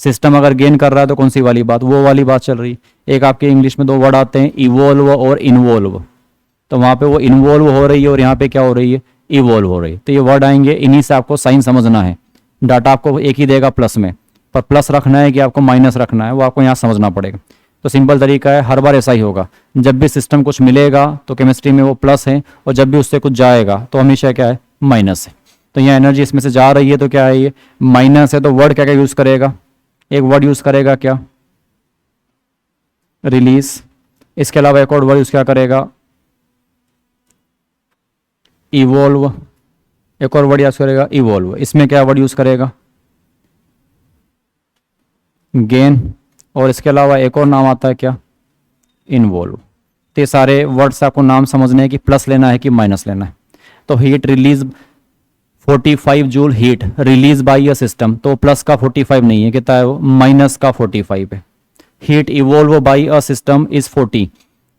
सिस्टम अगर गेन कर रहा है तो कौन सी वाली बात, वो वाली बात चल रही है। एक आपके इंग्लिश में 2 वर्ड आते हैं, इवोल्व और इन्वोल्व। तो वहाँ पे वो इन्वोल्व हो रही है और यहाँ पे क्या हो रही है, इवोल्व हो रही है। तो ये वर्ड आएंगे, इन्हीं से आपको साइन समझना है। डाटा आपको एक ही देगा प्लस में, पर प्लस रखना है कि आपको माइनस रखना है, वो आपको यहाँ समझना पड़ेगा। तो सिंपल तरीका है, हर बार ऐसा ही होगा। जब भी सिस्टम कुछ मिलेगा तो केमिस्ट्री में वो प्लस है, और जब भी उससे कुछ जाएगा तो हमेशा क्या है, माइनस है। तो यहाँ एनर्जी इसमें से जा रही है तो क्या है, ये माइनस है। तो वर्ड क्या क्या यूज़ करेगा, एक वर्ड यूज़ करेगा क्या, रिलीज। इसके अलावा एक और वर्ड यूज़ क्या करेगा, इवोल्व, एक और वर्ड यूज करेगा इवोल्व, इसमें क्या वर्ड यूज करेगा, गेन, और इसके अलावा एक और नाम आता है क्या, इन्वोल्व। तो ये सारे वर्ड्स आपको नाम समझने हैं कि प्लस लेना है कि माइनस लेना है। तो heat release 45 joule heat release by a system, तो प्लस का 45 नहीं है, कितना है वो, माइनस का 45 है। Heat evolve by a system is 40,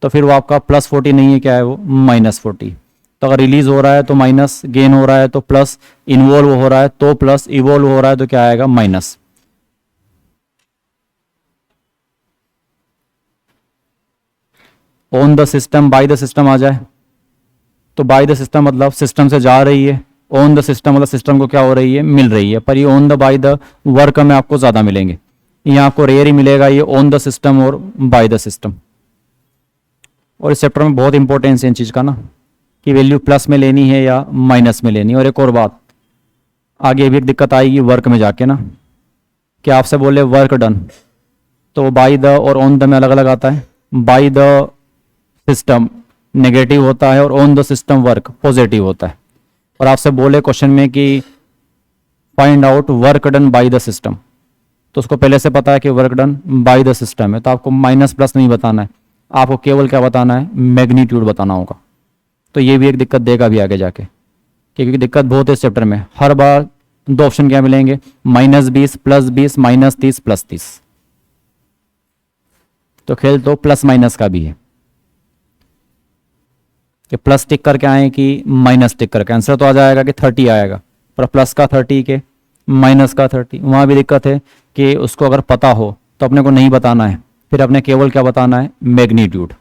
तो फिर वो आपका प्लस 40 नहीं है, क्या है वो, माइनस 40। तो अगर रिलीज हो रहा है तो माइनस, गेन हो रहा है तो प्लस, इन्वॉल्व हो रहा है तो प्लस, इवोल्व हो रहा है तो क्या आएगा, minus. On the system, by the system आ जाए तो बाय द सिस्टम मतलब सिस्टम से जा रही है, ऑन द सिस्टम मतलब सिस्टम को क्या हो रही है, मिल रही है। पर ये on the by the work में आपको ज़्यादा मिलेंगे, यहाँ आपको रेयर ही मिलेगा ये ऑन द सिस्टम और बाय द सिस्टम। और इस चैप्टर में बहुत इंपॉर्टेंस है इन चीज़ का ना, कि वैल्यू प्लस में लेनी है या माइनस में लेनी है। और एक और बात, आगे भी एक दिक्कत आएगी वर्क में जाके ना, कि आपसे बोले वर्क डन, तो बाय द और ऑन द में अलग अलग आता है। बाय द सिस्टम नेगेटिव होता है और on the system work positive होता है। और आपसे बोले क्वेश्चन में कि find out work done by the system, तो उसको पहले से पता है कि work done by the system है, तो आपको माइनस प्लस नहीं बताना है, आपको केवल क्या बताना है, मैग्नीट्यूड बताना होगा। तो ये भी एक दिक्कत देगा भी आगे जाके, क्योंकि दिक्कत बहुत है इस चैप्टर में। हर बार दो ऑप्शन क्या मिलेंगे, -20 +20 -30 +30। तो खेल तो प्लस माइनस का भी है, कि प्लस टिक करके आए कि माइनस टिक करके, आंसर तो आ जाएगा कि 30 आएगा, पर प्लस का 30 के माइनस का 30, वहाँ भी दिक्कत है कि उसको अगर पता हो तो अपने को नहीं बताना है, फिर अपने केवल क्या बताना है, मैग्नीट्यूड।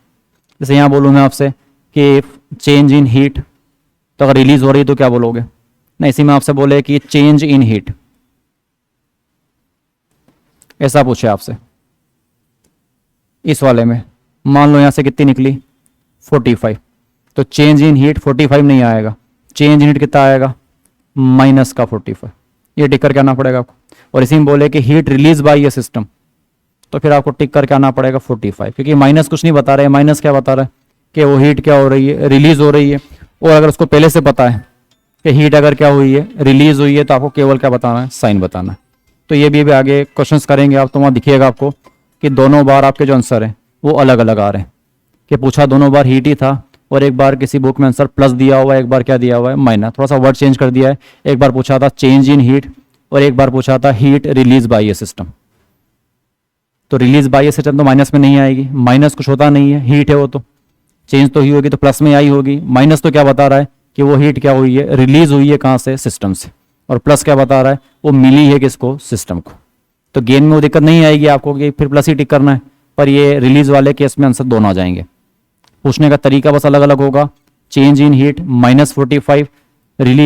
जैसे यहाँ बोलूँ मैं आपसे कि चेंज इन हीट, तो अगर रिलीज हो रही है तो क्या बोलोगे, नहीं इसी में आपसे बोले कि चेंज इन हीट, ऐसा पूछे आपसे इस वाले में, मान लो यहाँ से कितनी निकली 45, तो चेंज इन हीट 45 नहीं आएगा, चेंज इन हीट कितना आएगा, माइनस का 45। ये टिक करके आना पड़ेगा आपको। और इसी में बोले कि हीट रिलीज बाय ये सिस्टम, तो फिर आपको टिक करके आना पड़ेगा 45, क्योंकि माइनस कुछ नहीं बता रहे, माइनस क्या बता रहा है कि वो हीट क्या हो रही है, रिलीज हो रही है। और अगर उसको पहले से पता है कि हीट अगर क्या हुई है, रिलीज हुई है, तो आपको केवल क्या बताना है, साइन बताना है। तो ये भी आगे क्वेश्चंस करेंगे आप, तो वहाँ दिखिएगा आपको कि दोनों बार आपके जो आंसर हैं वो अलग अलग आ रहे हैं, कि पूछा दोनों बार हीट ही था, और एक बार किसी बुक में आंसर प्लस दिया हुआ है, एक बार क्या दिया हुआ है, माइनस, थोड़ा सा वर्ड चेंज कर दिया है। एक बार पूछा था चेंज इन हीट, और एक बार पूछा था heat release by A system. तो रिलीज बाय ए सिस्टम तो माइनस में नहीं आएगी, माइनस कुछ होता नहीं है, हीट है वो, तो चेंज तो ही होगी, तो प्लस में आई होगी। माइनस तो क्या बता रहा है कि वो हीट क्या हुई है, रिलीज हुई है कहाँ से, सिस्टम से। और प्लस क्या बता रहा है, वो मिली है किसको, सिस्टम को। तो गेन में वो दिक्कत नहीं आएगी आपको कि फिर प्लस ही टिक करना है, पर ये रिलीज वाले केस में आंसर दोनों आ जाएंगे। पूछने का तरीका बस अलग अलग होगा, change in heat -45,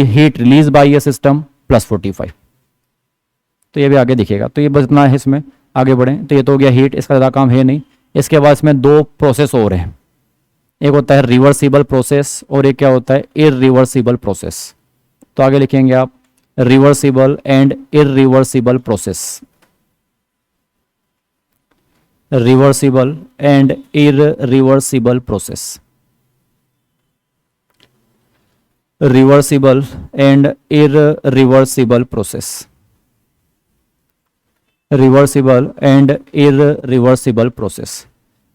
heat release by A system +45। तो ये भी आगे दिखेगा। तो ये बस इतना है, इसमें आगे बढ़ें तो ये तो हो गया हीट, इसका ज़्यादा काम है नहीं। इसके बाद इसमें दो प्रोसेस और हैं, एक होता है रिवर्सिबल प्रोसेस और एक क्या होता है, इरिवर्सिबल प्रोसेस। तो आगे लिखेंगे आप reversible and irreversible process, reversible and irreversible process, reversible and irreversible process, reversible and irreversible process.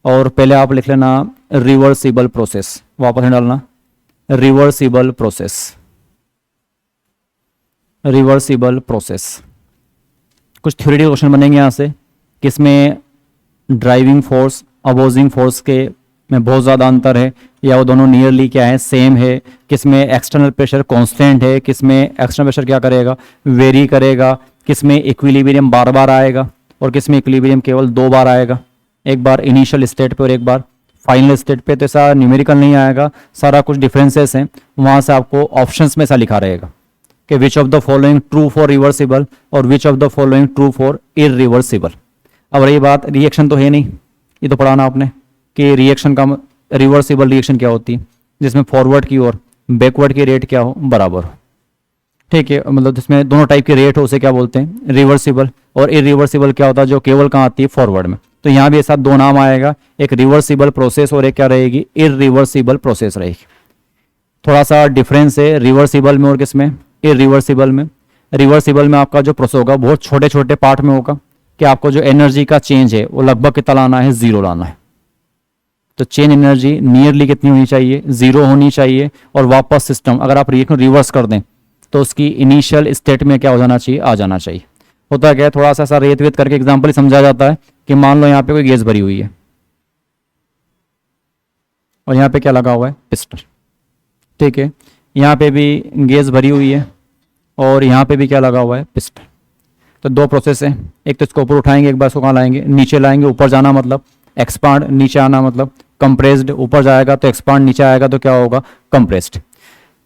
और पहले आप लिख लेना रिवर्सिबल प्रोसेस, वापस नहीं डालना, रिवर्सिबल प्रोसेस, रिवर्सिबल प्रोसेस। कुछ थ्योरेटिकल क्वेश्चन बनेंगे यहाँ से, किसमें ड्राइविंग फोर्स अपोजिंग फोर्स के में बहुत ज़्यादा अंतर है, या वो दोनों नियरली क्या है, सेम है, किसमें एक्सटर्नल प्रेशर कांस्टेंट है, किसमें एक्सटर्नल प्रेशर क्या करेगा, वेरी करेगा, किसमें इक्विलिब्रियम बार बार आएगा और किसमें इक्विलिब्रियम केवल 2 बार आएगा, एक बार इनिशियल स्टेट पे और एक बार फाइनल स्टेट पे। तो ऐसा न्यूमेरिकल नहीं आएगा, सारा कुछ डिफरेंसेस हैं, वहाँ से आपको ऑप्शंस में ऐसा लिखा रहेगा कि which of the following true for reversible और which of the following true for irreversible. अब रही बात, रिएक्शन तो है नहीं, ये तो पढ़ाना आपने कि रिएक्शन का रिवर्सिबल रिएक्शन क्या होती है, जिसमें फॉरवर्ड की और बैकवर्ड की रेट क्या हो, बराबर हो। ठीक है, मतलब जिसमें दोनों टाइप के रेट हो उसे क्या बोलते हैं, रिवर्सिबल। और इरिवर्सिबल क्या होता है, जो केवल कहाँ आती है, फॉरवर्ड में। तो यहाँ भी ऐसा 2 नाम आएगा, एक रिवर्सिबल प्रोसेस और एक क्या रहेगी, इरिवर्सिबल प्रोसेस रहेगी। थोड़ा सा डिफरेंस है रिवर्सिबल में और किसमें, इरिवर्सिबल में। रिवर्सिबल में आपका जो प्रोसेस होगा बहुत छोटे छोटे पार्ट में होगा कि आपको जो एनर्जी का चेंज है वो लगभग कितना लाना है, जीरो लाना है। तो चेंज एनर्जी नियरली कितनी होनी चाहिए, जीरो होनी चाहिए। और वापस सिस्टम अगर आप रिवर्स कर दें तो उसकी इनिशियल स्टेट में क्या हो जाना चाहिए, आ जाना चाहिए। होता क्या है, थोड़ा सा ऐसा रेत वेत करके एग्जाम्पल समझा जाता है कि मान लो यहाँ पे कोई गैस भरी हुई है और यहाँ पे क्या लगा हुआ है, पिस्टन। ठीक है, यहाँ पे भी गैस भरी हुई है और यहाँ पे भी क्या लगा हुआ है, पिस्टन। तो दो प्रोसेस है, एक तो इसको ऊपर उठाएंगे, एक बार इसको कहाँ लाएंगे, नीचे लाएंगे। ऊपर जाना मतलब एक्सपांड, नीचे आना मतलब कंप्रेस्ड। ऊपर जाएगा तो एक्सपांड, नीचे आएगा तो क्या होगा, कंप्रेस्ड।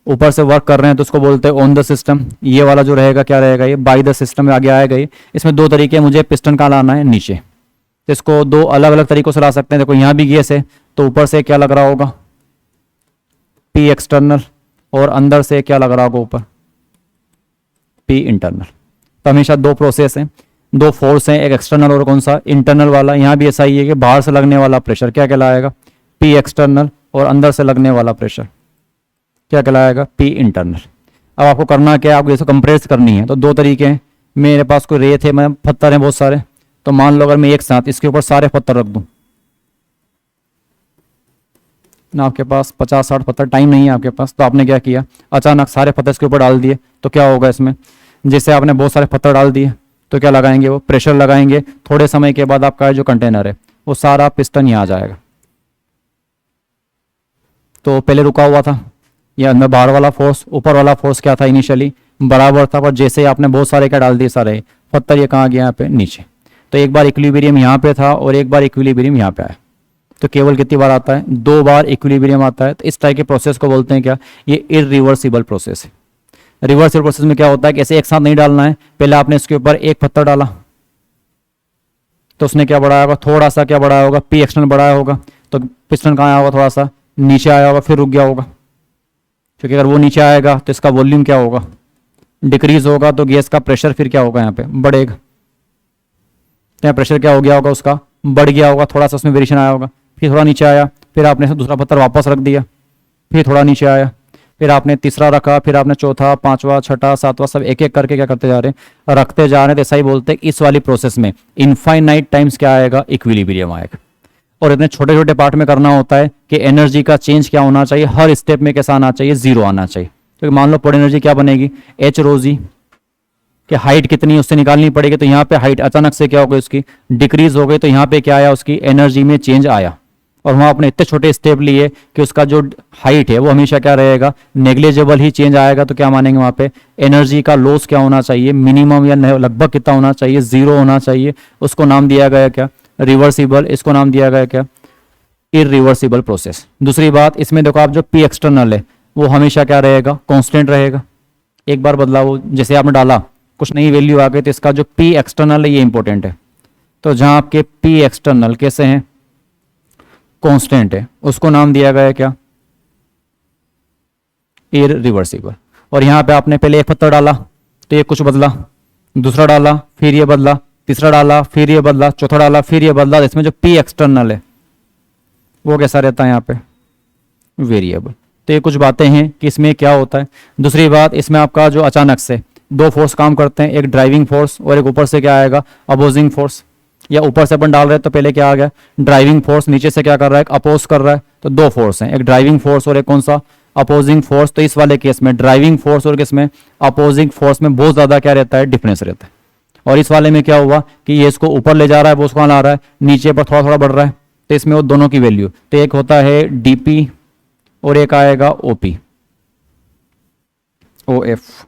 ऊपर से वर्क कर रहे हैं तो उसको बोलते हैं ऑन द सिस्टम। ये वाला जो रहेगा क्या रहेगा, ये बाय द सिस्टम में आगे आएगा। ये इसमें दो तरीके हैं, मुझे पिस्टन कहाँ लाना है, नीचे। तो इसको दो अलग अलग तरीकों से ला सकते हैं। देखो यहाँ भी गैस है तो ऊपर से क्या लग रहा होगा, पी एक्सटर्नल, और अंदर से क्या लग रहा होगा ऊपर, पी इंटरनल। तो हमेशा दो प्रोसेस हैं, दो फोर्स हैं, एक एक्सटर्नल और कौन सा, इंटरनल वाला। यहाँ भी ऐसा ही है कि बाहर से लगने वाला प्रेशर क्या कहलाएगा, पी एक्सटर्नल, और अंदर से लगने वाला प्रेशर क्या कहलाएगा, पी इंटरनल। अब आपको करना क्या है, आपको जैसे कंप्रेस करनी है तो दो तरीके हैं। मेरे पास कोई रेत है, मैं पत्थर हैं बहुत सारे, तो मान लो अगर मैं एक साथ इसके ऊपर सारे पत्थर रख दूं ना, आपके पास 50-60 पत्थर, टाइम नहीं है आपके पास, तो आपने क्या किया, अचानक सारे पत्थर इसके ऊपर डाल दिए, तो क्या होगा इसमें, जैसे आपने बहुत सारे पत्थर डाल दिए तो क्या लगाएंगे, वो प्रेशर लगाएंगे। थोड़े समय के बाद आपका जो कंटेनर है वो सारा पिस्टन यहाँ आ जाएगा। तो पहले रुका हुआ था, ये अंदर बाहर वाला फोर्स, ऊपर वाला फोर्स क्या था, इनिशियली बराबर था, पर जैसे ही आपने बहुत सारे क्या डाल दिए, सारे पत्थर, ये कहाँ गया, यहाँ पे नीचे। तो एक बार इक्विलिब्रियम यहाँ पे था और एक बार इक्विलिब्रियम यहाँ पे आया। तो केवल कितनी बार आता है, दो बार इक्विलिब्रियम आता है। तो इस टाइप के प्रोसेस को बोलते हैं क्या, ये इरिवर्सिबल प्रोसेस है। रिवर्सिबल प्रोसेस में क्या होता है कि ऐसे एक साथ नहीं डालना है, पहले आपने इसके ऊपर एक पत्थर डाला तो उसने क्या बढ़ाया होगा, थोड़ा सा क्या बढ़ाया होगा, पी एक्सटर्नल बढ़ाया होगा, तो पिस्टन कहाँ आया होगा, थोड़ा सा नीचे आया होगा, फिर रुक गया होगा। क्योंकि अगर वो नीचे आएगा तो इसका वॉल्यूम क्या होगा, डिक्रीज होगा, तो गैस का प्रेशर फिर क्या होगा, यहाँ पे बढ़ेगा। यहाँ प्रेशर क्या हो गया होगा, उसका बढ़ गया होगा, थोड़ा सा उसमें वेरिएशन आया होगा, फिर थोड़ा नीचे आया, फिर आपने दूसरा पत्थर वापस रख दिया, फिर थोड़ा नीचे आया, फिर आपने तीसरा रखा, फिर आपने चौथा, पांचवा, छठा, सातवां, सब एक एक करके क्या करते जा रहे हैं, रखते जा रहे हैं। तो ऐसा ही बोलते हैं इस वाली प्रोसेस में इनफाइनाइट टाइम्स क्या आएगा, इक्विलिब्रियम आएगा। और इतने छोटे छोटे पार्ट में करना होता है कि एनर्जी का चेंज क्या होना चाहिए, हर स्टेप में कैसा आना चाहिए, जीरो आना चाहिए। क्योंकि मान लो पोड एनर्जी क्या बनेगी, एच रो जी, कि हाइट कितनी है उससे निकालनी पड़ेगी। तो यहाँ पे हाइट अचानक से क्या हो गई, उसकी डिक्रीज हो गई, तो यहाँ पे क्या आया, उसकी एनर्जी में चेंज आया। और वहाँ अपने इतने छोटे स्टेप लिए कि उसका जो हाइट है वो हमेशा क्या रहेगा, नेग्लिजिबल ही चेंज आएगा। तो क्या मानेंगे वहाँ पे, एनर्जी का लॉस क्या होना चाहिए, मिनिमम या लगभग कितना होना चाहिए, जीरो होना चाहिए। उसको नाम दिया गया क्या, रिवर्सिबल। इसको नाम दिया गया क्या, इरिवर्सिबल प्रोसेस। दूसरी बात इसमें देखो, आप जो पी एक्सटर्नल है वो हमेशा क्या रहेगा, कांस्टेंट रहेगा। एक बार बदला वो, जैसे आपने डाला कुछ नई वैल्यू आ गई, तो इसका जो पी एक्सटर्नल है ये इंपॉर्टेंट है। तो जहां आपके पी एक्सटर्नल कैसे हैं, कांस्टेंट है, उसको नाम दिया गया है क्या, इरिवर्सिबल। और यहां पे आपने पहले एक पत्थर डाला तो ये कुछ बदला, दूसरा डाला फिर ये बदला, तीसरा डाला फिर ये बदला, चौथा डाला फिर ये बदला। इसमें जो पी एक्सटर्नल है वो कैसा रहता है, यहाँ पे वेरिएबल। तो ये कुछ बातें हैं कि इसमें क्या होता है। दूसरी बात, इसमें आपका जो अचानक से दो फोर्स काम करते हैं, एक ड्राइविंग फोर्स और एक ऊपर से क्या आएगा, अपोजिंग फोर्स। या ऊपर से अपन डाल रहे हैं तो पहले क्या आ गया, ड्राइविंग फोर्स, नीचे से क्या कर रहा है, अपोज कर रहा है। तो दो फोर्स हैं, एक ड्राइविंग फोर्स और एक कौन सा, अपोजिंग फोर्स। तो इस वाले केस में ड्राइविंग फोर्स और किस में, अपोजिंग फोर्स में बहुत ज्यादा क्या रहता है, डिफरेंस रहता है। और इस वाले में क्या हुआ कि ये इसको ऊपर ले जा रहा है, वो उसको ला रहा है, नीचे पर थोड़ा थोड़ा बढ़ रहा है। तो इसमें वो दोनों की वैल्यू, तो एक होता है डीपी और एक आएगा ओपी, ओएफ।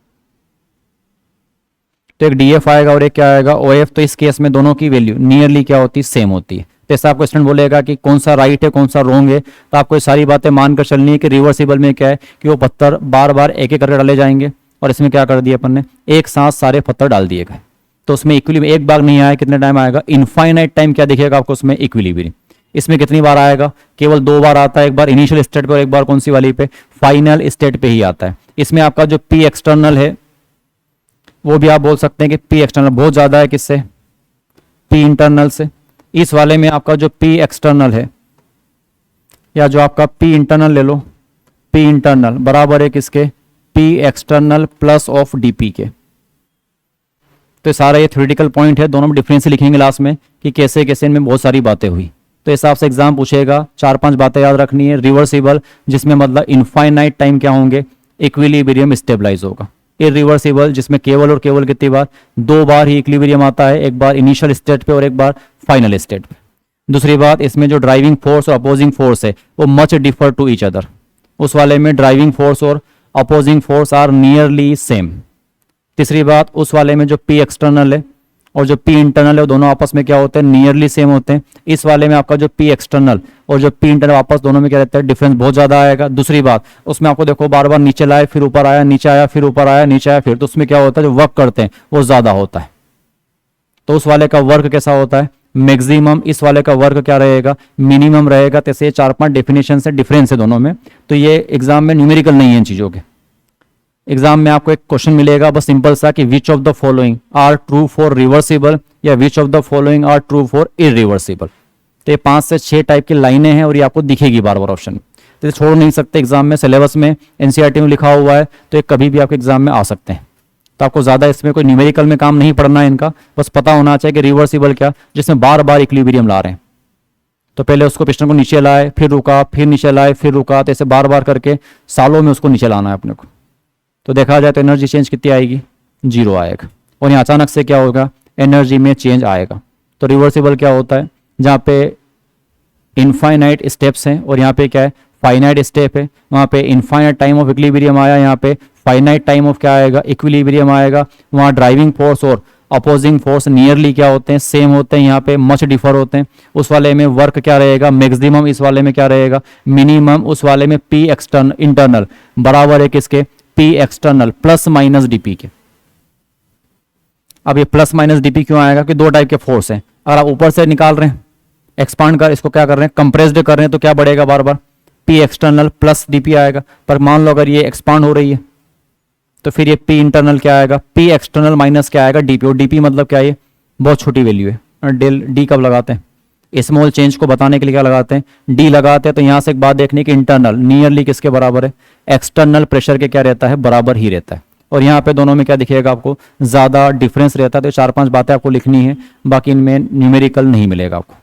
तो एक डीएफ आएगा और एक क्या आएगा, ओएफ। तो इस केस में दोनों की वैल्यू नियरली क्या होती है, सेम होती है। जैसे आपको स्टूडेंट बोलेगा कि कौन सा राइट है कौन सा रॉन्ग है, तो आपको ये सारी बातें मानकर चलनी है कि रिवर्सिबल में क्या है कि वो पत्थर बार बार एक एक करके डाले जाएंगे। और इसमें क्या कर दिया अपन ने, एक साथ सारे पत्थर डाल दिए गए। तो उसमें इक्विलिब्रियम एक बार नहीं आया, कितने टाइम आएगा, इनफाइनाइट टाइम क्या दिखेगा आपको उसमें, इक्विलिब्रियम। इसमें कितनी बार आएगा, केवल दो बार आता है, एक बार इनिशियल स्टेट पे और एक बार कौन सी वाली पे, फाइनल स्टेट पे ही आता है। इसमें आपका जो पी एक्सटर्नल है वो भी आप बोल सकते हैं कि पी एक्सटर्नल बहुत ज्यादा है किससे, पी इंटरनल से। इस वाले में आपका जो पी एक्सटर्नल है या जो आपका पी इंटरनल ले लो, पी इंटरनल बराबर है किसके, P external plus of DP के। तो सारा ये थ्योरेटिकल पॉइंट है, दोनों में डिफरेंस लिखेंगे लास्ट में कि कैसे कैसे इनमें बहुत सारी बातें हुई। तो हिसाब से एग्जाम पूछेगा, 4-5 बातें याद रखनी है। रिवर्सिबल जिसमें मतलब इनफाइनाइट टाइम क्या होंगे, इक्विलिब्रियम स्टेबलाइज होगा। इरिवर्सिबल जिसमें केवल और केवल कितनी बार, 2 बार ही इक्विलिब्रियम आता है, एक बार इनिशियल स्टेट पे और एक बार फाइनल स्टेट पे। दूसरी बात, इसमें जो ड्राइविंग फोर्स और अपोजिंग फोर्स है वो much differ to each other. उस वाले में ड्राइविंग फोर्स और opposing force are nearly same. तीसरी बात, उस वाले में जो पी एक्सटर्नल है और जो पी इंटरनल है वो दोनों आपस में क्या होते हैं, नियरली सेम होते हैं। इस वाले में आपका जो पी एक्सटर्नल और जो पी इंटरनल आपस दोनों में क्या रहता है, डिफरेंस बहुत ज्यादा आएगा। दूसरी बात, उसमें आपको देखो बार बार नीचे लाए फिर ऊपर आया, नीचे आया फिर ऊपर आया, नीचे आया फिर, तो उसमें क्या होता है, जो वर्क करते हैं वो ज्यादा होता है। तो उस वाले का वर्क कैसा होता है, मैक्सिमम। इस वाले का वर्क क्या रहेगा, मिनिमम रहेगा। तो ऐसे 4-5 डेफिनेशन से डिफरेंस है दोनों में। तो ये एग्जाम में न्यूमेरिकल नहीं है इन चीजों के। एग्जाम में आपको एक क्वेश्चन मिलेगा बस सिंपल सा कि which of the following are true for reversible या which of the following are true for irreversible. तो ये 5 से 6 टाइप की लाइनें हैं और ये आपको दिखेगी बार बार ऑप्शन में, तो छोड़ नहीं सकते एग्जाम में। सिलेबस में एनसीईआरटी में लिखा हुआ है तो ये कभी भी आपके एग्जाम में आ सकते हैं। तो आपको ज्यादा इसमें कोई न्यूमेरिकल में काम नहीं पड़ना है इनका, बस पता होना चाहिए कि रिवर्सिबल क्या, जिसमें बार बार इक्विलिब्रियम ला रहे हैं। तो पहले उसको पिस्टन को नीचे लाए फिर रुका, फिर नीचे लाए फिर रुका, तो ऐसे बार बार करके सालों में उसको नीचे लाना है अपने को। तो देखा जाए तो एनर्जी चेंज कितनी आएगी, 0 आएगा। और यहाँ अचानक से क्या होगा, एनर्जी में चेंज आएगा। तो रिवर्सिबल क्या होता है, जहाँ पे इनफाइनाइट स्टेप्स हैं और यहाँ पे क्या है, फाइनाइट स्टेप है। वहाँ पे इनफाइनाइट टाइम ऑफ इक्विलिब्रियम आया, यहाँ पे फाइनाइट टाइम ऑफ क्या आएगा, इक्विलिब्रियम आएगा। वहाँ ड्राइविंग फोर्स और अपोजिंग फोर्स नियरली क्या होते हैं, सेम होते हैं। यहाँ पे मच डिफर होते हैं। उस वाले में वर्क क्या रहेगा, मैक्सिमम। इस वाले में क्या रहेगा, मिनिमम। उस वाले में पी एक्सटर्नल इंटरनल बराबर है किसके, P external plus minus DP के। अब ये प्लस माइनस डीपी क्यों आएगा कि 2 टाइप के फोर्स हैं। अगर आप ऊपर से निकाल रहे हैं, एक्सपांड कर, इसको क्या कर रहे हैं, कंप्रेस्ड कर रहे हैं, तो क्या बढ़ेगा बार बार, पी एक्सटर्नल प्लस डीपी आएगा। पर मान लो अगर ये एक्सपांड हो रही है तो फिर ये पी इंटरनल क्या आएगा, पी एक्सटर्नल माइनस क्या आएगा, डीपी। और डीपी मतलब क्या है, बहुत छोटी वैल्यू है। डेल डी कब लगाते हैं, स्मॉल चेंज को बताने के लिए क्या लगाते हैं, डी लगाते हैं। तो यहां से एक बात देखने की, इंटरनल नियरली किसके बराबर है, एक्सटर्नल प्रेशर के क्या रहता है, बराबर ही रहता है। और यहाँ पे दोनों में क्या दिखेगा आपको, ज्यादा डिफरेंस रहता है। तो 4-5 बातें आपको लिखनी है, बाकी इनमें न्यूमेरिकल नहीं मिलेगा आपको।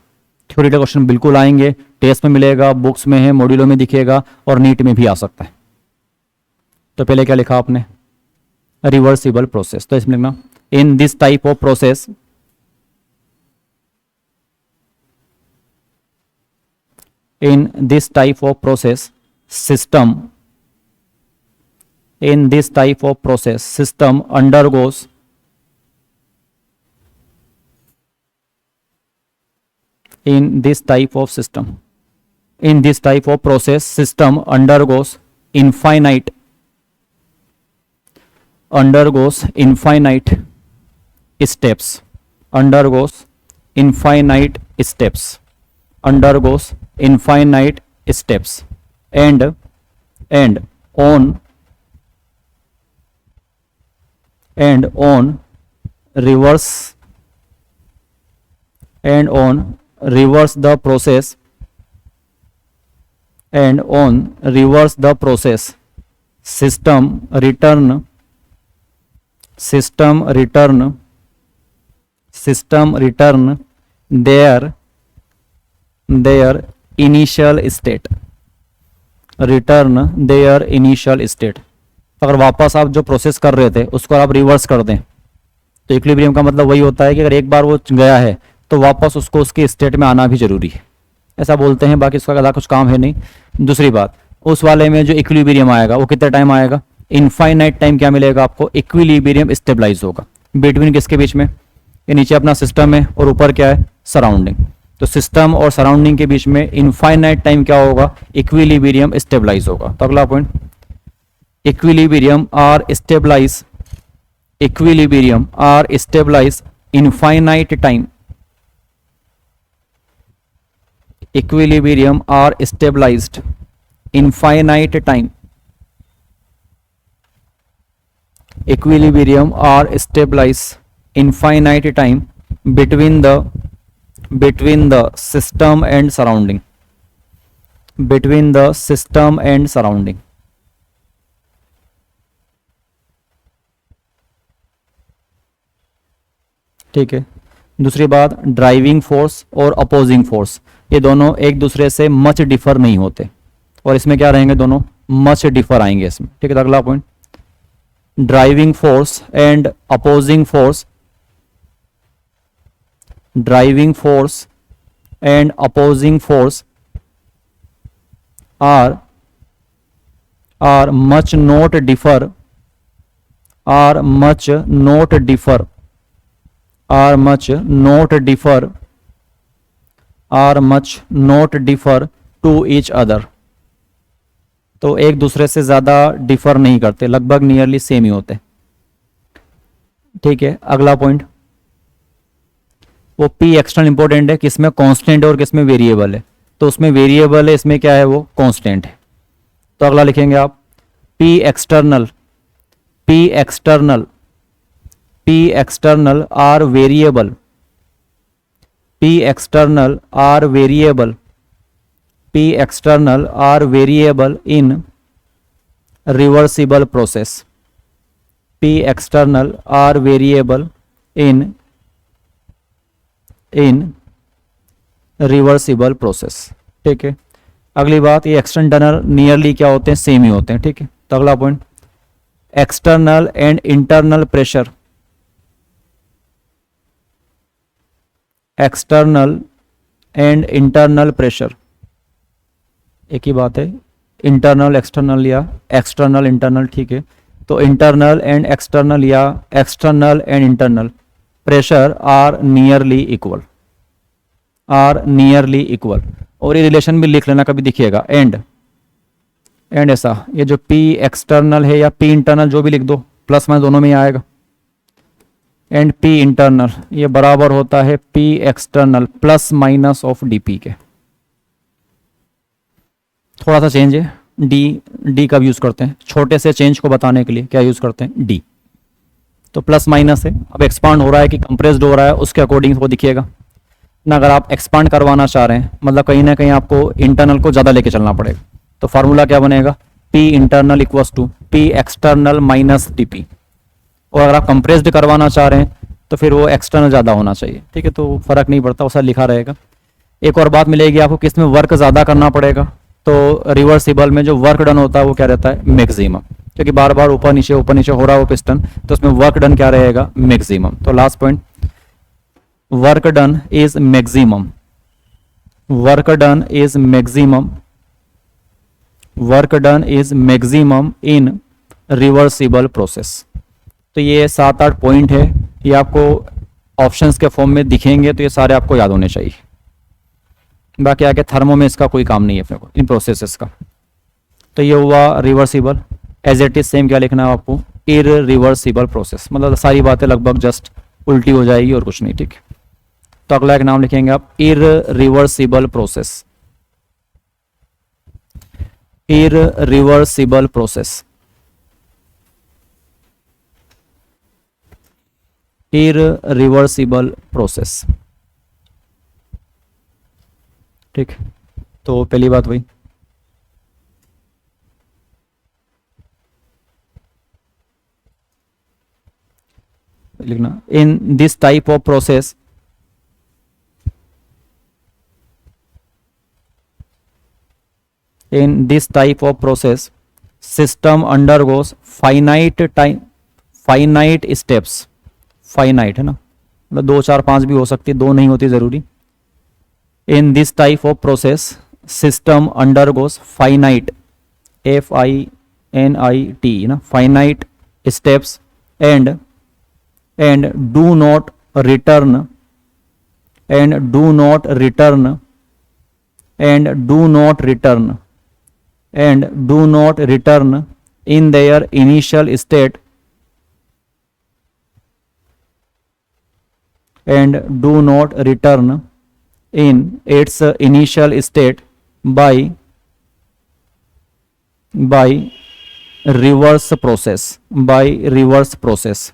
थ्योरी के क्वेश्चन बिल्कुल आएंगे, टेस्ट में मिलेगा, बुक्स में है, मॉड्यूलों में दिखेगा और नीट में भी आ सकता है। तो पहले क्या लिखा आपने, रिवर्सिबल प्रोसेस। तो इसमें लिखना, इन this type of process in this type of process system undergoes in this type of process system undergoes infinite steps and on reverse the process system return their initial state। अगर वापस आप जो process कर रहे थे उसको आप reverse कर दें तो इक्विलिब्रियम का मतलब वही होता है कि अगर एक बार वो गया है तो वापस उसको उसके स्टेट में आना भी जरूरी है, ऐसा बोलते हैं। बाकी इसका ज़्यादा कुछ काम है नहीं। दूसरी बात, उस वाले में जो इक्विलिब्रियम आएगा वो कितने टाइम आएगा, इनफाइनाइट टाइम क्या मिलेगा आपको, इक्विलिब्रियम स्टेबलाइज होगा। बिटवीन किसके बीच में, ये नीचे अपना सिस्टम है और ऊपर क्या है, सराउंडिंग। तो सिस्टम और सराउंडिंग के बीच में इनफाइनाइट टाइम क्या होगा, इक्विलिब्रियम स्टेबलाइज होगा। तो अगला point, equilibrium are stabilize infinite time. Equilibrium are stabilized infinite time. Equilibrium are stabilized infinite time between the system and surrounding। ठीक है। दूसरी बात, ड्राइविंग फोर्स और अपोजिंग फोर्स, ये दोनों एक दूसरे से मच डिफर नहीं होते, और इसमें क्या रहेंगे, दोनों मच डिफर आएंगे इसमें, ठीक है। तो अगला point, driving force and opposing force, driving force and opposing force are much not differ, are much not differ, are much not differ, are much not differ to each other। तो एक दूसरे से ज्यादा डिफर नहीं करते, लगभग nearly same ही होते, ठीक है। अगला पॉइंट, वो पी एक्सटर्नल इंपॉर्टेंट है, किसमें कांस्टेंट है और किसमें वेरिएबल है। तो उसमें वेरिएबल है, इसमें क्या है, वो कांस्टेंट है। तो अगला लिखेंगे आप, P external, P external, P external are variable, P external are variable, P external are variable in reversible process, P external are variable in reversible process, ठीक है। अगली बात, ये एक्सटर्नल नियरली क्या होते हैं, सेम ही होते हैं, ठीक है। तो अगला point, external and internal pressure, external and internal pressure, एक ही बात है, इंटरनल एक्सटर्नल या एक्सटर्नल इंटरनल, ठीक है। तो इंटरनल एंड एक्सटर्नल या external and internal pressure are nearly equal, are nearly equal. और ये रिलेशन भी लिख लेना, कभी दिखिएगा एंड ऐसा, ये जो पी एक्सटर्नल है या पी इंटरनल जो भी लिख दो, प्लस माइनस दोनों में ही आएगा। एंड पी इंटरनल ये बराबर होता है P external plus minus of DP के। थोड़ा सा चेंज है, डी का यूज करते हैं छोटे से चेंज को बताने के लिए, क्या यूज करते हैं, डी। तो प्लस माइनस है, अब एक्सपांड हो रहा है कि कंप्रेस्ड हो रहा है, उसके अकॉर्डिंग वो दिखिएगा ना। अगर आप एक्सपांड करवाना चाह रहे हैं, मतलब कहीं ना कहीं आपको इंटरनल को ज़्यादा लेके चलना पड़ेगा, तो फार्मूला क्या बनेगा, P internal equals to P external minus dP. और अगर आप कंप्रेस्ड करवाना चाह रहे हैं तो फिर वो एक्सटर्नल ज़्यादा होना चाहिए, ठीक है। तो फर्क नहीं पड़ता, वैसा लिखा रहेगा। एक और बात मिलेगी आपको, किसमें वर्क ज़्यादा करना पड़ेगा, तो रिवर्सिबल में जो वर्क डन होता है वो क्या रहता है, मैक्सिमम, क्योंकि बार बार ऊपर नीचे हो रहा है वो पिस्टन, तो उसमें वर्क डन क्या रहेगा, मैक्सिमम। तो last point, work done is maximum, work done is maximum, work done is maximum in reversible process। तो ये 7-8 पॉइंट है, ये आपको ऑप्शंस के फॉर्म में दिखेंगे, तो ये सारे आपको याद होने चाहिए। बाकी आगे थर्मो में इसका कोई काम नहीं है अपने को, इन प्रोसेसेस का। तो ये हुआ reversible, as it is same क्या लिखना है आपको, इररिवर्सिबल प्रोसेस, मतलब सारी बातें लगभग जस्ट उल्टी हो जाएगी और कुछ नहीं, ठीक है। तो अगला एक नाम लिखेंगे आप, irreversible process, irreversible process, irreversible process, ठीक। तो पहली बात वही, लिखना, इन this type of process in this type of process system undergoes finite steps, finite है ना, मतलब 2 4 5 भी हो सकती है, 2 नहीं होती जरूरी। in this type of process system undergoes finite, FINIT ना, finite steps and do not return and do not return and do not return and do not return in their initial state and do not return in its initial state by reverse process, by reverse process।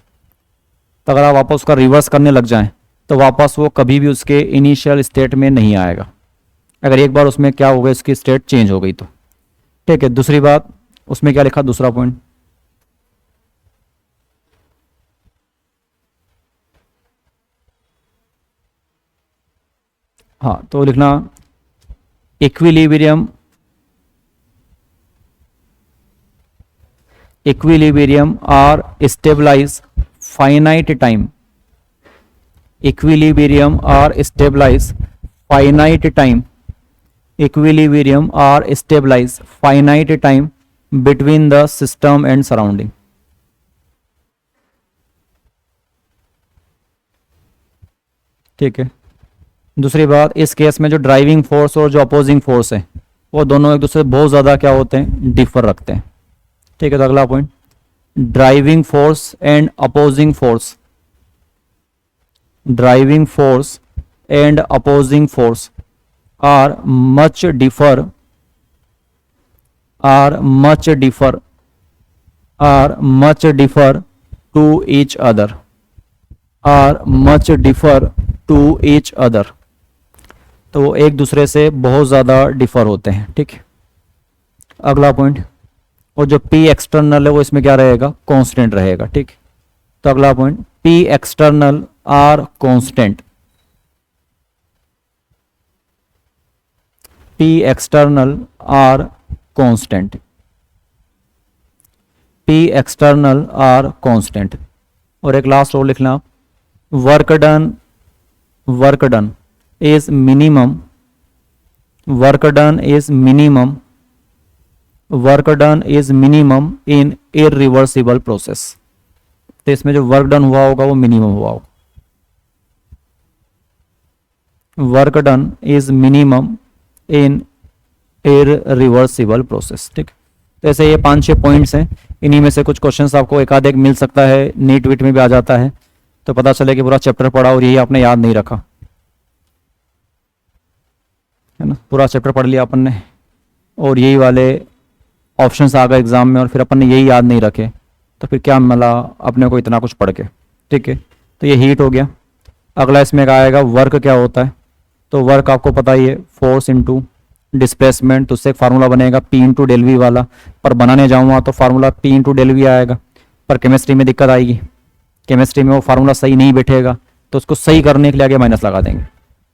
तो अगर आप वापस उसका reverse करने लग जाएं तो वापस वो कभी भी उसके इनिशियल स्टेट में नहीं आएगा, अगर एक बार उसमें क्या हो गया, उसकी स्टेट चेंज हो गई तो, ठीक है। दूसरी बात, उसमें क्या लिखा, दूसरा पॉइंट, हाँ तो लिखना equilibrium, equilibrium are stabilize finite time, equilibrium are stabilize finite time, equilibrium or stabilize finite time between the system and surrounding. ठीक है। दूसरी बात, इस केस में जो ड्राइविंग फोर्स और जो अपोजिंग फोर्स है वो दोनों एक दूसरे से बहुत ज़्यादा क्या होते हैं, डिफर रखते हैं। ठीक है, तो अगला point, driving force and opposing force, driving force and opposing force are much differ, are much differ, are much differ to each other, are much differ to each other। तो वो एक दूसरे से बहुत ज़्यादा डिफर होते हैं। ठीक है, अगला पॉइंट, और जो P एक्सटर्नल है वो इसमें क्या रहेगा, कांस्टेंट रहेगा। ठीक, तो अगला point, P external are constant, P external are constant, P external are constant। और एक लास्ट और लिखना, work done, work done is minimum, work done is minimum, work done is minimum in irreversible process. तो इसमें जो work done हुआ होगा वो मिनिमम हुआ होगा, work done is minimum in irreversible process. ठीक, तो ऐसे ये 5-6 पॉइंट्स हैं, इन्हीं में से कुछ क्वेश्चंस आपको एक आध एक मिल सकता है, नीट विट में भी आ जाता है, तो पता चले कि पूरा चैप्टर पढ़ा और यही आपने याद नहीं रखा, है ना। पूरा चैप्टर पढ़ लिया अपन ने और यही वाले ऑप्शंस आ गए एग्जाम में और फिर अपन ने यही याद नहीं रखे, तो फिर क्या मिला अपने को इतना कुछ पढ़ के। ठीक है, तो ये हीट हो गया। अगला इसमें आएगा वर्क क्या होता है, तो वर्क आपको पता ही है, फोर्स इनटू डिस्प्लेसमेंट, तो उससे एक फार्मूला बनेगा P इंटू डेल वी वाला, पर बनाने जाऊँगा तो formula P into del V आएगा, पर केमिस्ट्री में दिक्कत आएगी, केमिस्ट्री में वो फार्मूला सही नहीं बैठेगा, तो उसको सही करने के लिए आगे माइनस लगा देंगे,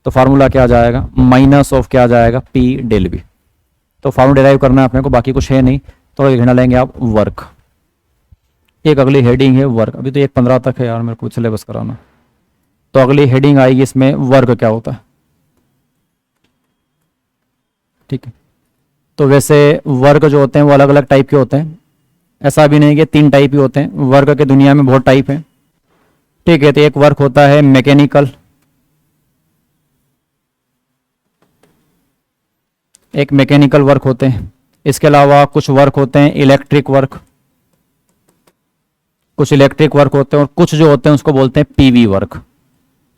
तो फार्मूला क्या आ जाएगा, माइनस ऑफ क्या आ जाएगा, P डेल वी। तो फार्मूला डिराइव करना है अपने को, बाकी कुछ है नहीं, तो लिखना लेंगे आप वर्क। एक अगली हेडिंग है वर्क, अभी तो 1:15 तक है यार, मेरे को सिलेबस कराना, तो अगली हेडिंग आएगी इसमें वर्क क्या होता है। ठीक है, तो वैसे वर्क जो होते हैं वो अलग अलग टाइप के होते हैं, ऐसा भी नहीं कि 3 टाइप ही होते हैं, वर्क के दुनिया में बहुत टाइप है। ठीक है, तो एक वर्क होता है मैकेनिकल, एक मैकेनिकल वर्क होते हैं, इसके अलावा कुछ वर्क होते हैं इलेक्ट्रिक वर्क, कुछ इलेक्ट्रिक वर्क होते हैं, और कुछ जो होते हैं उसको बोलते हैं पीवी वर्क।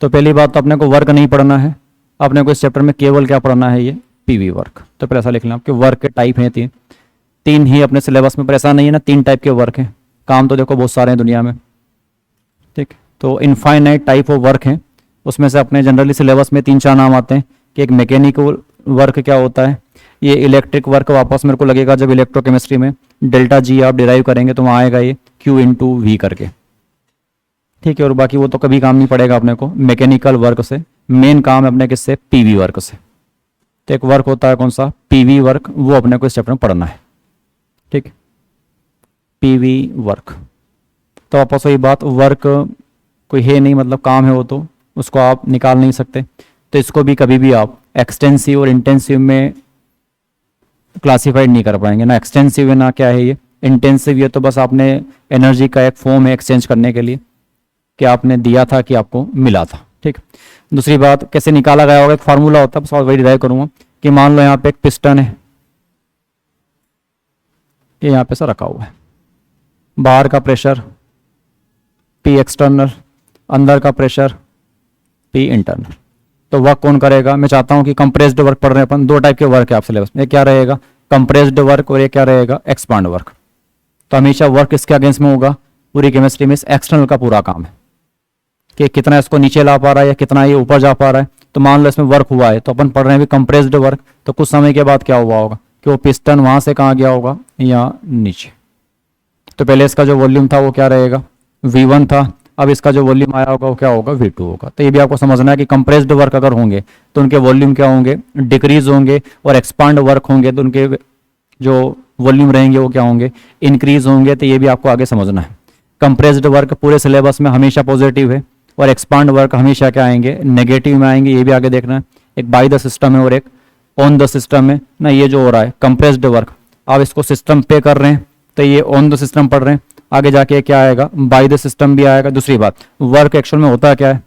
तो पहली बात तो अपने को वर्क नहीं पढ़ना है, अपने को इस चैप्टर में केवल क्या पढ़ना है, ये पीवी वर्क। तो फिर ऐसा लिख लें आपके वर्क के टाइप हैं 3 ही अपने सिलेबस में, पर ऐसा नहीं है ना 3 टाइप के वर्क हैं, काम तो देखो बहुत सारे हैं दुनिया में। ठीक, तो इनफाइनाइट टाइप ऑफ वर्क हैं, उसमें से अपने जनरली सिलेबस में 3-4 नाम आते हैं कि एक मैकेनिकल वर्क क्या होता है, ये इलेक्ट्रिक वर्क वापस मेरे को लगेगा जब इलेक्ट्रोकेमिस्ट्री में डेल्टा जी आप डिराइव करेंगे तो वहाँ आएगा ये Q इंटू वी करके। ठीक है, और बाकी वो तो कभी काम नहीं पड़ेगा अपने को मैकेनिकल वर्क से, मेन काम है अपने किससे, पीवी वर्क से। तो एक वर्क होता है कौन सा, पीवी वर्क, वो अपने को इस चैप्टर में पढ़ना है। ठीक, पीवी वर्क, तो वापस वही बात, वर्क कोई है नहीं, मतलब काम है वो, तो उसको आप निकाल नहीं सकते, तो इसको भी कभी भी आप एक्सटेंसिव और इंटेंसिव में क्लासिफाइड नहीं कर पाएंगे ना। एक्सटेंसिव है ना क्या है ये, इंटेंसिव ये तो बस आपने एनर्जी का एक फॉर्म है एक्सचेंज करने के लिए कि आपने दिया था कि आपको मिला था। ठीक, दूसरी बात कैसे निकाला गया होगा, एक फार्मूला होता है, बस वही डिराइव करूंगा कि मान लो यहाँ पे एक पिस्टन है, ये यहाँ पे सा रखा हुआ है, बाहर का प्रेशर P एक्सटर्नल, अंदर का प्रेशर P इंटरनल। तो वर्क कौन करेगा, मैं चाहता हूं कि कंप्रेस्ड वर्क पढ़ रहे हैं अपन, 2 टाइप के वर्क है आप सिलेबस में, एक क्या रहेगा कंप्रेस्ड वर्क और एक क्या रहेगा एक्सपांड वर्क। तो हमेशा वर्क इसके अगेंस्ट में होगा, पूरी केमिस्ट्री में इस एक्सटर्नल का पूरा काम है कि कितना इसको नीचे ला पा रहा है या कितना ये ऊपर जा पा रहा है। तो मान लो इसमें वर्क हुआ है तो अपन पढ़ रहे हैं कंप्रेस्ड वर्क, तो कुछ समय के बाद क्या हुआ होगा कि वो पिस्टन वहां से कहाँ गया होगा, यहाँ नीचे। तो पहले इसका जो वॉल्यूम था वो क्या रहेगा, V1 था, अब इसका जो वॉल्यूम आया होगा वो क्या होगा, V2 होगा। तो ये भी आपको समझना है कि कंप्रेस्ड वर्क अगर होंगे तो उनके वॉल्यूम क्या होंगे, डिक्रीज होंगे, और एक्सपांड वर्क होंगे तो उनके जो वॉल्यूम रहेंगे वो क्या होंगे, इंक्रीज होंगे। तो ये भी आपको आगे समझना है। कंप्रेस्ड वर्क पूरे सिलेबस में हमेशा पॉजिटिव है, और एक्सपांड वर्क हमेशा क्या आएंगे, नेगेटिव में आएंगे। ये भी आगे देखना है। एक बाय द सिस्टम है और एक ऑन द सिस्टम है ना। ये जो हो रहा है कंप्रेस्ड वर्क, आप इसको सिस्टम पे कर रहे हैं तो ये ऑन द सिस्टम पढ़ रहे हैं, आगे जाके क्या आएगा, बाय द सिस्टम भी आएगा। दूसरी बात, वर्क एक्चुअल में होता क्या है,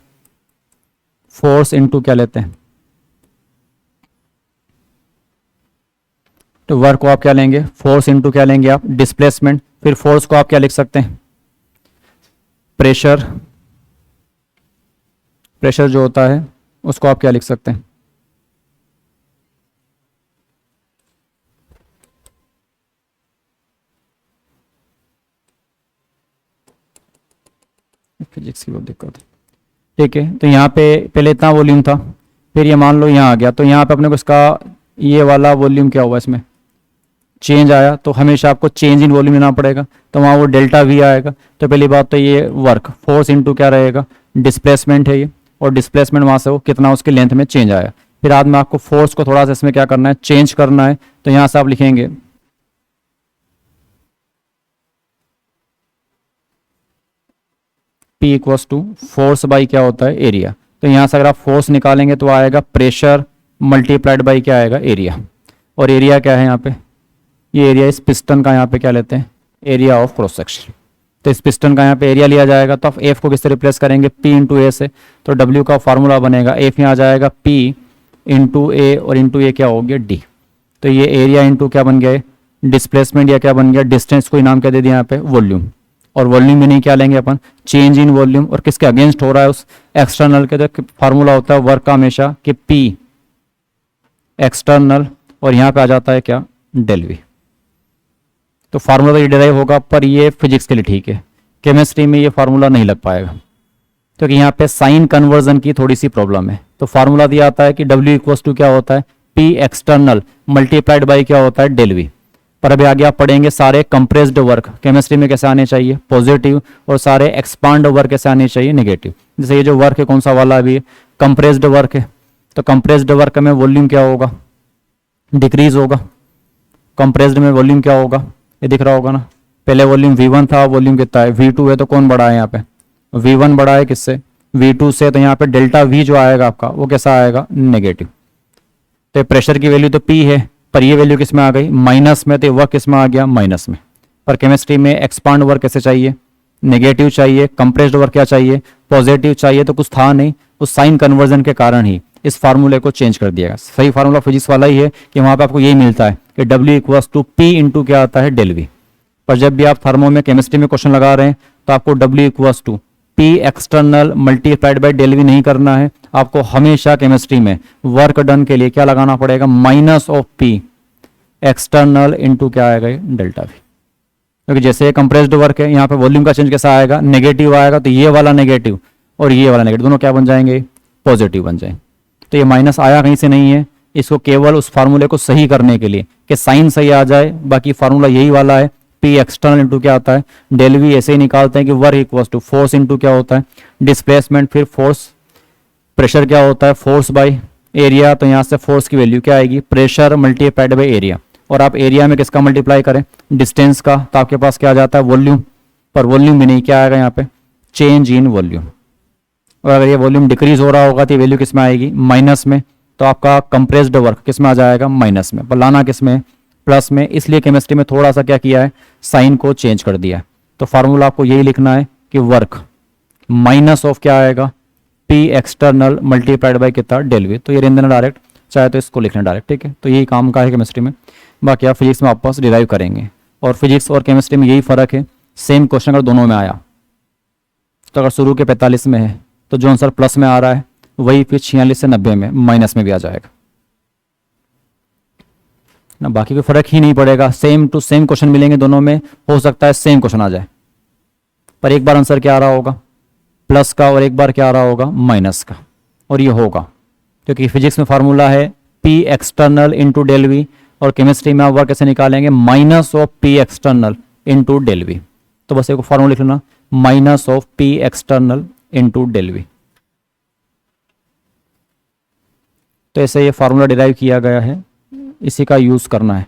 फोर्स इनटू क्या लेते हैं, तो वर्क को आप क्या लेंगे, फोर्स इनटू क्या लेंगे आप, डिस्प्लेसमेंट। फिर फोर्स को आप क्या लिख सकते हैं, प्रेशर। प्रेशर जो होता है उसको आप क्या लिख सकते हैं, फिजिक्स की बहुत दिक्कत है। ठीक है, तो यहाँ पे पहले इतना वॉल्यूम था, फिर ये मान लो यहाँ आ गया, तो यहाँ पे अपने को इसका ये वाला वॉल्यूम क्या हुआ, इसमें चेंज आया। तो हमेशा आपको चेंज इन वॉल्यूम लेना पड़ेगा, तो वहाँ वो डेल्टा वी आएगा। तो पहली बात तो ये वर्क फोर्स इनटू क्या रहेगा, डिस्प्लेसमेंट है ये, और डिस्प्लेसमेंट वहाँ से वो कितना उसके लेंथ में चेंज आया। फिर बाद में आपको फोर्स को थोड़ा सा इसमें क्या करना है, चेंज करना है। तो यहाँ से आप लिखेंगे P equals to force by क्या होता है, एरिया। तो यहाँ से अगर आप फोर्स निकालेंगे तो आएगा प्रेशर मल्टीप्लाइड बाई क्या आएगा, एरिया। और एरिया क्या है यहाँ पे, ये एरिया इस पिस्टन का यहाँ पे क्या लेते हैं, एरिया ऑफ क्रॉस सेक्शन। तो इस पिस्टन का यहाँ पे एरिया लिया जाएगा, तो आप एफ को किससे रिप्लेस करेंगे, P इंटू ए से। तो W का फार्मूला बनेगा, एफ यहाँ आ जाएगा P इंटू ए, और इंटू ए क्या हो गया, D। तो ये एरिया इंटू क्या बन गया, डिस्प्लेसमेंट, या क्या बन गया, डिस्टेंस को नाम क्या दे दिया यहाँ पे, वॉल्यूम। और वॉल्यूम में नहीं क्या लेंगे अपन, चेंज इन वॉल्यूम। और किसके अगेंस्ट हो रहा है, उस एक्सटर्नल के। तो फार्मूला होता है वर्क का हमेशा कि P एक्सटर्नल, और यहाँ पे आ जाता है क्या, डेल वी। तो फार्मूला तो ये डिराइव होगा, पर ये फिजिक्स के लिए ठीक है, केमिस्ट्री में ये फार्मूला नहीं लग पाएगा, क्योंकि यहाँ पे साइन कन्वर्जन की थोड़ी सी प्रॉब्लम है। तो फार्मूला दिया आता है कि W इक्वल्स टू क्या होता है, P एक्सटर्नल मल्टीप्लाइड बाई क्या होता है, डेल वी। पर अभी आगे आप पढ़ेंगे सारे कंप्रेस्ड वर्क केमिस्ट्री में कैसे आने चाहिए, पॉजिटिव, और सारे एक्सपांड वर्क कैसे आने चाहिए, नेगेटिव। जैसे ये जो वर्क है कौन सा वाला, अभी कंप्रेस्ड वर्क है, तो कंप्रेस्ड वर्क में वॉल्यूम क्या होगा, डिक्रीज होगा। कंप्रेस्ड में वॉल्यूम क्या होगा, ये दिख रहा होगा ना, पहले वॉल्यूम V1 था, वॉल्यूम कितना है, V2 है। तो कौन बड़ा है यहाँ पे, V1 बड़ा है किससे, V2 से। तो यहाँ पे डेल्टा V जो आएगा आपका वो कैसा आएगा, नेगेटिव। तो प्रेशर की वैल्यू तो P है, पर ये वैल्यू किस में आ गई, माइनस में। तो वर्क किस में आ गया, माइनस में। पर केमिस्ट्री में एक्सपांड वर्क कैसे चाहिए, नेगेटिव चाहिए। कंप्रेस्ड वर्क क्या चाहिए, पॉजिटिव चाहिए। तो कुछ था नहीं, उस साइन कन्वर्जन के कारण ही इस फार्मूले को चेंज कर दिया गया। सही फार्मूला फिजिक्स वाला ही है कि वहां पे आपको यही मिलता है कि W equals to P into क्या आता है, डेल वी। पर जब भी आप थर्मो में केमिस्ट्री में क्वेश्चन लगा रहे हैं तो आपको W equals to P external multiplied by del V नहीं करना है। आपको हमेशा केमिस्ट्री में वर्क डन के लिए क्या लगाना पड़ेगा, minus of P external into क्या आएगा, डेल्टा वी। क्योंकि जैसे कंप्रेस्ड वर्क है, यहाँ पे वॉल्यूम का चेंज कैसा आएगा, नेगेटिव आएगा। तो ये वाला नेगेटिव और ये वाला नेगेटिव दोनों क्या बन जाएंगे, पॉजिटिव बन जाएंगे। तो ये माइनस आया कहीं से नहीं है, इसको केवल उस फार्मूले को सही करने के लिए कि साइन सही आ जाए। बाकी फार्मूला यही वाला है, P एक्सटर्नल इंटू क्या आता है, डेल वी। ऐसे ही निकालते हैं कि work equals to force into क्या होता है, डिस्प्लेसमेंट। फिर फोर्स, प्रेशर क्या होता है, फोर्स बाय एरिया। तो यहाँ से फोर्स की वैल्यू क्या आएगी, प्रेशर मल्टीप्लाइड बाय एरिया। और आप एरिया में किसका मल्टीप्लाई करें, डिस्टेंस का। तो आपके पास क्या आ जाता है, वॉल्यूम। पर वॉल्यूम भी नहीं, क्या आएगा यहाँ पे, चेंज इन वॉल्यूम। और अगर ये वॉल्यूम डिक्रीज हो रहा होगा तो ये वैल्यू किस में आएगी, माइनस में। तो आपका कंप्रेस्ड वर्क किस में आ जाएगा, माइनस में। पर लाना किस में, प्लस में। इसलिए केमिस्ट्री में थोड़ा सा क्या किया है, साइन को चेंज कर दिया है। तो फार्मूला आपको यही लिखना है कि वर्क माइनस ऑफ क्या आएगा, P एक्सटर्नल मल्टीप्लाइड बाई कितना, डेल वी। तो ये रेंज देना डायरेक्ट, चाहे तो इसको लिखना डायरेक्ट, ठीक है। तो यही काम का है केमिस्ट्री में। बाकी आप फिजिक्स में वापस डिराइव करेंगे। और फिजिक्स और केमिस्ट्री में यही फर्क है, सेम क्वेश्चन अगर दोनों में आया तो अगर शुरू के 45 में है तो जो आंसर प्लस में आ रहा है वही फिर 46 से 90 में माइनस में भी आ जाएगा ना। बाकी कोई फर्क ही नहीं पड़ेगा, सेम टू सेम क्वेश्चन मिलेंगे दोनों में। हो सकता है सेम क्वेश्चन आ जाए, पर एक बार आंसर क्या आ रहा होगा, प्लस का, और एक बार क्या आ रहा होगा, माइनस का। और ये होगा क्योंकि फिजिक्स में फार्मूला है P external into del V, और केमिस्ट्री में आप वर्क कैसे निकालेंगे, minus of P external into del V. तो बस एक फार्मूला लिख लेना, minus of P external into del V. तो ऐसे ये फार्मूला डिराइव किया गया है, इसी का यूज़ करना है।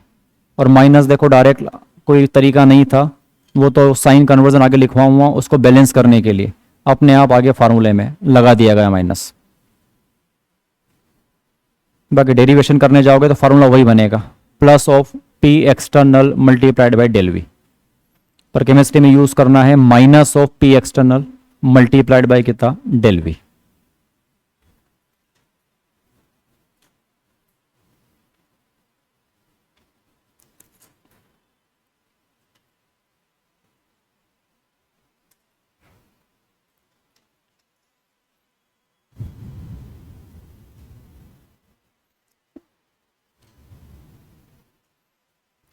और माइनस देखो डायरेक्ट कोई तरीका नहीं था, वो तो साइन कन्वर्जन आगे लिखवा हुआ, उसको बैलेंस करने के लिए अपने आप आगे फार्मूले में लगा दिया गया माइनस। बाकी डेरिवेशन करने जाओगे तो फार्मूला वही बनेगा, plus of P external multiplied by del V. पर केमिस्ट्री में यूज़ करना है minus of P external multiplied by कितना, डेल वी।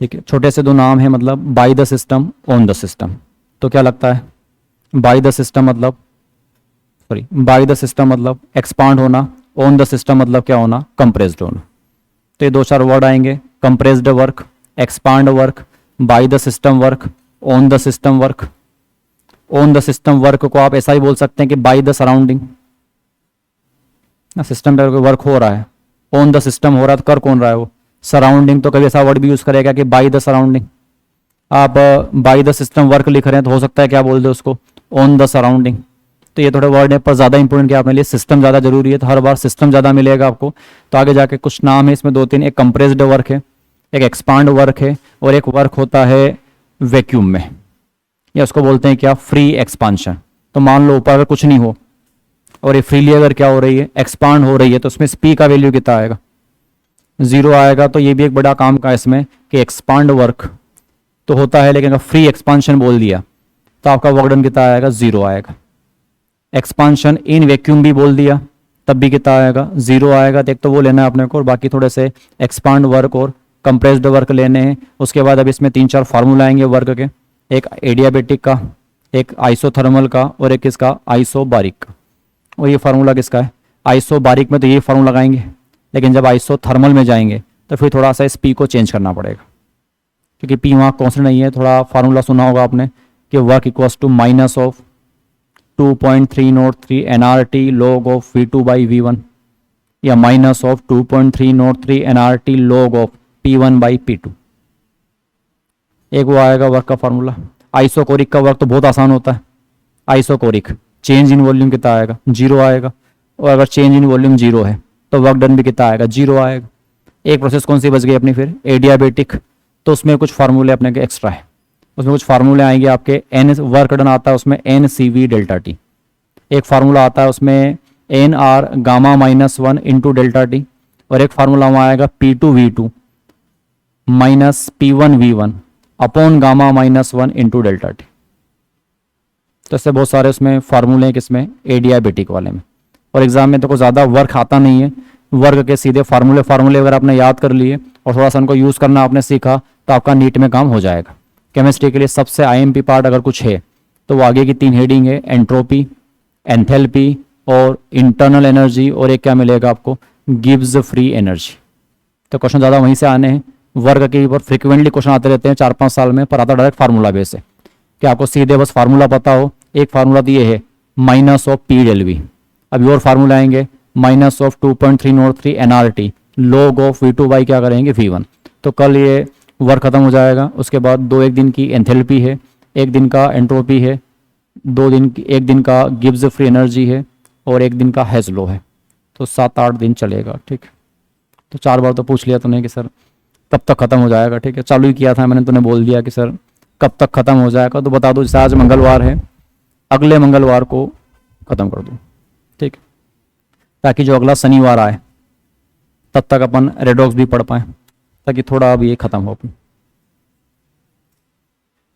ठीक है, छोटे से दो नाम है, मतलब by the system, on the system. तो क्या लगता है, बाय द सिस्टम मतलब, सॉरी, बाय द सिस्टम मतलब एक्सपांड होना, ऑन द सिस्टम मतलब क्या होना, कंप्रेस्ड होना। तो ये दो चार वर्ड आएंगे, compressed work, expand work, bye the system work, on the system work. On the system work को आप ऐसा ही बोल सकते हैं कि बाय द सराउंडिंग, सिस्टम पे वर्क हो रहा है, ऑन द सिस्टम हो रहा है, तो कर कौन रहा है वो, सराउंडिंग। तो कभी ऐसा वर्ड भी यूज करेगा कि बाय द सराउंडिंग। आप बाय द सिस्टम वर्क लिख रहे हैं तो हो सकता है क्या बोल दे उसको, ऑन द सराउंडिंग। तो ये थोड़े वर्ड है, पर ज़्यादा इंपॉर्टेंट क्या अपने लिए, सिस्टम ज़्यादा जरूरी है, तो हर बार सिस्टम ज़्यादा मिलेगा आपको। तो आगे जाके कुछ नाम है इसमें दो तीन, एक कंप्रेस्ड वर्क है, एक एक्सपांड वर्क है, और एक वर्क होता है वैक्यूम में, या उसको बोलते हैं क्या, फ्री एक्सपांशन। तो मान लो ऊपर अगर कुछ नहीं हो और ये फ्रीली अगर क्या हो रही है, एक्सपांड हो रही है, तो उसमें स्पी का वैल्यू कितना आएगा, 0 आएगा। तो ये भी एक बड़ा काम का इसमें कि एक्सपांड वर्क तो होता है, लेकिन अगर फ्री एक्सपांशन बोल दिया तो आपका वर्क डन कितना आएगा, 0 आएगा। एक्सपांशन इन वैक्यूम भी बोल दिया तब भी कितना आएगा, 0 आएगा। तो एक तो वो लेना है अपने को, और बाकी थोड़े से एक्सपांड वर्क और कंप्रेस्ड वर्क लेने हैं। उसके बाद अब इसमें 3-4 फार्मूला आएंगे वर्क के, एक एडियाबेटिक का, एक आइसोथर्मल का, और एक किसका, आइसोबारिक का। और ये फार्मूला किसका है, आइसोबारिक में तो ये फार्मूला लगाएंगे, लेकिन जब आइसोथर्मल में जाएंगे तो फिर थोड़ा सा इस पी को चेंज करना पड़ेगा, क्योंकि पी वहाँ कॉन्स्टेंट नहीं है। थोड़ा फार्मूला सुना होगा आपने कि work equals to minus of 2.303 nRT log of V2 by V1, या minus of 2.303 nRT log of P1 by P2। एक वो आएगा वर्क का फार्मूला। आइसोकोरिक का वर्क तो बहुत आसान होता है। आइसोकोरिक चेंज इन वॉल्यूम कितना आएगा, 0 आएगा। और अगर चेंज इन वॉल्यूम 0 है तो वर्क डन भी कितना आएगा, 0 आएगा। एक प्रोसेस कौन सी बच गई अपनी फिर, एडियाबेटिक। तो उसमें कुछ फार्मूले अपने के एक्स्ट्रा है, उसमें कुछ फार्मूले आएंगे आपके, एन वर्क डन आता है उसमें NCV डेल्टा टी। एक फार्मूला आता है उसमें NR gamma -1 into delta T, और एक फार्मूला वहाँ आएगा P2V2 minus P1V1 upon gamma -1 into delta T. तो ऐसे बहुत सारे उसमें फार्मूले हैं किसमें, एडियाबेटिक वाले में। और एग्जाम में तो कोई ज़्यादा वर्क आता नहीं है, वर्क के सीधे फार्मूले अगर आपने याद कर लिए और थोड़ा सा उनको यूज़ करना आपने सीखा तो आपका नीट में काम हो जाएगा। केमिस्ट्री के लिए सबसे IMP पार्ट अगर कुछ है तो वो आगे की 3 हेडिंग है, एंट्रोपी, एंथैल्पी और इंटरनल एनर्जी, और एक क्या मिलेगा आपको, गिब्स फ्री एनर्जी। तो क्वेश्चन ज़्यादा वहीं से आने हैं। वर्क के ऊपर फ्रिक्वेंटली क्वेश्चन आते रहते हैं 4-5 साल में, पर आता डायरेक्ट फार्मूला बेस है कि आपको सीधे बस फार्मूला पता हो। एक फार्मूला तो ये है minus of P del V. अभी और फार्मूला आएंगे, minus of 2.303 nRT log of V2 by क्या करेंगे, V1। तो कल ये वर्क खत्म हो जाएगा। उसके बाद 1 दिन की एंथैल्पी है, 1 दिन का एंट्रोपी है, 1 दिन का गिब्स फ्री एनर्जी है, और 1 दिन का हेज लॉ है। तो 7-8 दिन चलेगा। ठीक, तो 4 बार तो पूछ लिया तूने कि सर कब तक खत्म हो जाएगा। ठीक है, चालू ही किया था मैंने, तूने बोल दिया कि सर कब तक खत्म हो जाएगा। तो बता दो, जैसे आज मंगलवार है, अगले मंगलवार को खत्म कर दो। ठीक, ताकि जो अगला शनिवार आए तब तक अपन रेडॉक्स भी पढ़ पाएँ, ताकि थोड़ा अब ये खत्म हो अपन।